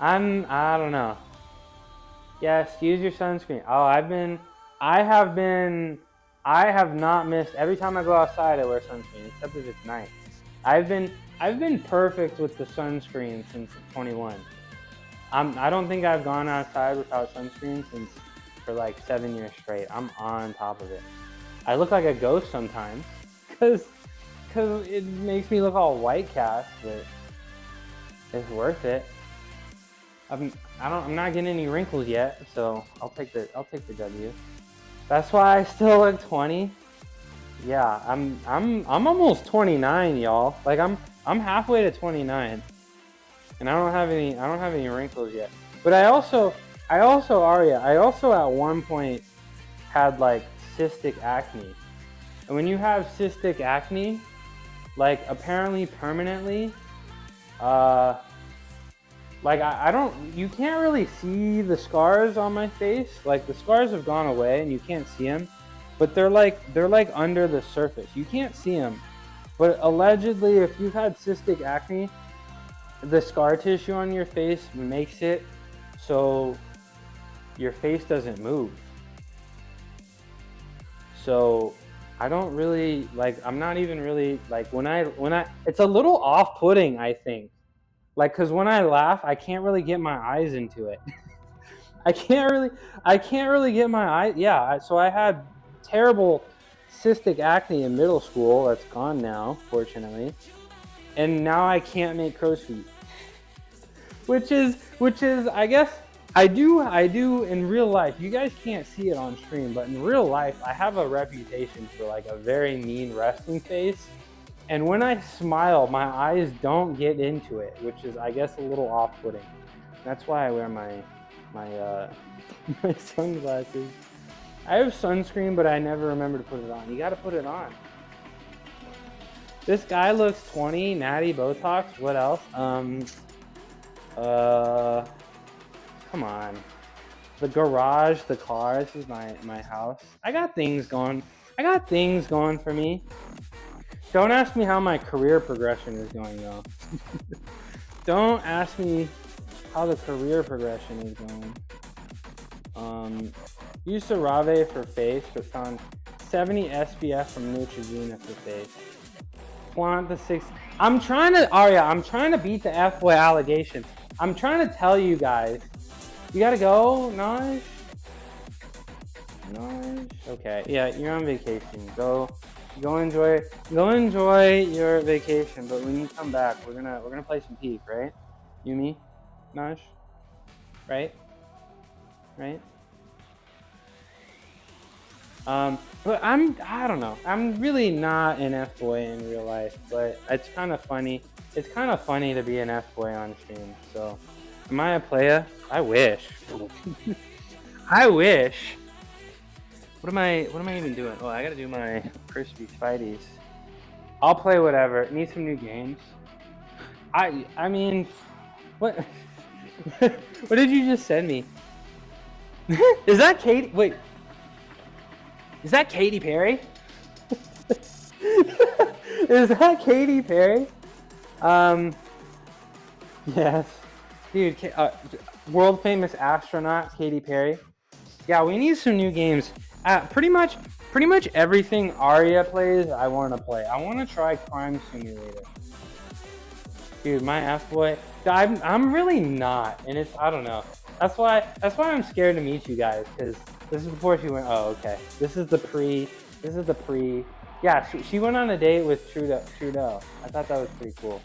I don't know. Yes, use your sunscreen. Oh, I have not missed. Every time I go outside, I wear sunscreen, except if it's night. I've been perfect with the sunscreen since 21. I don't think I've gone outside without sunscreen for like 7 years straight. I'm on top of it. I look like a ghost sometimes, cause it makes me look all white cast, but it's worth it. I'm not getting any wrinkles yet, so I'll take the W. That's why I still look 20. Yeah, I'm almost 29, y'all. Like I'm halfway to 29. And I don't have any wrinkles yet. But I also at one point had like cystic acne. And when you have cystic acne, like apparently permanently, like you can't really see the scars on my face. Like the scars have gone away and you can't see them, but they're like under the surface. You can't see them. But allegedly, if you've had cystic acne, the scar tissue on your face makes it so your face doesn't move. So I don't really I'm not even really when I it's a little off-putting, I think. Cause when I laugh, I can't really get my eyes into it. I can't really get my eyes. Yeah, so I had terrible cystic acne in middle school. That's gone now, fortunately. And now I can't make crow's feet. Which is I guess I do in real life. You guys can't see it on stream, but in real life I have a reputation for like a very mean resting face. And when I smile, my eyes don't get into it, which is I guess a little off-putting. That's why I wear my my sunglasses. I have sunscreen, but I never remember to put it on. You gotta put it on. This guy looks 20, natty Botox. What else? Come on. The garage, the car. This is my house. I got things going for me. Don't ask me how my career progression is going though. Don't ask me how the career progression is going. Use CeraVe for face, but found 70 SPF from Neutrogena for face. Flaunt the 6. I'm trying to beat the F-boy allegations. I'm trying to tell you guys. You gotta go, Naj? Okay, yeah, you're on vacation. Go enjoy your vacation. But when you come back, we're gonna play some Peak, right? You, me, Naj, right? right? But I don't know. I'm really not an F-boy in real life, but it's kind of funny. It's kind of funny to be an F-boy on stream. So, am I a playa? I wish. I wish. What am I even doing? Oh, I gotta do my crispy Spideys. I'll play whatever. Need some new games. I mean, what? What did you just send me? Is that Katy? Wait. Is that Katy Perry? Is that Katy Perry? Yes. Dude, world famous astronaut Katy Perry. Yeah, we need some new games. Pretty much everything Arya plays, I want to play. I want to try Crime Simulator. Dude, my F-boy. I'm really not, and I don't know. That's why I'm scared to meet you guys, because this is before she went. Oh, okay. This is the pre. Yeah, she went on a date with Trudeau. I thought that was pretty cool.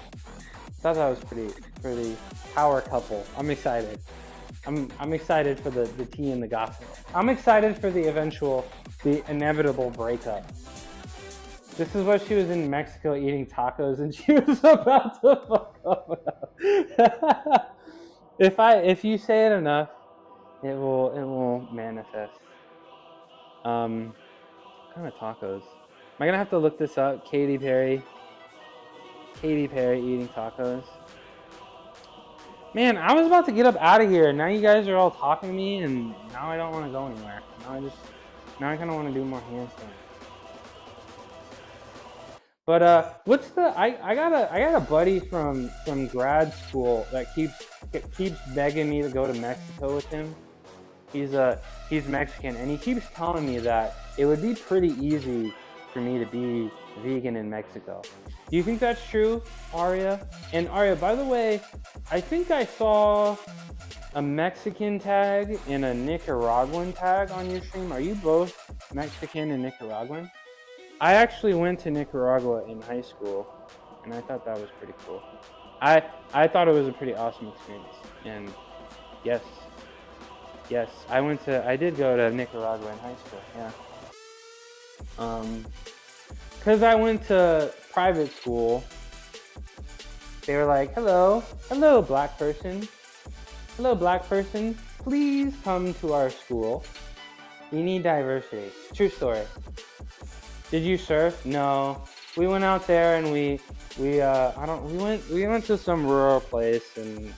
I thought that was pretty power couple. I'm excited. I'm excited for the tea and the gossip. I'm excited for the inevitable breakup. This is what she was in Mexico eating tacos, and she was about to fuck up. If you say it enough, it will manifest. What kind of tacos? Am I gonna have to look this up? Katy Perry eating tacos. Man, I was about to get up out of here. Now you guys are all talking to me, and now I don't want to go anywhere. Now I kind of want to do more handstands. But what's the? I got a buddy from grad school that keeps begging me to go to Mexico with him. He's Mexican, and he keeps telling me that it would be pretty easy for me to be vegan in Mexico. Do you think that's true, Arya? And Arya, by the way, I think I saw a Mexican tag and a Nicaraguan tag on your stream. Are you both Mexican and Nicaraguan? I actually went to Nicaragua in high school, and I thought that was pretty cool. I thought it was a pretty awesome experience, and yes, I did go to Nicaragua in high school, yeah. Because I went to private school, they were like, hello black person, please come to our school. We need diversity. True story. Did you surf? No. We went out there and we went to some rural place and,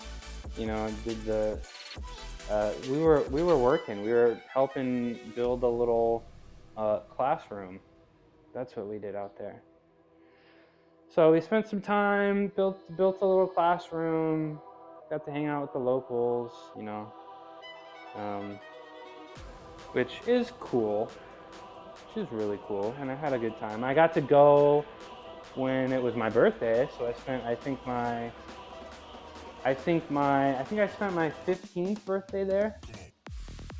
you know, did the we were working. We were helping build a little classroom. That's what we did out there. So we spent some time, built a little classroom, got to hang out with the locals, you know, which is cool. Which is really cool, and I had a good time. I got to go when it was my birthday, so I spent I think I spent my 15th birthday there,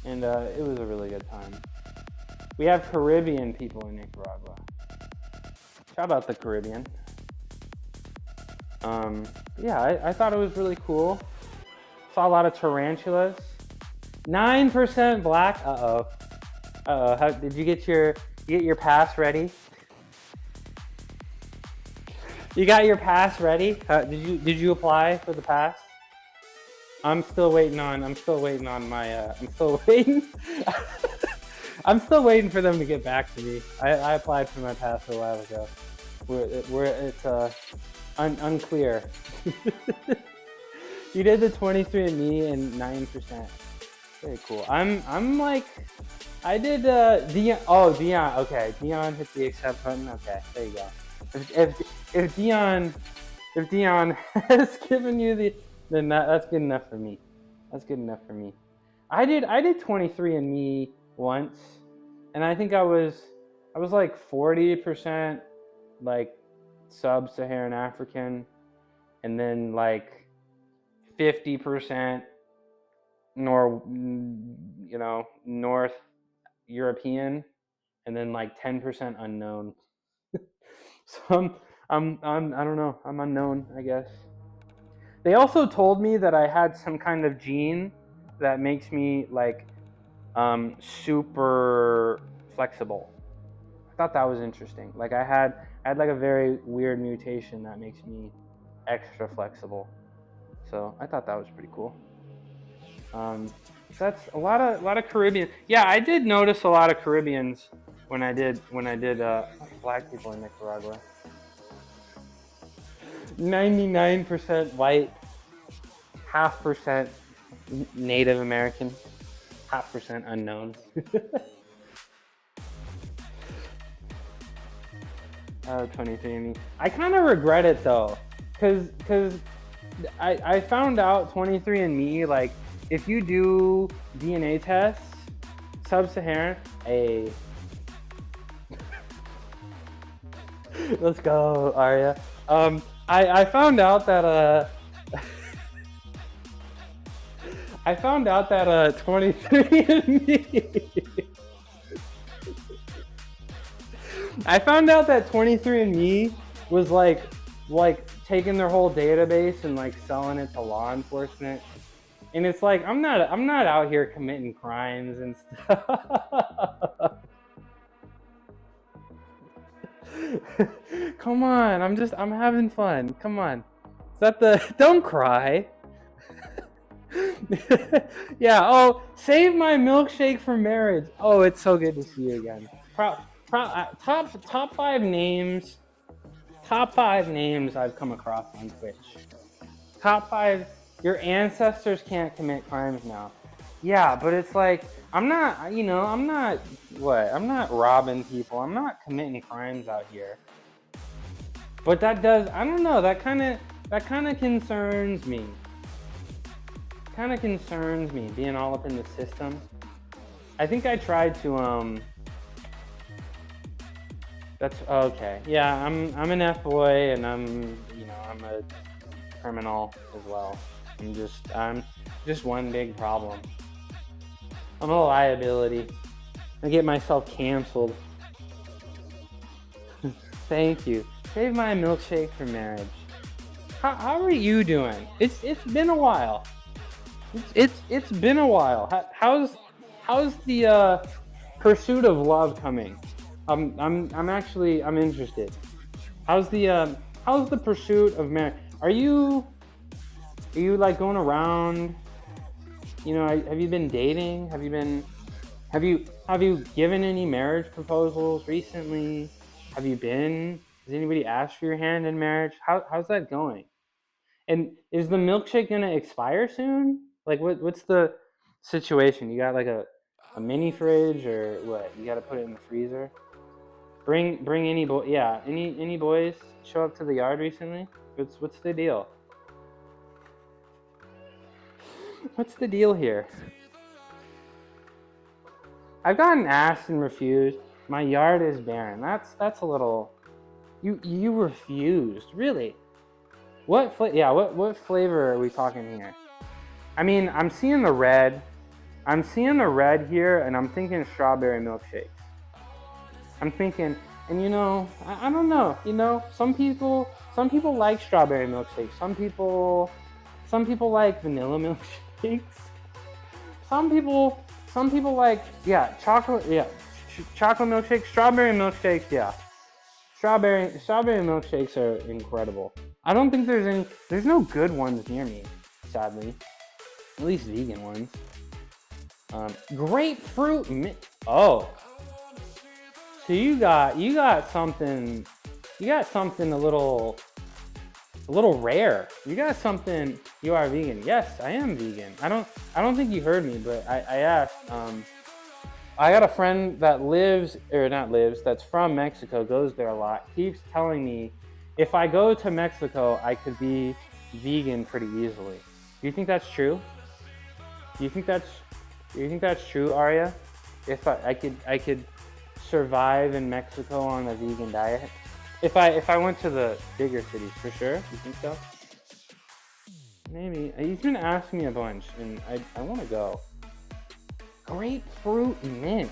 and it was a really good time. We have Caribbean people in Nicaragua. Shout out the Caribbean. Yeah, I thought it was really cool. Saw a lot of tarantulas. 9% black. How did you get your pass ready? You got your pass ready? Did you apply for the pass? I'm still waiting on my I'm still waiting. I'm still waiting for them to get back to me. I applied for my pass a while ago. It's unclear. You did the 23andMe and 9%. Very cool. I'm like, I did Dion. Oh, Dion. Okay, Dion hit the accept button. Okay, there you go. If Dion has given you then that's good enough for me. That's good enough for me. I did 23andMe once, and I think I was like 40% like sub-Saharan African, and then like 50% North European, and then like 10% unknown. So I don't know. I'm unknown, I guess. They also told me that I had some kind of gene that makes me like super flexible. I thought that was interesting. Like I had like a very weird mutation that makes me extra flexible. So I thought that was pretty cool. That's a lot of Caribbean. Yeah, I did notice a lot of Caribbeans when I did black people in Nicaragua. 99% white, 0.5% Native American, 0.5% unknown. 23andMe. I kind of regret it though, cause I found out 23andMe, like if you do DNA tests, sub-Saharan, let's go, Arya. I found out that I found out that 23andMe. I found out that 23andMe was like taking their whole database and like selling it to law enforcement. And it's like I'm not out here committing crimes and stuff. Come on, I'm having fun. Come on. Is that the don't cry? Yeah, oh, save my milkshake for marriage. Oh, it's so good to see you again. Top five names I've come across on Twitch. Top 5, your ancestors can't commit crimes now. Yeah, but it's like, I'm not robbing people. I'm not committing crimes out here. But that does, I don't know, that kind of concerns me. Kind of concerns me, being all up in the system. I think I tried to, that's okay. Yeah, I'm an F-boy and I'm a criminal as well. I'm just one big problem. I'm a liability. I get myself canceled. Thank you. Save my milkshake for marriage. How are you doing? It's been a while. It's been a while. How's the pursuit of love coming? I'm interested. How's the pursuit of marriage? Are you like going around? You know, have you been dating? Have you given any marriage proposals recently? Has anybody asked for your hand in marriage? How's that going? And is the milkshake gonna expire soon? Like what's the situation? You got like a mini fridge or what? You gotta put it in the freezer? Bring any boy. Yeah, any boys show up to the yard recently? What's the deal? What's the deal here? I've gotten asked and refused. My yard is barren. That's a little. You refused, really? What flavor are we talking here? I mean, I'm seeing the red here, and I'm thinking strawberry milkshake. I'm thinking, and I don't know. Some people like strawberry milkshakes. Some people like vanilla milkshakes. Some people like chocolate. Yeah, chocolate milkshakes, strawberry milkshakes. Yeah, strawberry milkshakes are incredible. I don't think there's no good ones near me, sadly. At least vegan ones. Grapefruit oh. So you got something a little rare. You got something. You are vegan. Yes, I am vegan. I don't think you heard me, but I asked. I got a friend that that's from Mexico, goes there a lot, keeps telling me if I go to Mexico, I could be vegan pretty easily. Do you think that's true? Do you think that's true, Arya? If I could survive in Mexico on a vegan diet? If I went to the bigger cities, for sure? You think so? Maybe. He's been asking me a bunch, and I want to go. Grapefruit mint.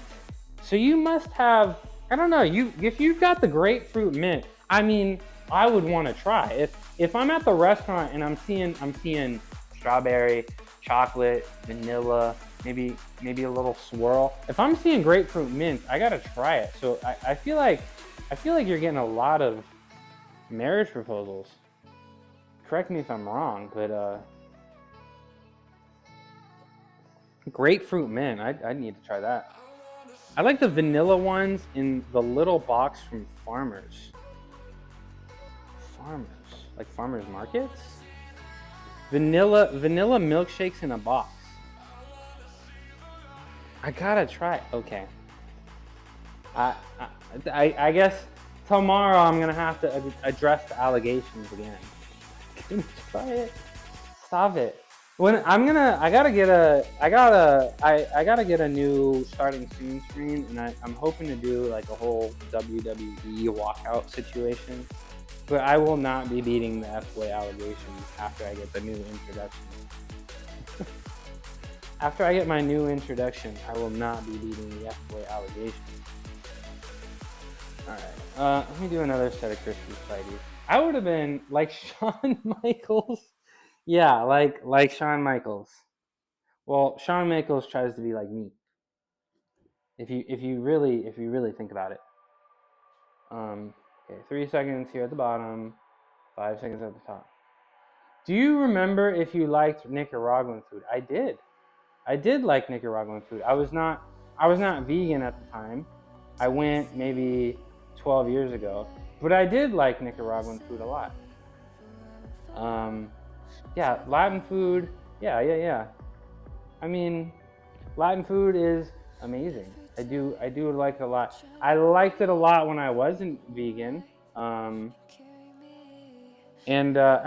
So you must have, I don't know, if you've got the grapefruit mint, I mean, I would want to try. If I'm at the restaurant and I'm seeing strawberry, chocolate, vanilla, maybe a little swirl. If I'm seeing grapefruit mint, I gotta try it. So I feel like you're getting a lot of marriage proposals. Correct me if I'm wrong, but grapefruit mint, I need to try that. I like the vanilla ones in the little box from Farmers. Like farmers markets. Vanilla milkshakes in a box. I gotta try it. Okay. I guess tomorrow I'm gonna have to address the allegations again. Can you try it? Stop it. When I gotta get a new starting soon screen, and I'm hoping to do like a whole WWE walkout situation. But I will not be beating the F-boy allegations after I get the new introduction. After I get my new introduction, I will not be beating the F-boy allegations. Alright, let me do another set of crispy Spideys. I would have been like Shawn Michaels. Yeah, like Shawn Michaels. Well, Shawn Michaels tries to be like me. If you really think about it. Okay, 3 seconds here at the bottom, 5 seconds at the top. Do you remember if you liked Nicaraguan food? I did. I did like Nicaraguan food. I was not vegan at the time. I went maybe 12 years ago, but I did like Nicaraguan food a lot. Yeah, Latin food. Yeah. I mean, Latin food is amazing. I do like it a lot. I liked it a lot when I wasn't vegan. I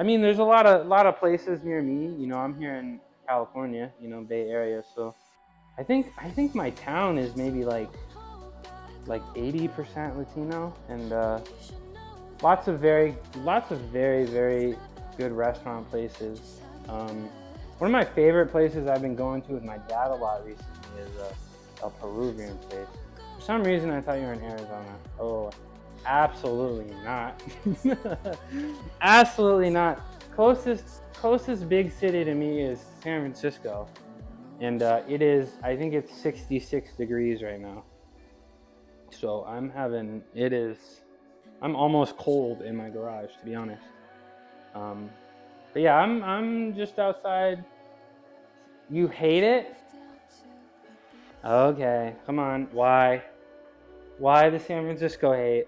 mean, there's a lot of places near me. You know, I'm here in California, you know, Bay Area. So I think my town is maybe like 80% Latino, and lots of very very good restaurant places. One of my favorite places I've been going to with my dad a lot recently is a Peruvian place. For some reason, I thought you were in Arizona. Oh, absolutely not. Absolutely not. Closest big city to me is San Francisco, and I think it's 66 degrees right now. So I'm almost cold in my garage, to be honest. But yeah, I'm just outside. You hate it? Okay, come on. Why the San Francisco hate?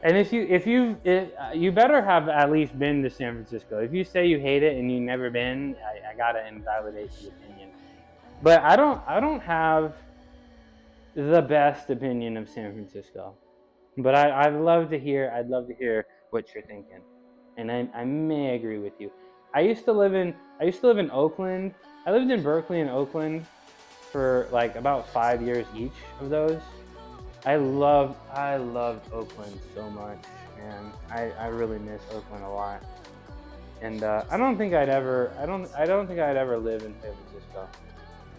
And if you better have at least been to San Francisco. If you say you hate it and you've never been, I gotta invalidate the opinion. But I don't have the best opinion of San Francisco. But I'd love to hear what you're thinking. And I may agree with you. I used to live in Oakland. I lived in Berkeley and Oakland for like about 5 years each of those. I loved Oakland so much, man. I really miss Oakland a lot. And I don't think I'd ever live in San Francisco.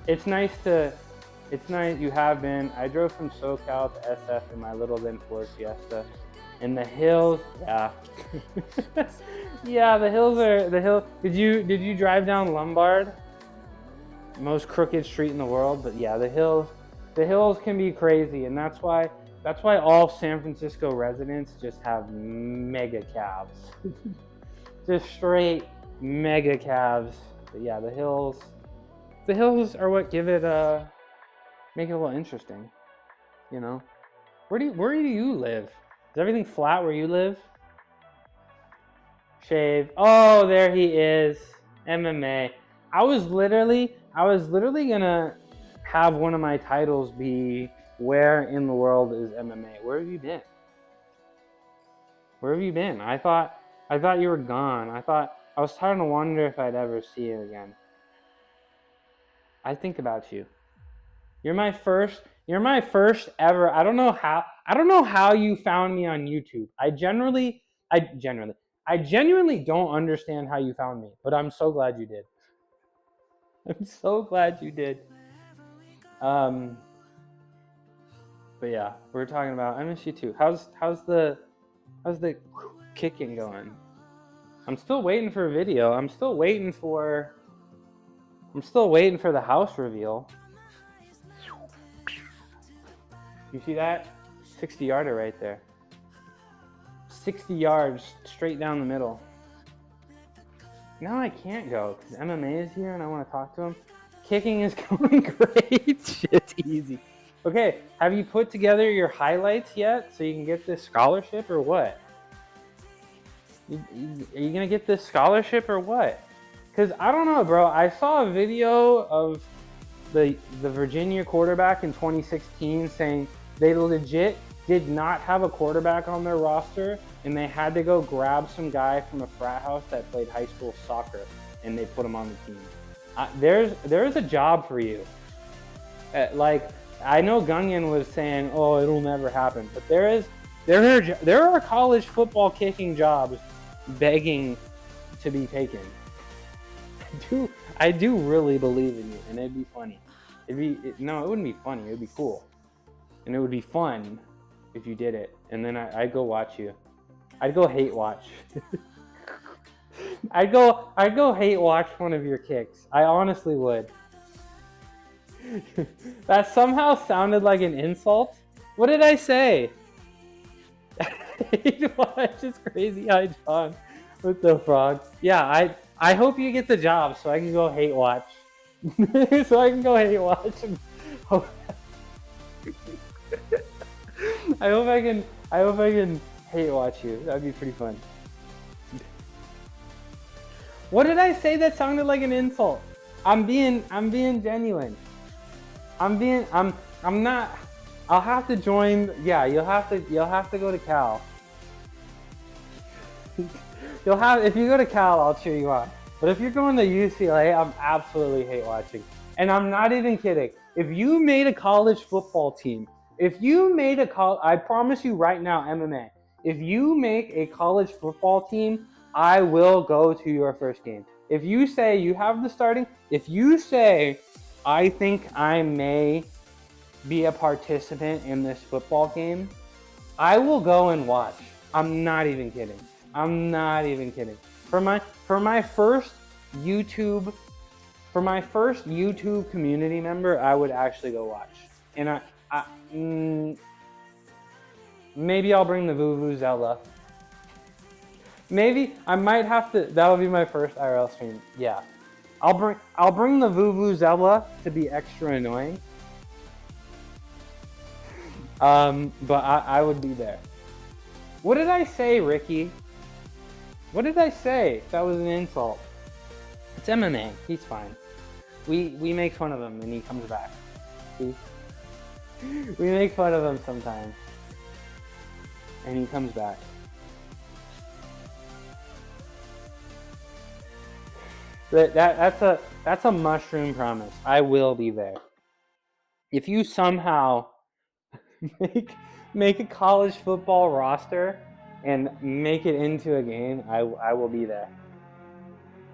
It's nice. You have been. I drove from SoCal to SF in my little then Ford Fiesta. And the hills, yeah. Yeah, the hills. Did you drive down Lombard? Most crooked street in the world, but yeah, the hills can be crazy, and that's why all San Francisco residents just have mega cabs. Just straight mega cabs. But yeah, the hills are what give it make it a little interesting, you know. Where do you live? Is everything flat where you live? Shave. Oh, there he is. MMA. I was literally gonna have one of my titles be "Where in the world is MMA?" Where have you been? Where have you been? I thought you were gone. I was starting to wonder if I'd ever see you again. I think about you. You're my first ever. I don't know how you found me on YouTube. I genuinely don't understand how you found me, but I'm so glad you did. I'm so glad you did. But yeah, we're talking about I miss you too. How's the kicking going? I'm still waiting for a video. I'm still waiting for I'm still waiting for the house reveal. You see that? 60-yarder right there. 60 yards straight down the middle. Now I can't go because MMA is here and I want to talk to him. Kicking is going great. Shit's easy. Okay, have you put together your highlights yet so you can get this scholarship or what? Are you gonna get this scholarship or what? Because I don't know, bro. I saw a video of the Virginia quarterback in 2016 saying they legit did not have a quarterback on their roster and they had to go grab some guy from a frat house that played high school soccer and they put him on the team. There's a job for you. Like, I know Gunyan was saying, oh, it'll never happen, but there are college football kicking jobs begging to be taken. I do really believe in you, and it'd be funny. No, it wouldn't be funny. It would be cool, and it would be fun if you did it. And then I'd go watch you. I'd go hate watch. I'd go hate watch one of your kicks. I honestly would. That somehow sounded like an insult. What did I say? Hate watch is crazy eyed John with the frog. Yeah, I hope you get the job so I can go hate watch. So I can go hate watch. I hope I can hate watch you. That'd be pretty fun. What did I say that sounded like an insult? I'm being genuine. I'm not. I'll have to join. Yeah, you'll have to go to Cal. If you go to Cal, I'll cheer you on. But if you're going to UCLA, I'm absolutely hate watching. And I'm not even kidding. If you made a college football team, I promise you right now, MMA, if you make a college football team, I will go to your first game. If you say you have the starting, if you say, I think I may be a participant in this football game, I will go and watch. I'm not even kidding. For my first YouTube community member, I would actually go watch. And maybe I'll bring the Vuvuzela. Maybe I might have to. That would be my first IRL stream. Yeah, I'll bring the Vuvuzela to be extra annoying. But I would be there. What did I say, Ricky? What did I say? That was an insult. It's MMA. He's fine. We make fun of him and he comes back. See? We make fun of him sometimes. And he comes back. That's a mushroom promise. I will be there. If you somehow make a college football roster and make it into a game, I will be there.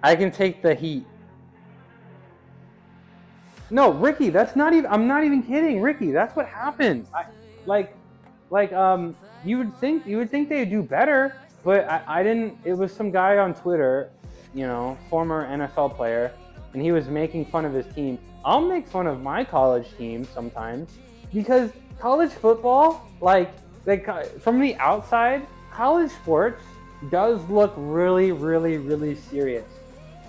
I can take the heat. No, Ricky, that's not even. I'm not even kidding, Ricky. That's what happens. You would think they'd do better, but I didn't. It was some guy on Twitter, former NFL player, and he was making fun of his team. I'll make fun of my college team sometimes because college football, from the outside, college sports does look really, really, really serious.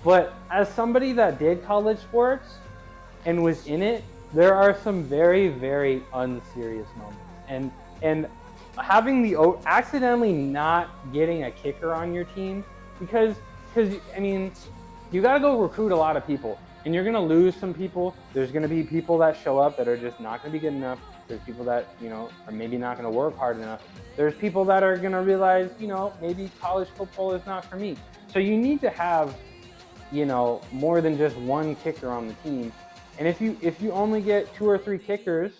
But as somebody that did college sports and was in it, there are some very, very unserious moments. And having accidentally not getting a kicker on your team because you got to go recruit a lot of people. And you're going to lose some people. There's going to be people that show up that are just not going to be good enough. There's people that, are maybe not going to work hard enough. There's people that are going to realize, maybe college football is not for me. So you need to have, more than just one kicker on the team. And if you only get 2 or 3 kickers,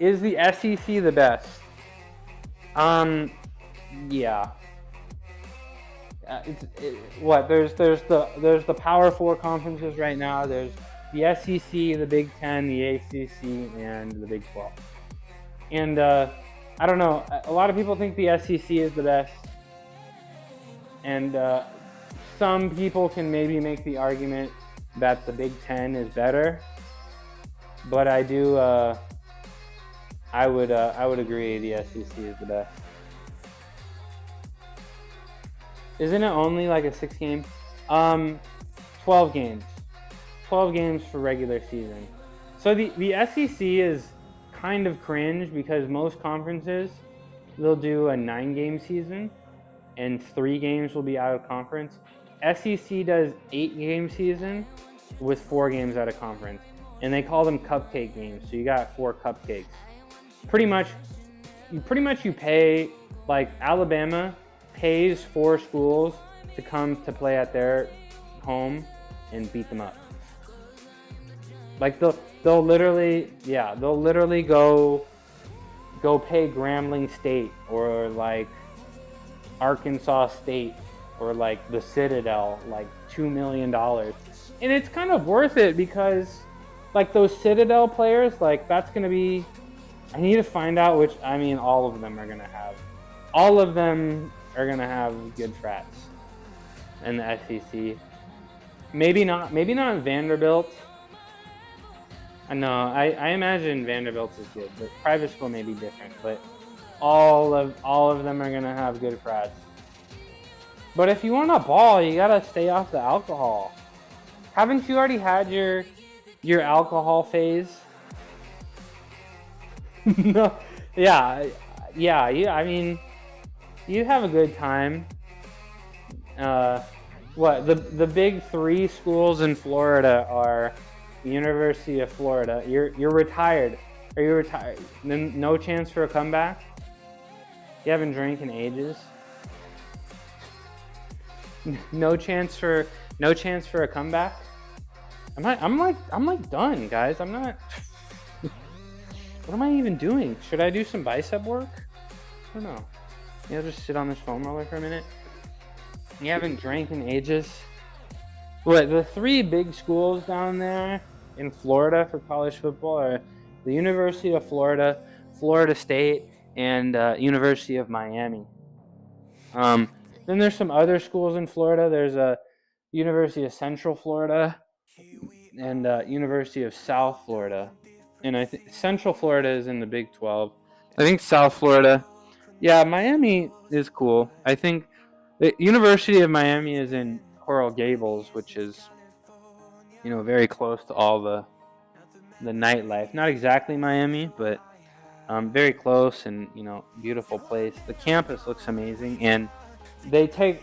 is the SEC the best? Yeah. There's the Power 4 conferences right now. There's the SEC, the Big 10, the ACC, and the Big 12. And I don't know. A lot of people think the SEC is the best, and some people can maybe make the argument that the Big Ten is better, but I would agree the SEC is the best. Isn't it only like a 6-game? 12 games. 12 games for regular season. So the SEC is kind of cringe because most conferences, they'll do a 9-game season and 3 games will be out of conference. SEC does 8-game season with 4 games out of conference. And they call them cupcake games. So you got 4 cupcakes. Pretty much you pay, like Alabama pays 4 schools to come to play at their home and beat them up. Like they'll literally go pay Grambling State or like Arkansas State or like the Citadel like $2 million, and it's kind of worth it because like those Citadel players, like that's gonna be, I need to find out which, I mean all of them are gonna have good frats in the SEC. Maybe not Vanderbilt. No, I imagine Vanderbilt is good, but private school may be different. But all of them are gonna have good frats. But if you want to ball, you gotta stay off the alcohol. Haven't you already had your alcohol phase? No, yeah. I mean, you have a good time. What the big 3 schools in Florida are the University of Florida. You're retired. Are you retired? No chance for a comeback? You haven't drank in ages. No chance for a comeback. I'm like done, guys. I'm not. What am I even doing? Should I do some bicep work? I don't know. Maybe I'll just sit on this foam roller for a minute. You haven't drank in ages. What, the 3 big schools down there in Florida for college football are the University of Florida, Florida State, and University of Miami. Then there's some other schools in Florida. There's a University of Central Florida and University of South Florida. And I think Central Florida is in the Big 12. I think South Florida, yeah, Miami is cool. I think the University of Miami is in Coral Gables, which is, very close to all the nightlife. Not exactly Miami, but very close and beautiful place. The campus looks amazing, and they take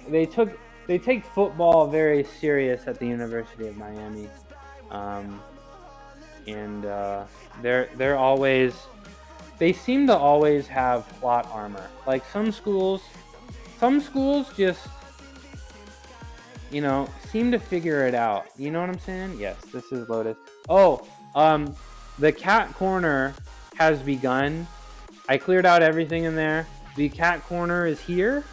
football very serious at the University of Miami, and they seem to always have plot armor. Like some schools just seem to figure it out. You know what I'm saying? Yes, this is Lotus. Oh, the cat corner has begun. I cleared out everything in there. The cat corner is here.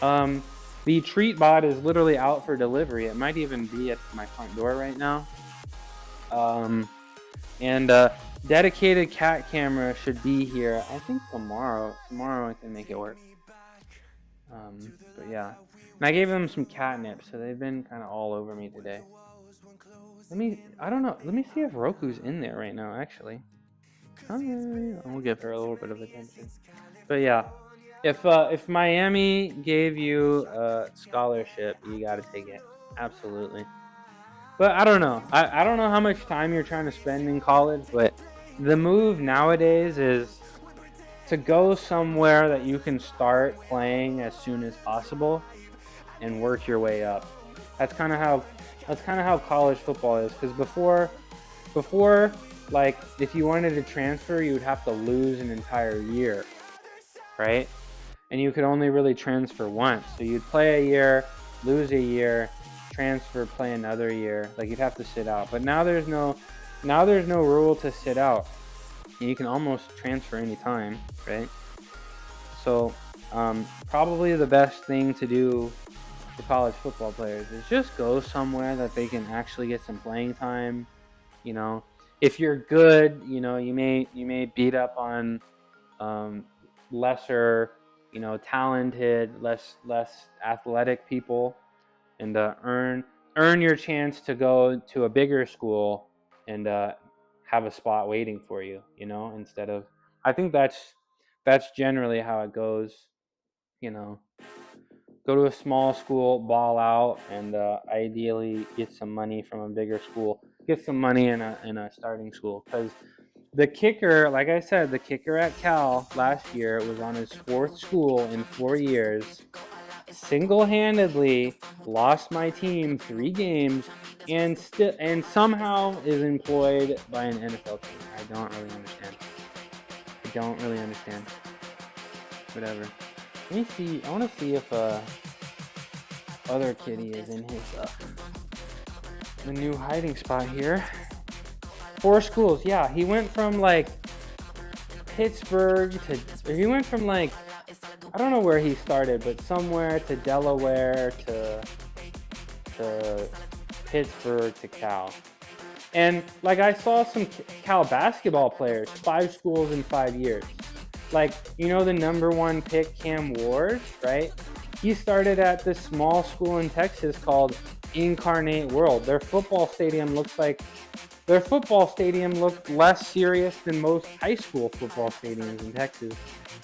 The treat bot is literally out for delivery. It might even be at my front door right now. And dedicated cat camera should be here. I think tomorrow. Tomorrow I can make it work. But yeah. And I gave them some catnip, so they've been kind of all over me today. I don't know. Let me see if Roku's in there right now, actually. I'll give her a little bit of attention. But yeah, if Miami gave you a scholarship, you got to take it. Absolutely. But I don't know. I don't know how much time you're trying to spend in college, but the move nowadays is to go somewhere that you can start playing as soon as possible and work your way up. That's kind of how college football is. Because before, like if you wanted to transfer, you would have to lose an entire year, right? And you could only really transfer once. So you'd play a year, lose a year, transfer, play another year. Like you'd have to sit out. But now there's no rule to sit out. You can almost transfer anytime, right? So probably the best thing to do for college football players is just go somewhere that they can actually get some playing time. If you're good, you may beat up on lesser, talented, less athletic people, and earn earn your chance to go to a bigger school and have a spot waiting for you, you know, instead of, I think that's generally how it goes, you know. Go to a small school, ball out, and ideally get some money from a bigger school. Get some money in a starting school, because the kicker, like I said, the kicker at Cal last year was on his 4th school in 4 years. Single-handedly lost my team 3 games, and somehow is employed by an NFL team. I don't really understand. I don't really understand. Whatever. Let me see. I want to see if other kitty is in his the new hiding spot here. 4 schools. Yeah, he went from like Pittsburgh to, or he went from like, I don't know where he started, but somewhere to Delaware to Pittsburgh to Cal. And like I saw some Cal basketball players, 5 schools in 5 years. Like, you know, the #1 pick Cam Ward, right? He started at this small school in Texas called Incarnate World. Their football stadium looked less serious than most high school football stadiums in Texas.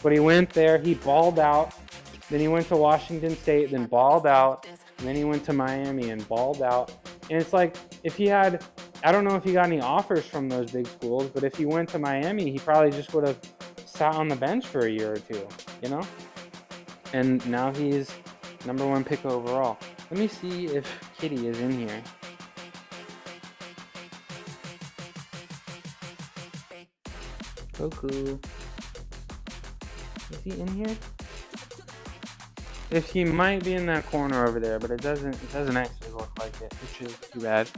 But he went there, he balled out, then he went to Washington State, then balled out, and then he went to Miami and balled out. And it's like, if he had, I don't know if he got any offers from those big schools, but if he went to Miami, he probably just would have sat on the bench for a year or two, you know? And now he's #1 pick overall. Let me see if Kitty is in here. Goku. Is he in here? If he might be in that corner over there, but it doesn't actually look like it, which is too bad.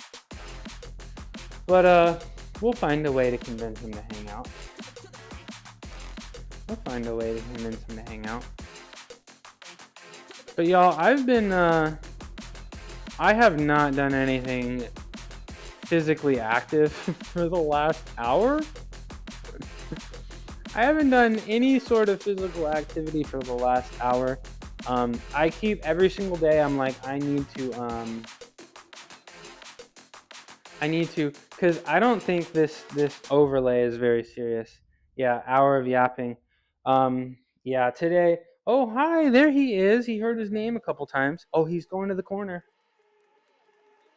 But we'll find a way to convince him to hang out. But y'all, I have not done anything physically active for the last hour. I haven't done any sort of physical activity for the last hour. I keep every single day, I'm like, I need to, because I don't think this overlay is very serious. Yeah, hour of yapping. Yeah, today, oh, hi, there he is. He heard his name a couple times. Oh, he's going to the corner.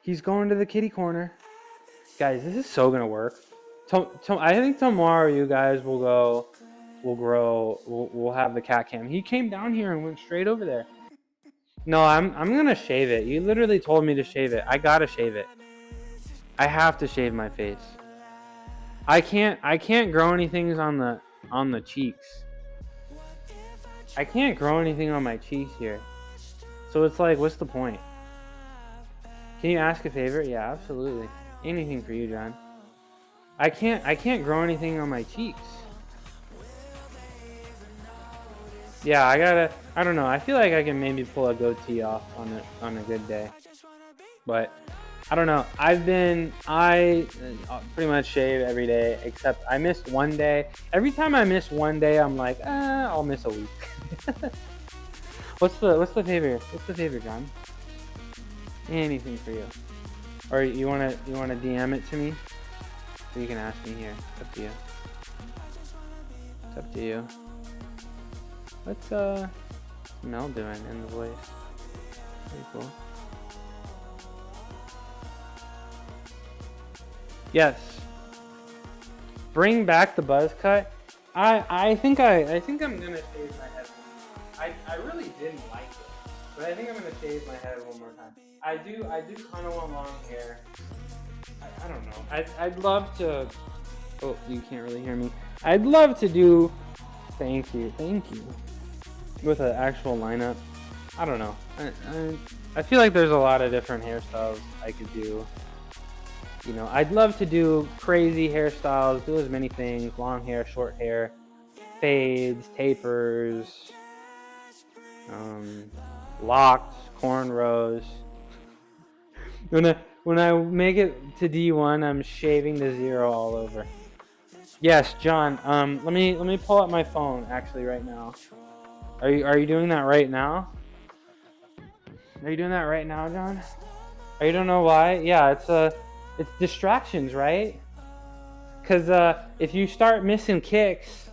He's going to the kitty corner. Guys, this is so gonna work. I think tomorrow you guys will we'll have the cat cam. He came down here and went straight over there. No, I'm gonna shave it. You literally told me to shave it. I gotta shave it. I have to shave my face. I can't grow anything on the cheeks. I can't grow anything on my cheeks here. So it's like, what's the point? Can you ask a favor? Yeah, absolutely. Anything for you, John. I can't grow anything on my cheeks. Yeah, I don't know. I feel like I can maybe pull a goatee off on a good day. But I don't know. I pretty much shave every day, except I missed one day. Every time I miss one day, I'm like, I'll miss a week. What's the favor? What's the favor, John? Anything for you. Or you wanna DM it to me? Or you can ask me here. It's up to you. It's up to you. What's Mel doing in the voice? Pretty cool. Yes. Bring back the buzz cut. I think I'm gonna shave my head. I really didn't like it, but I think I'm gonna shave my head one more time. I do kind of want long hair. I don't know. I'd love to. Oh, you can't really hear me. I'd love to do. Thank you. With an actual lineup. I don't know. I feel like there's a lot of different hairstyles I could do. You know, I'd love to do crazy hairstyles, do as many things, long hair, short hair, fades, tapers, locks, cornrows. When I make it to D1, I'm shaving to 0 all over. Yes, John, let me pull up my phone actually right now. Are you doing that right now? Are you doing that right now, John? You don't know why? Yeah, it's distractions, right? Because if you start missing kicks,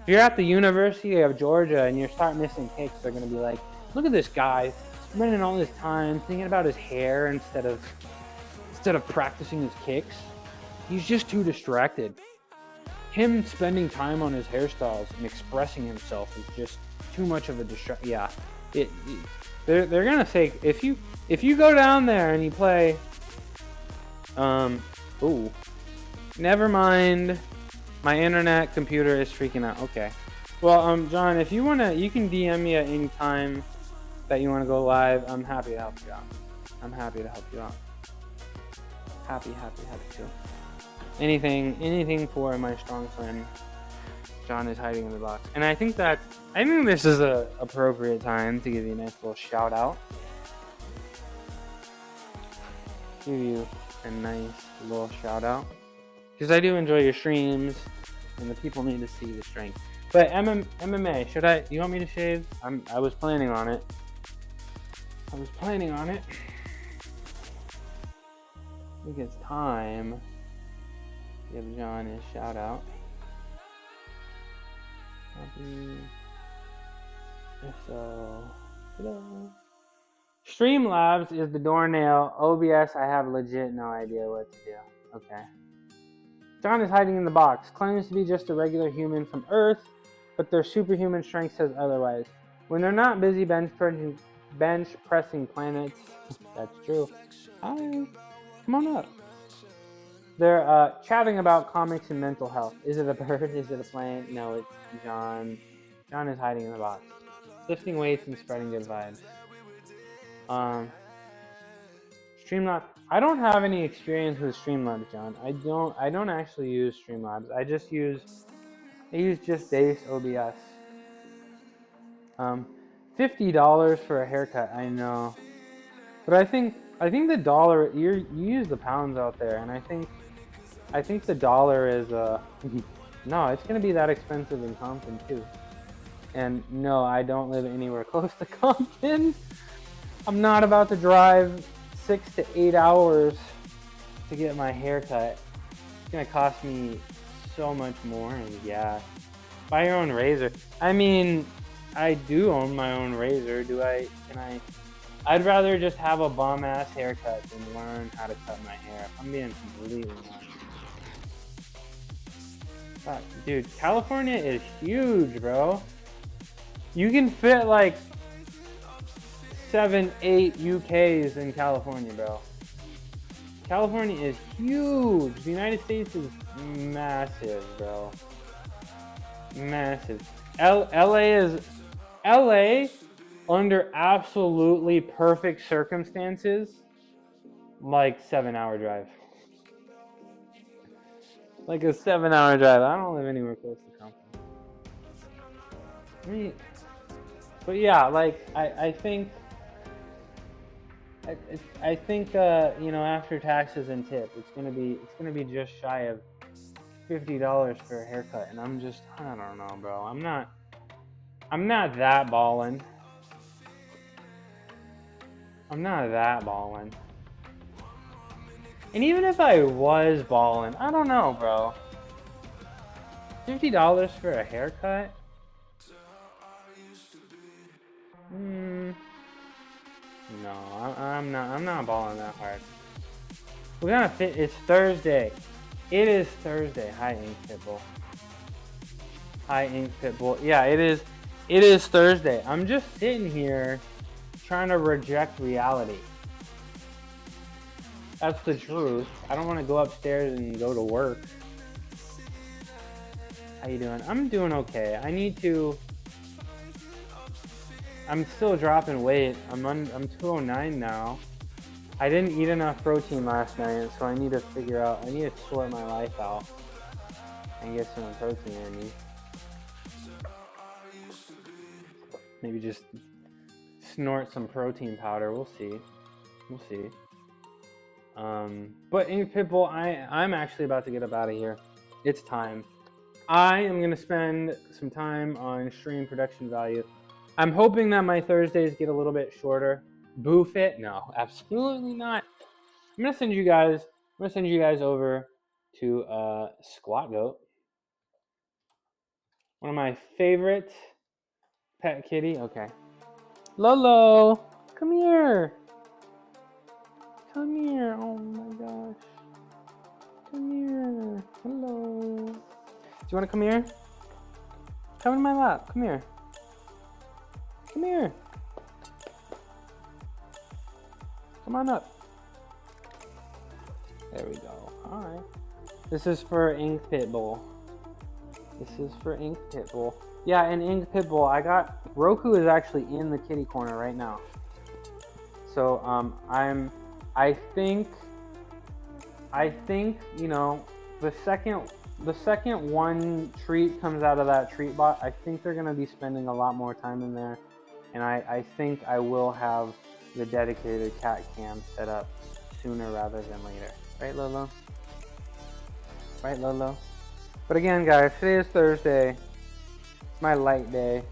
if you're at the University of Georgia and you start missing kicks, they're gonna be like, look at this guy spending all this time thinking about his hair instead of practicing his kicks. He's just too distracted. Him spending time on his hairstyles and expressing himself is just too much of a distraction. Yeah, they're gonna say if you go down there and you play, ooh, never mind. My internet computer is freaking out. Okay. Well, John, if you wanna, you can DM me at any time that you wanna go live. I'm happy to help you out. I'm happy to help you out. Happy to. Anything for my strong friend. John is hiding in the box, and I think this is a appropriate time to give you a nice little shout out. Give you a nice little shout out. Because I do enjoy your streams, and the people need to see the strength. But MMA, do you want me to shave? I was planning on it. I think it's time to give John his shout out. If so, Streamlabs is the doornail. OBS, I have legit no idea what to do. Okay. John is hiding in the box. Claims to be just a regular human from Earth, but their superhuman strength says otherwise. When they're not busy bench pressing planets, that's true. Hi, come on up. They're chatting about comics and mental health. Is it a bird? Is it a plane? No, it's John. John is hiding in the box, lifting weights and spreading good vibes. Streamlabs. I don't have any experience with Streamlabs, John. I don't actually use Streamlabs. I use just base OBS. $50 for a haircut. I know, but I think the dollar. You use the pounds out there, and I think the dollar is no. It's gonna be that expensive in Compton too. And no, I don't live anywhere close to Compton. I'm not about to drive 6 to 8 hours to get my hair cut. It's gonna cost me so much more in gas. Buy your own razor. I mean, I do own my own razor. I'd rather just have a bum ass haircut than learn how to cut my hair. If I'm being completely honest. God, dude, California is huge, bro. You can fit like 7, 8 UKs in California, bro. California is huge. The United States is massive, bro. Massive. LA under absolutely perfect circumstances, like 7-hour drive. Like a 7-hour drive. I don't live anywhere close to Compton. But yeah, like I think you know, after taxes and tip, it's gonna be just shy of $50 for a haircut, and I don't know, bro. I'm not that ballin'. And even if I was ballin', I don't know, bro. $50 for a haircut? No, I'm not balling that hard. We're gonna fit. It's Thursday. It is Thursday. Hi, Ink Pitbull. Yeah, it is Thursday. I'm just sitting here trying to reject reality. That's the truth. I don't want to go upstairs and go to work. How you doing? I'm doing okay. I'm still dropping weight. I'm 209 now. I didn't eat enough protein last night, so I need to sort my life out and get some protein in me. Maybe just snort some protein powder. We'll see. But Ink Pitbull, I'm actually about to get up out of here. It's time. I am gonna spend some time on stream production value. I'm hoping that my Thursdays get a little bit shorter. Boof it? No, absolutely not. I'm gonna send you guys. I'm gonna send you guys over to Squat Goat, one of my favorite pet kitty. Okay, Lolo, come here. Come here. Oh my gosh. Come here. Hello. Do you want to come here? Come in my lap. Come here. Come here. Come on up. There we go. All right. This is for Ink Pitbull. This is for Ink Pitbull. Yeah, and Ink Pitbull, I got Roku is actually in the kitty corner right now. So I think you know the second one treat comes out of that treat bot, I think they're gonna be spending a lot more time in there, and I think I will have the dedicated cat cam set up sooner rather than later. Right, Lolo? Right, Lolo? But again, guys, today is Thursday. It's my light day.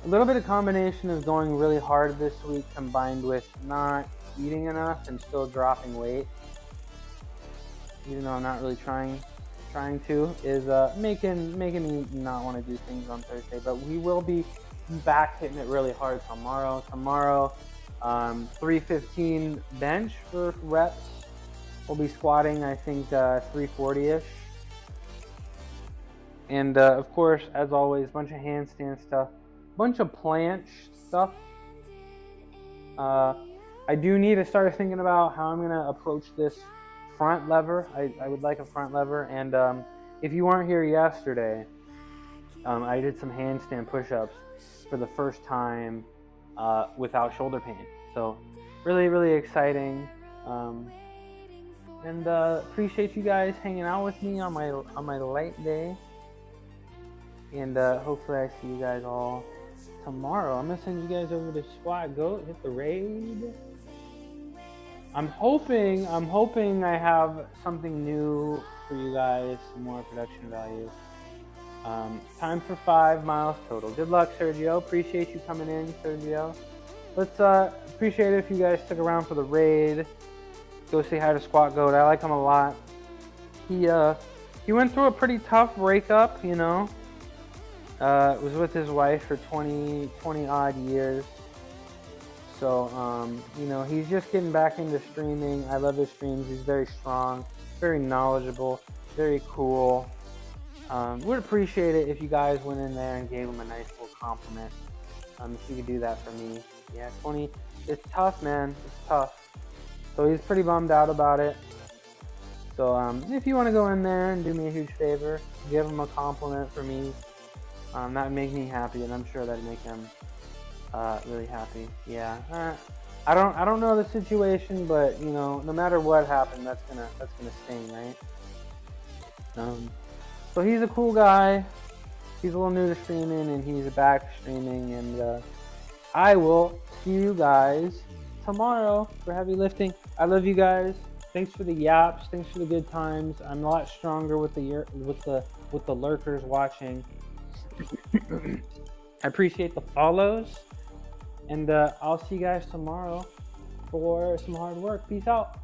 A little bit of combination of going really hard this week combined with not eating enough and still dropping weight, even though I'm not really trying to, is making me not want to do things on Thursday. But we will be back hitting it really hard tomorrow. 315 bench for reps. We'll be squatting, I think, 340-ish. And of course, as always, a bunch of handstand stuff, bunch of planche stuff. I do need to start thinking about how I'm gonna approach this front lever. I would like a front lever. And if you weren't here yesterday, I did some handstand push-ups for the first time without shoulder pain. So really, really exciting. And appreciate you guys hanging out with me on my light day. And hopefully I see you guys all tomorrow. I'm gonna send you guys over to Squat Goat, hit the raid. I'm hoping I have something new for you guys, some more production value. Time for 5 miles total. Good luck, Sergio. Appreciate you coming in, Sergio. Let's appreciate it if you guys stuck around for the raid. Go say hi to Squat Goat. I like him a lot. He went through a pretty tough breakup, you know. Was with his wife for 20 odd years. So, you know, he's just getting back into streaming. I love his streams. He's very strong, very knowledgeable, very cool. Would appreciate it if you guys went in there and gave him a nice little compliment. If you could do that for me. Yeah, 20, it's tough, man. It's tough. So he's pretty bummed out about it. So, if you want to go in there and do me a huge favor, give him a compliment for me. That would make me happy, and I'm sure that'd make him really happy. Yeah. I don't know the situation, but you know, no matter what happened, that's gonna sting, right? So he's a cool guy. He's a little new to streaming, and he's back streaming. And I will see you guys tomorrow for heavy lifting. I love you guys. Thanks for the yaps. Thanks for the good times. I'm a lot stronger with the lurkers watching. I appreciate the follows, and I'll see you guys tomorrow for some hard work. Peace out.